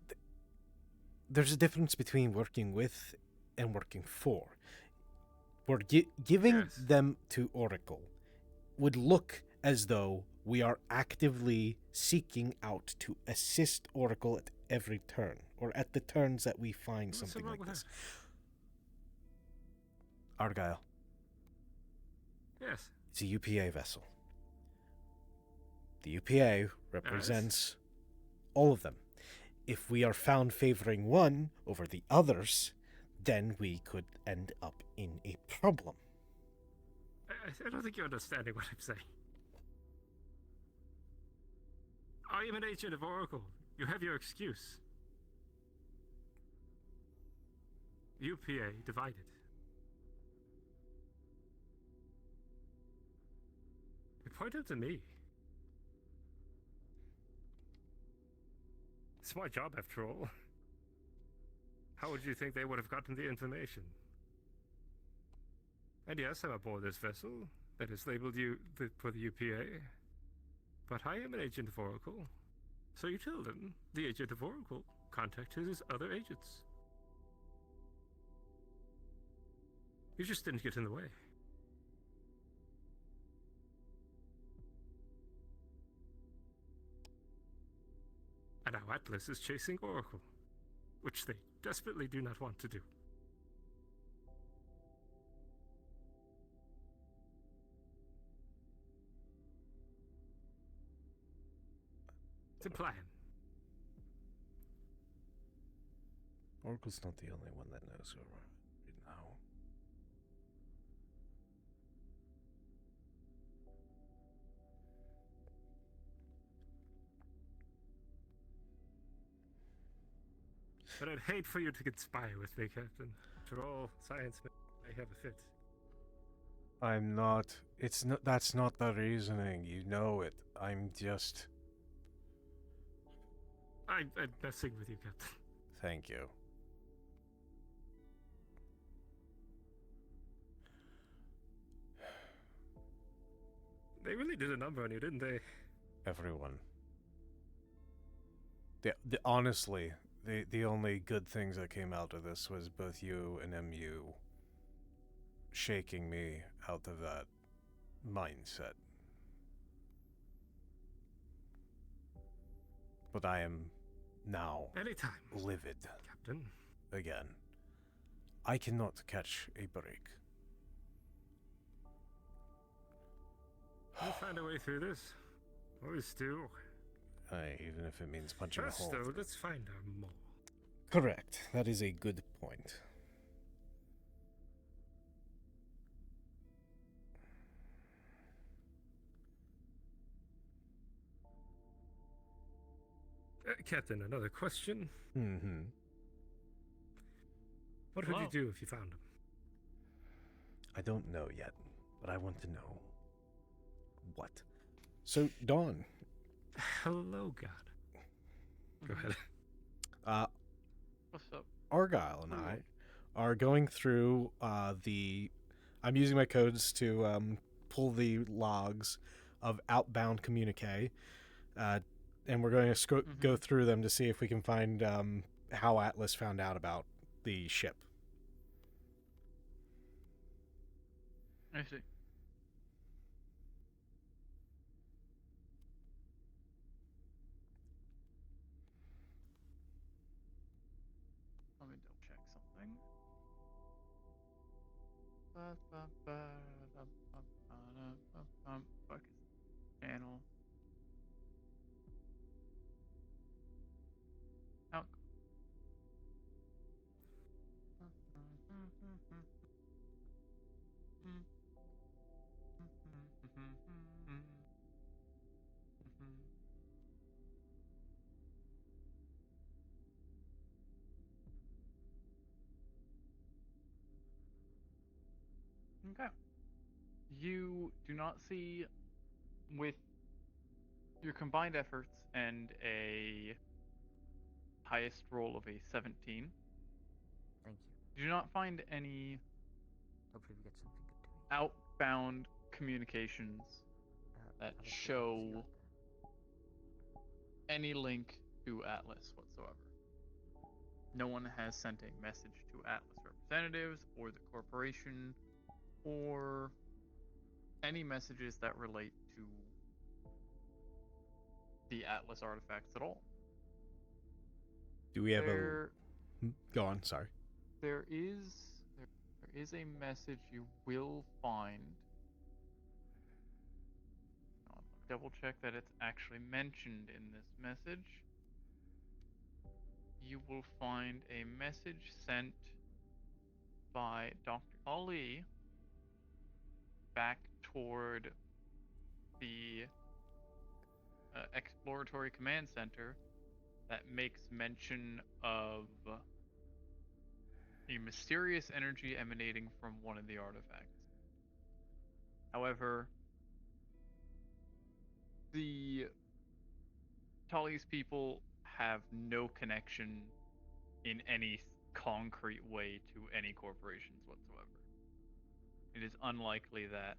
There's a difference between working with and working for. We're giving them to Oracle would look as though we are actively seeking out to assist Oracle at every turn, or at the turns that we find What's something wrong like with this. Argyle. Yes. It's a UPA vessel. The UPA represents all of them. If we are found favoring one over the others, then we could end up in a problem. I don't think you're understanding what I'm saying. I am an agent of Oracle. You have your excuse. UPA divided. You pointed to me. It's my job, after all. How would you think they would have gotten the information? And yes, I'm aboard this vessel that is labeled for the UPA. But I am an agent of Oracle. So you tell them the agent of Oracle contacted his other agents. You just didn't get in the way. And now Atlas is chasing Oracle, which they desperately do not want to do. It's a plan. Oracle's not the only one that knows who right now. But I'd hate for you to conspire with me, Captain. After all, science may have a fit. I'm not. It's not. That's not the reasoning. You know it. I'm just. I'm messing with you, Captain. Thank you. They really did a number on you, didn't they? Everyone. Honestly, the only good things that came out of this was both you and MU shaking me out of that mindset. But I am now Anytime, livid Captain. again. I cannot catch a break. We'll find a way through this. Always do. Even if it means punching First, a hole. though, let's find our mole. Correct. That is a good point. Captain, another question. Mm-hmm. What would you do if you found him? I don't know yet, but I want to know. What? So, Dawn. Hello, God. Go ahead. What's up? Argyle and I are going through I'm using my codes to pull the logs of outbound communique, and we're going to go through them to see if we can find how Atlas found out about the ship. I see. Let me double check something. Focus channel. Out. Okay. You do not see, with your combined efforts and a highest roll of a 17. Thank you. Do not find any Hopefully we get something good to eat. outbound communications that show any link to Atlas whatsoever. No one has sent a message to Atlas representatives or the corporation or any messages that relate to the Atlas artifacts at all. Do we have a... Go on, sorry. There is a message you will find. I'll double check that it's actually mentioned in this message. You will find a message sent by Dr. Ali back toward the exploratory command center that makes mention of a mysterious energy emanating from one of the artifacts. However, the Tali's people have no connection in any concrete way to any corporations whatsoever. It is unlikely that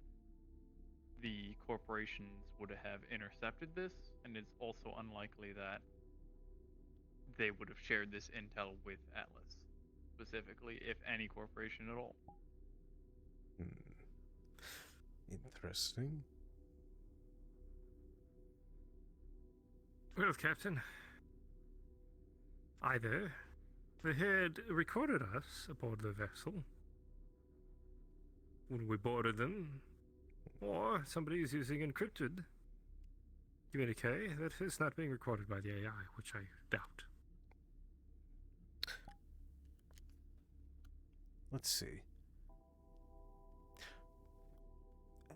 the corporations would have intercepted this, and it's also unlikely that they would have shared this intel with Atlas, specifically, if any corporation at all. Interesting. Well, Captain, either they had recorded us aboard the vessel when we boarded them, or somebody is using encrypted communique that is not being recorded by the AI, which I doubt. Let's see.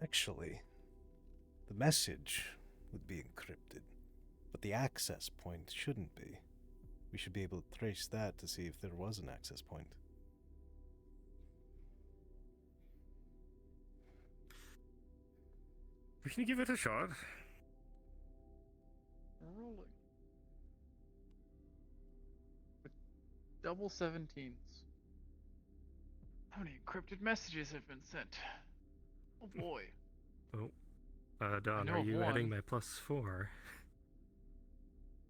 Actually, the message would be encrypted, but the access point shouldn't be. We should be able to trace that to see if there was an access point. We can give it a shot. Rolling. With double 17s. How many encrypted messages have been sent? Oh boy. Oh, Don, are you adding my +4?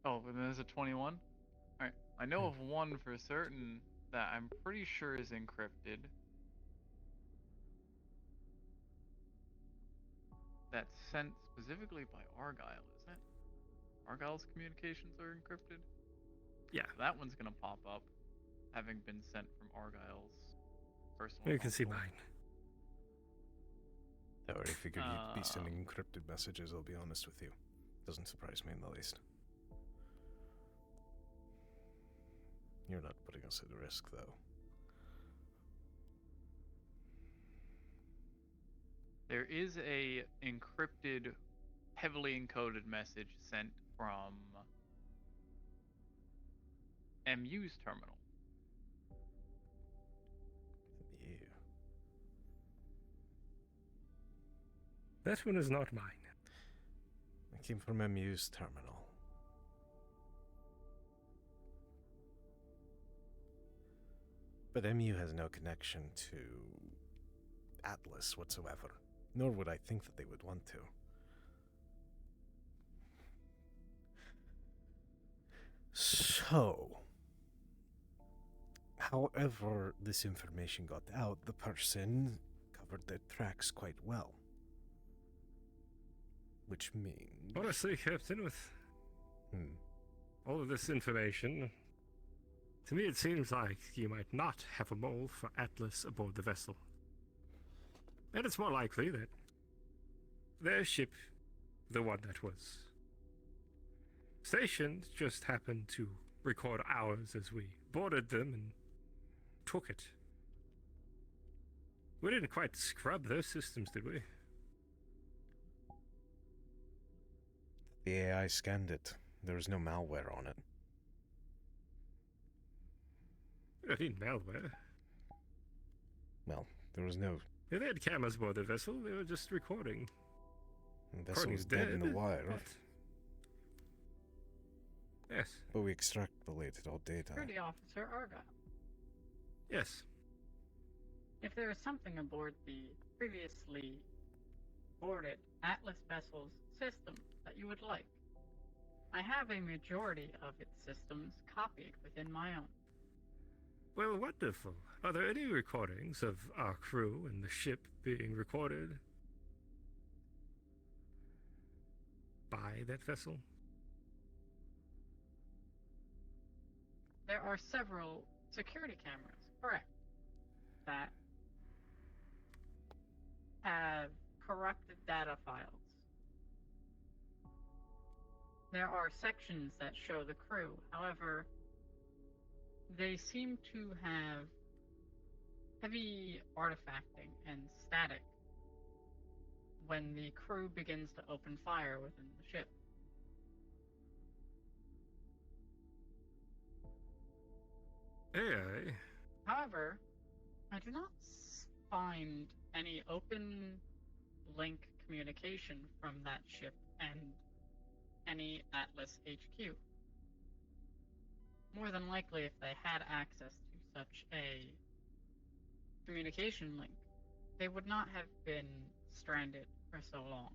Oh, but then there's a 21? Alright, I know of one for certain that I'm pretty sure is encrypted. That's sent specifically by Argyle, isn't it? Argyle's communications are encrypted? Yeah. So that one's gonna pop up, having been sent from Argyle's personal You can see console. mine. I already figured you'd be sending encrypted messages, I'll be honest with you. Doesn't surprise me in the least. You're not putting us at risk, though. There is a encrypted, heavily encoded message sent from MU's terminal. Yeah. That one is not mine. It came from MU's terminal. But MU has no connection to Atlas whatsoever. Nor would I think that they would want to. So, however this information got out, the person covered their tracks quite well. Which means... Honestly, Captain, with all of this information, to me it seems like you might not have a mole for Atlas aboard the vessel. And it's more likely that their ship, the one that was stationed, just happened to record ours as we boarded them and took it. We didn't quite scrub their systems, did we? The AI scanned it. There was no malware on it. I mean, malware. Well, there was no... Yeah, they had cameras aboard the vessel. They were just recording. The vessel was dead in the wire. What? Yes. But we extrapolated all data. Security Officer Argyle. Yes. If there is something aboard the previously boarded Atlas vessel's system that you would like. I have a majority of its systems copied within my own. Well, wonderful. Are there any recordings of our crew and the ship being recorded by that vessel? There are several security cameras, correct, that have corrupted data files. There are sections that show the crew, however, they seem to have heavy artifacting and static when the crew begins to open fire within the ship. Aye. However, I do not find any open link communication from that ship and any Atlas HQ. More than likely, if they had access to such a communication link, they would not have been stranded for so long.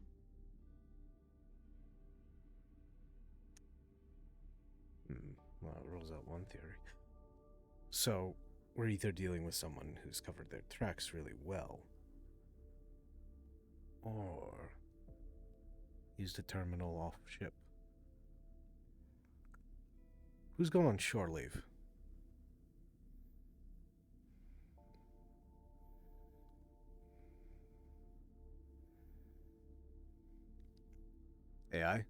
Well, it rules out one theory. So, we're either dealing with someone who's covered their tracks really well, or used a terminal off ship. Who's going on shore leave? AI?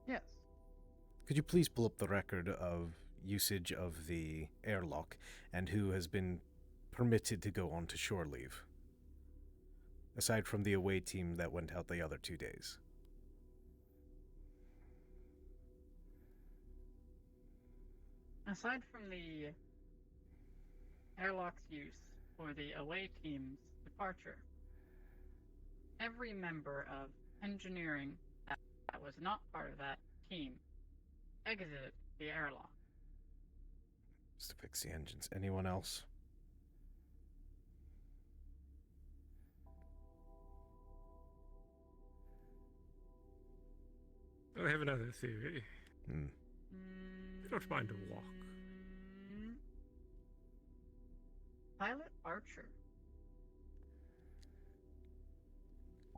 Yes. Could you please pull up the record of usage of the airlock and who has been permitted to go on to shore leave? Aside from the away team that went out the other 2 days. Aside from the airlock's use for the away team's departure, every member of engineering that was not part of that team exited the airlock. Just to fix the engines. Anyone else? I have another theory. I don't mind a walk. Pilot Archer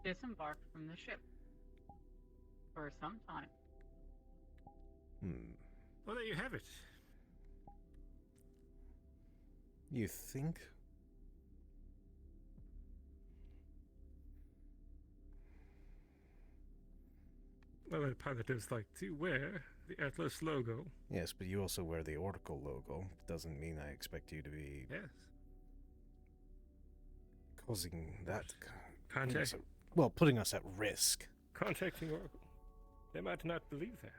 disembarked from the ship for some time. Well, there you have it. You think? Well, pilots like to wear the Atlas logo. Yes, but you also wear the Oracle logo. Doesn't mean I expect you to be... Yes. Causing that... Contact... Well, putting us at risk. Contacting Oracle. They might not believe that.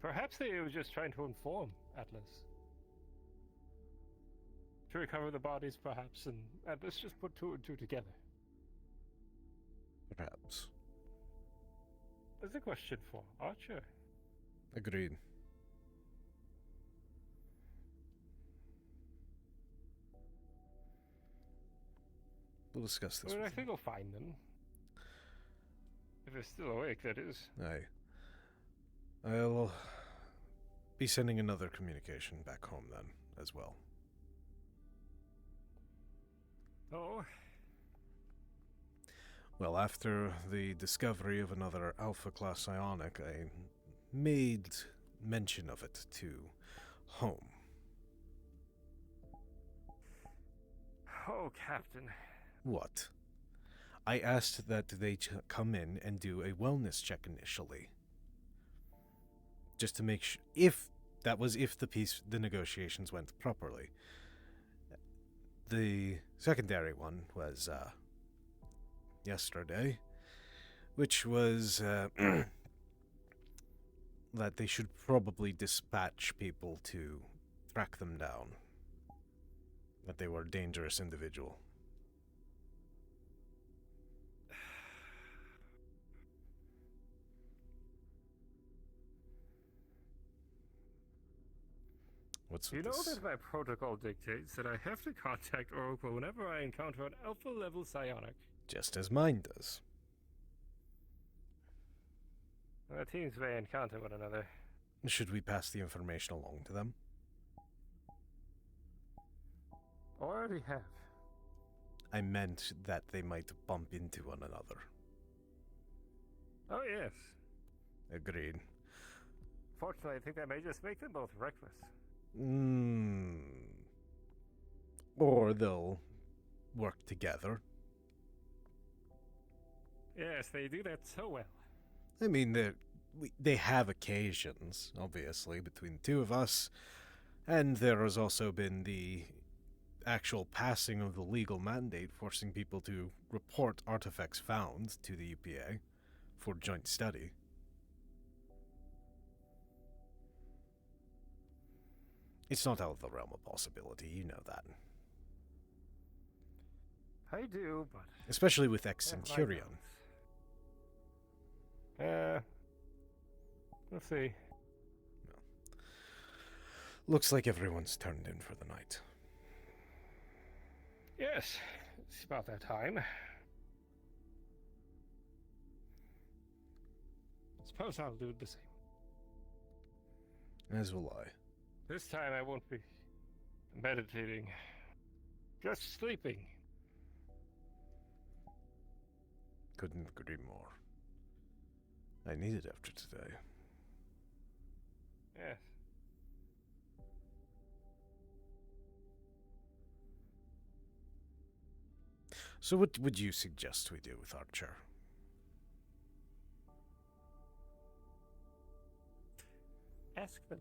Perhaps they were just trying to inform Atlas. To recover the bodies, perhaps, and Atlas just put 2 and 2 together. Perhaps. That's a question for Archer. Agreed. We'll discuss this. Well, I with think I'll find them. If they're still awake, that is. Aye. I'll be sending another communication back home then, as well. Oh? Well, after the discovery of another Alpha-class psionic, I made mention of it to home. Oh, Captain. What? I asked that they come in and do a wellness check initially. Just to make sure, if the negotiations went properly. The secondary one was, yesterday, which was, that they should probably dispatch people to track them down. That they were a dangerous individual. What's You with know this? that my protocol dictates that I have to contact Oracle whenever I encounter an alpha-level psionic. Just as mine does. Our teams may encounter one another. Should we pass the information along to them? Already have. I meant that they might bump into one another. Oh, yes. Agreed. Fortunately, I think that may just make them both reckless. Or they'll work together. Yes, they do that so well. I mean, they have occasions, obviously, between the two of us, and there has also been the actual passing of the legal mandate forcing people to report artifacts found to the UPA for joint study. It's not out of the realm of possibility, you know that. I do, but... Especially with Ex-Centurion. We'll see. Looks like everyone's turned in for the night. Yes, it's about that time. Suppose I'll do the same. As will I. This time I won't be meditating. Just sleeping. Couldn't agree more. I need it after today. Yes. So what would you suggest we do with Archer? Ask them.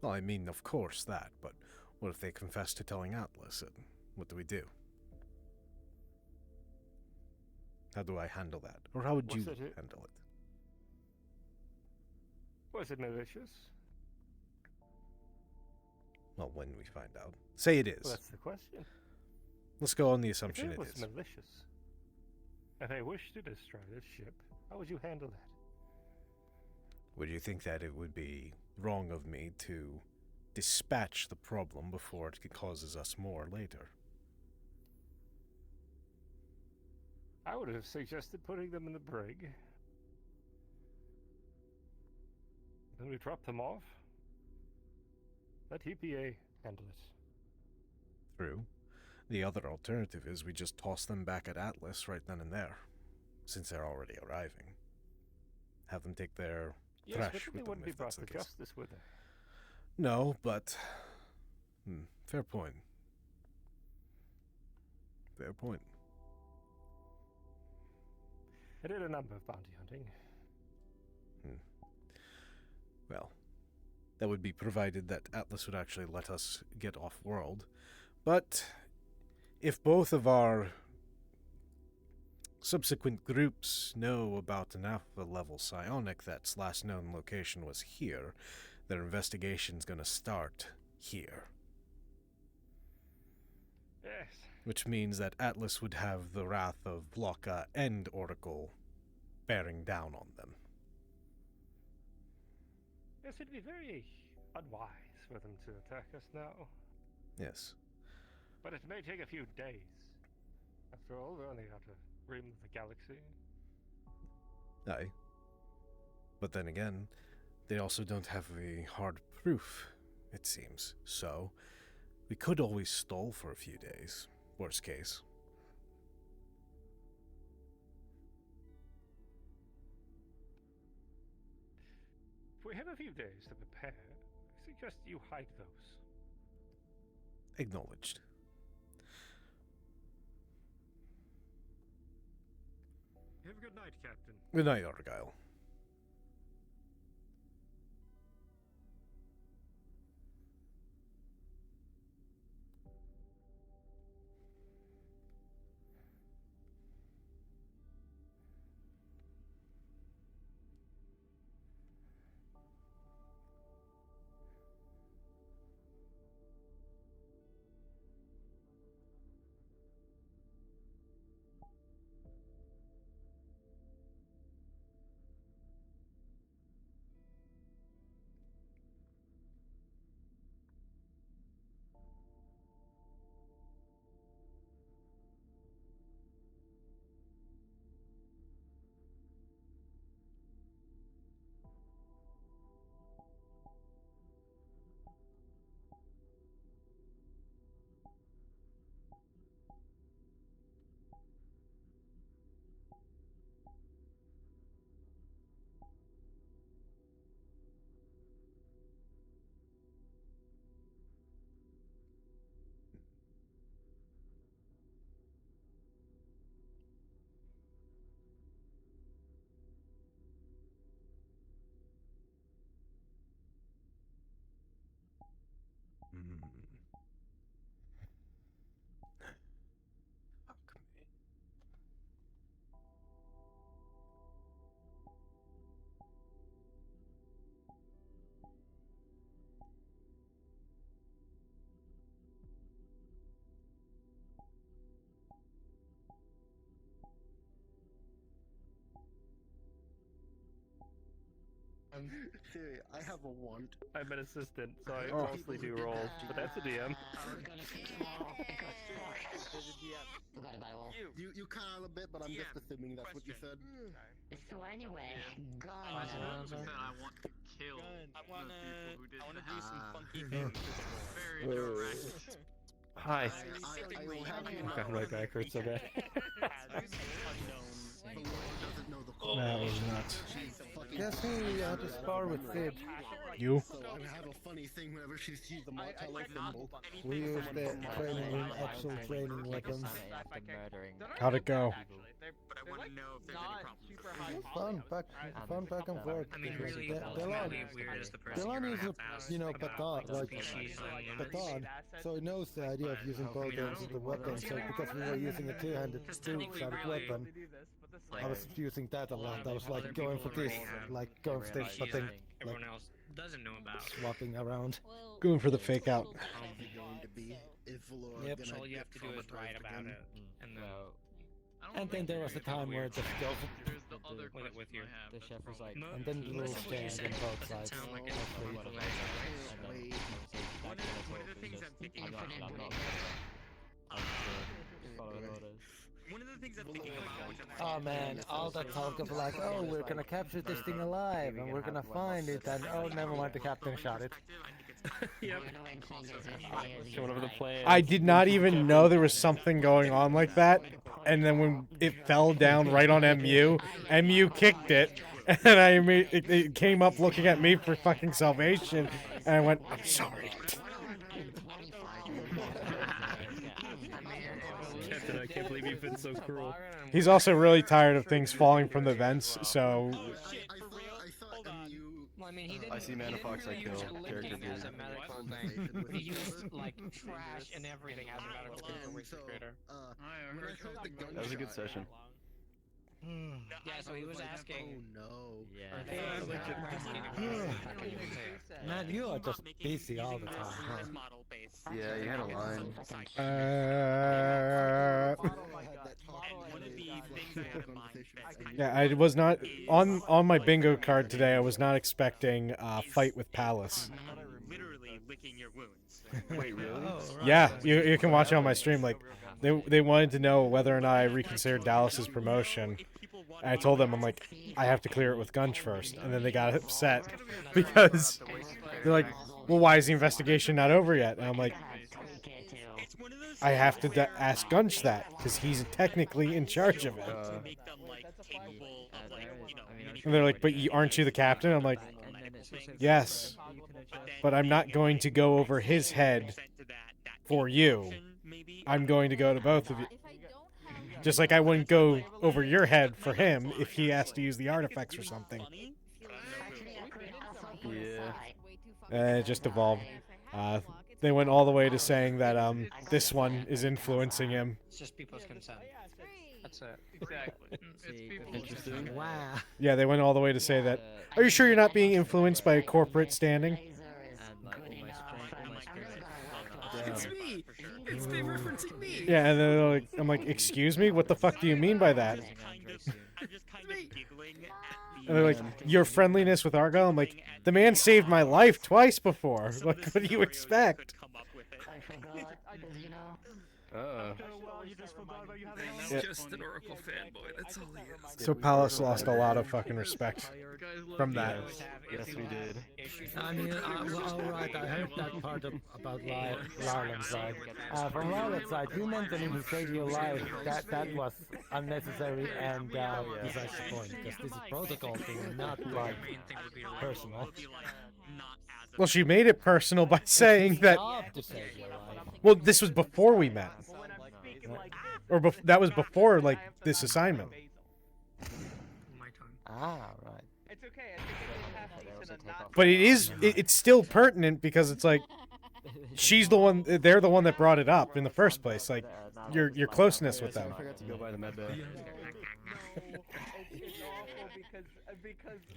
Well, I mean, of course that, but what if they confess to telling Atlas, and what do we do? How do I handle that? Or how would you handle it? Was it malicious? Well, when we find out. Say it is. Well, that's the question. Let's go on the assumption if it was is. Malicious, and they wish to destroy this ship, how would you handle that? Would you think that it would be wrong of me to dispatch the problem before it causes us more later? I would have suggested putting them in the brig. Then we drop them off. Let EPA handle it. True. The other alternative is we just toss them back at Atlas right then and there, since they're already arriving. Have them take their trash but with they them wouldn't be if brought that's to the case. justice with them. No, but... fair point. Fair point. I did a number of bounty hunting. Well, that would be provided that Atlas would actually let us get off-world. But if both of our subsequent groups know about an alpha-level psionic that's last known location was here, their investigation's gonna start here. Yes. Which means that Atlas would have the wrath of Blocka and Oracle bearing down on them. Yes, it'd be very unwise for them to attack us now. Yes. But it may take a few days. After all, we're only out of rim of the galaxy. Aye. But then again, they also don't have a hard proof, it seems. So, we could always stall for a few days. Worst case. If we have a few days to prepare, I suggest you hide those. Acknowledged. Have a good night, Captain. Good night, Argyle. Theory, I have a want. I'm an assistant, so I Oh. mostly do rolls, but that's a DM. You cut out a bit, but I'm just assuming that's what you said. So anyway, I want to kill I wanna the people who did do that. some funky things. Very direct. Hi. I will have you God, my back hurts so bad. That was nuts. Guess who we had to spar with Sid? You? So I have a funny thing whenever she sees the Martello symbol. We used the training room actual training weapons. How'd it go? But I want to know if there's any problems. Fun back and forth. I mean, because really, Delon- really weird is the person Delon you're is gonna a, have to you know, ask petard, about like, species and petard, so he knows the idea of using both ends of the weapon, so because we were using a two-handed, two-sided weapon, I was using that a lot. I was like going for this, like going for this, but then everyone else doesn't know about. swapping around. Going for the fake out. Yep. So all you have to do is write about it, and then. And then there was a time where it just goes with you. The chef was like, and then the little stand on both sides. Sound like it's One of the things I'm thinking about. One of the things I'm thinking about, which I'm Oh man, all that talk of like, oh, we're gonna capture this thing alive, and we're gonna find it, and oh, never mind, the captain shot it. Yep. Showing over the plan. I did not even know there was something going on like that, and then when it fell down right on MU kicked it, and it came up looking at me for fucking salvation, and I went, I'm sorry. Captain, I can't believe you've been so cruel. He's also really tired of things falling from the vents, so I see Manifox I kill character as a medical thing. He used like trash and everything as a medical thing for Wiki Creator. That was a good session. Yeah, so he was asking. Oh no. Yeah. Man, you are just busy all the time, huh? Yeah, you had a line. Yeah, I was not on my bingo card today. I was not expecting a fight with Palace. literally licking your wounds. Wait, really? Yeah, you can watch it on my stream. Like, they wanted to know whether or not I reconsidered Dallas's promotion. And I told them, I'm like, I have to clear it with Gunch first. And then they got upset because they're like, well, why is the investigation not over yet? And I'm like, I have to ask Gunch that because he's technically in charge of it. And they're like, but aren't you the captain? I'm like, yes, but I'm not going to go over his head for you. I'm going to go to both of you. Just like I wouldn't go over your head for him if he asked to use the artifacts or something. Yeah. It just evolved. They went all the way to saying that this one is influencing him. It's just people's consent. That's it. Exactly. Interesting. Wow. Yeah, they went all the way to say that. Are you sure you're not being influenced by a corporate standing? It's me! It's me referencing me! Yeah, and then they're like, I'm like, excuse me? What the fuck do you mean by that? And they're like, your friendliness with Argyle? I'm like, the man saved my life twice before. Like, what do you expect? Yeah. Just an Oracle fanboy, that's all he is. So Palace lost a lot of fucking respect from that. Yes, we did. I mean, alright, I heard that part about Larlin's side. From Larlin's side, you mentioned in the radio live that was unnecessary and besides the point, because this is protocol thing and not like personal. Well, she made it personal by saying that. Well, this was before we met. Or that was before, like, this assignment. Ah, right. It's okay. But it's still pertinent because it's like, she's the one. They're the one that brought it up in the first place. Like your closeness with them. I forgot to go by the med bay.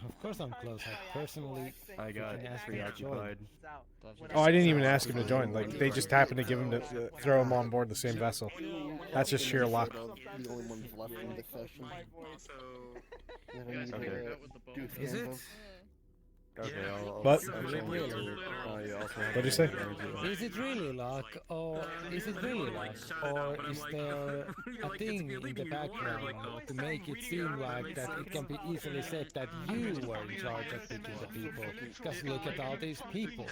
Of course I'm close. I personally I got preoccupied. Oh, I didn't even ask him to join. Like they just happened to give him to throw him on board the same vessel. That's just sheer luck. The only ones left in the session. Is it? Okay, But what'd you say? Is it really luck, or is it really luck, or is there a thing in the background to make it seem like that it can be easily said that you were in charge of picking the people? Because look at all these people.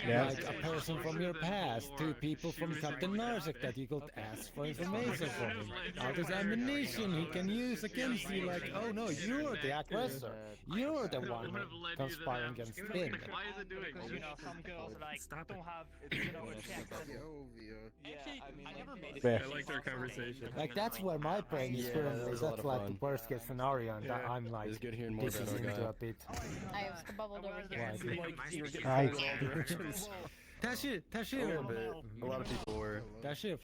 Yeah. Like a person from your past, 2 people from Captain Narsek that you could ask for information from. All this ammunition he can use against you, like, oh no, you're the aggressor. You're the one conspiring against him. Because, you know, some girls like don't have, you know, a check. I liked our conversation. Like that's where my brain is currently. That's like the worst case scenario, and I'm like It's good hearing more digging about our into guy. a bit. I have the bubbled over here. Hi. Tashir, A little bit. A lot of people were. Tashir,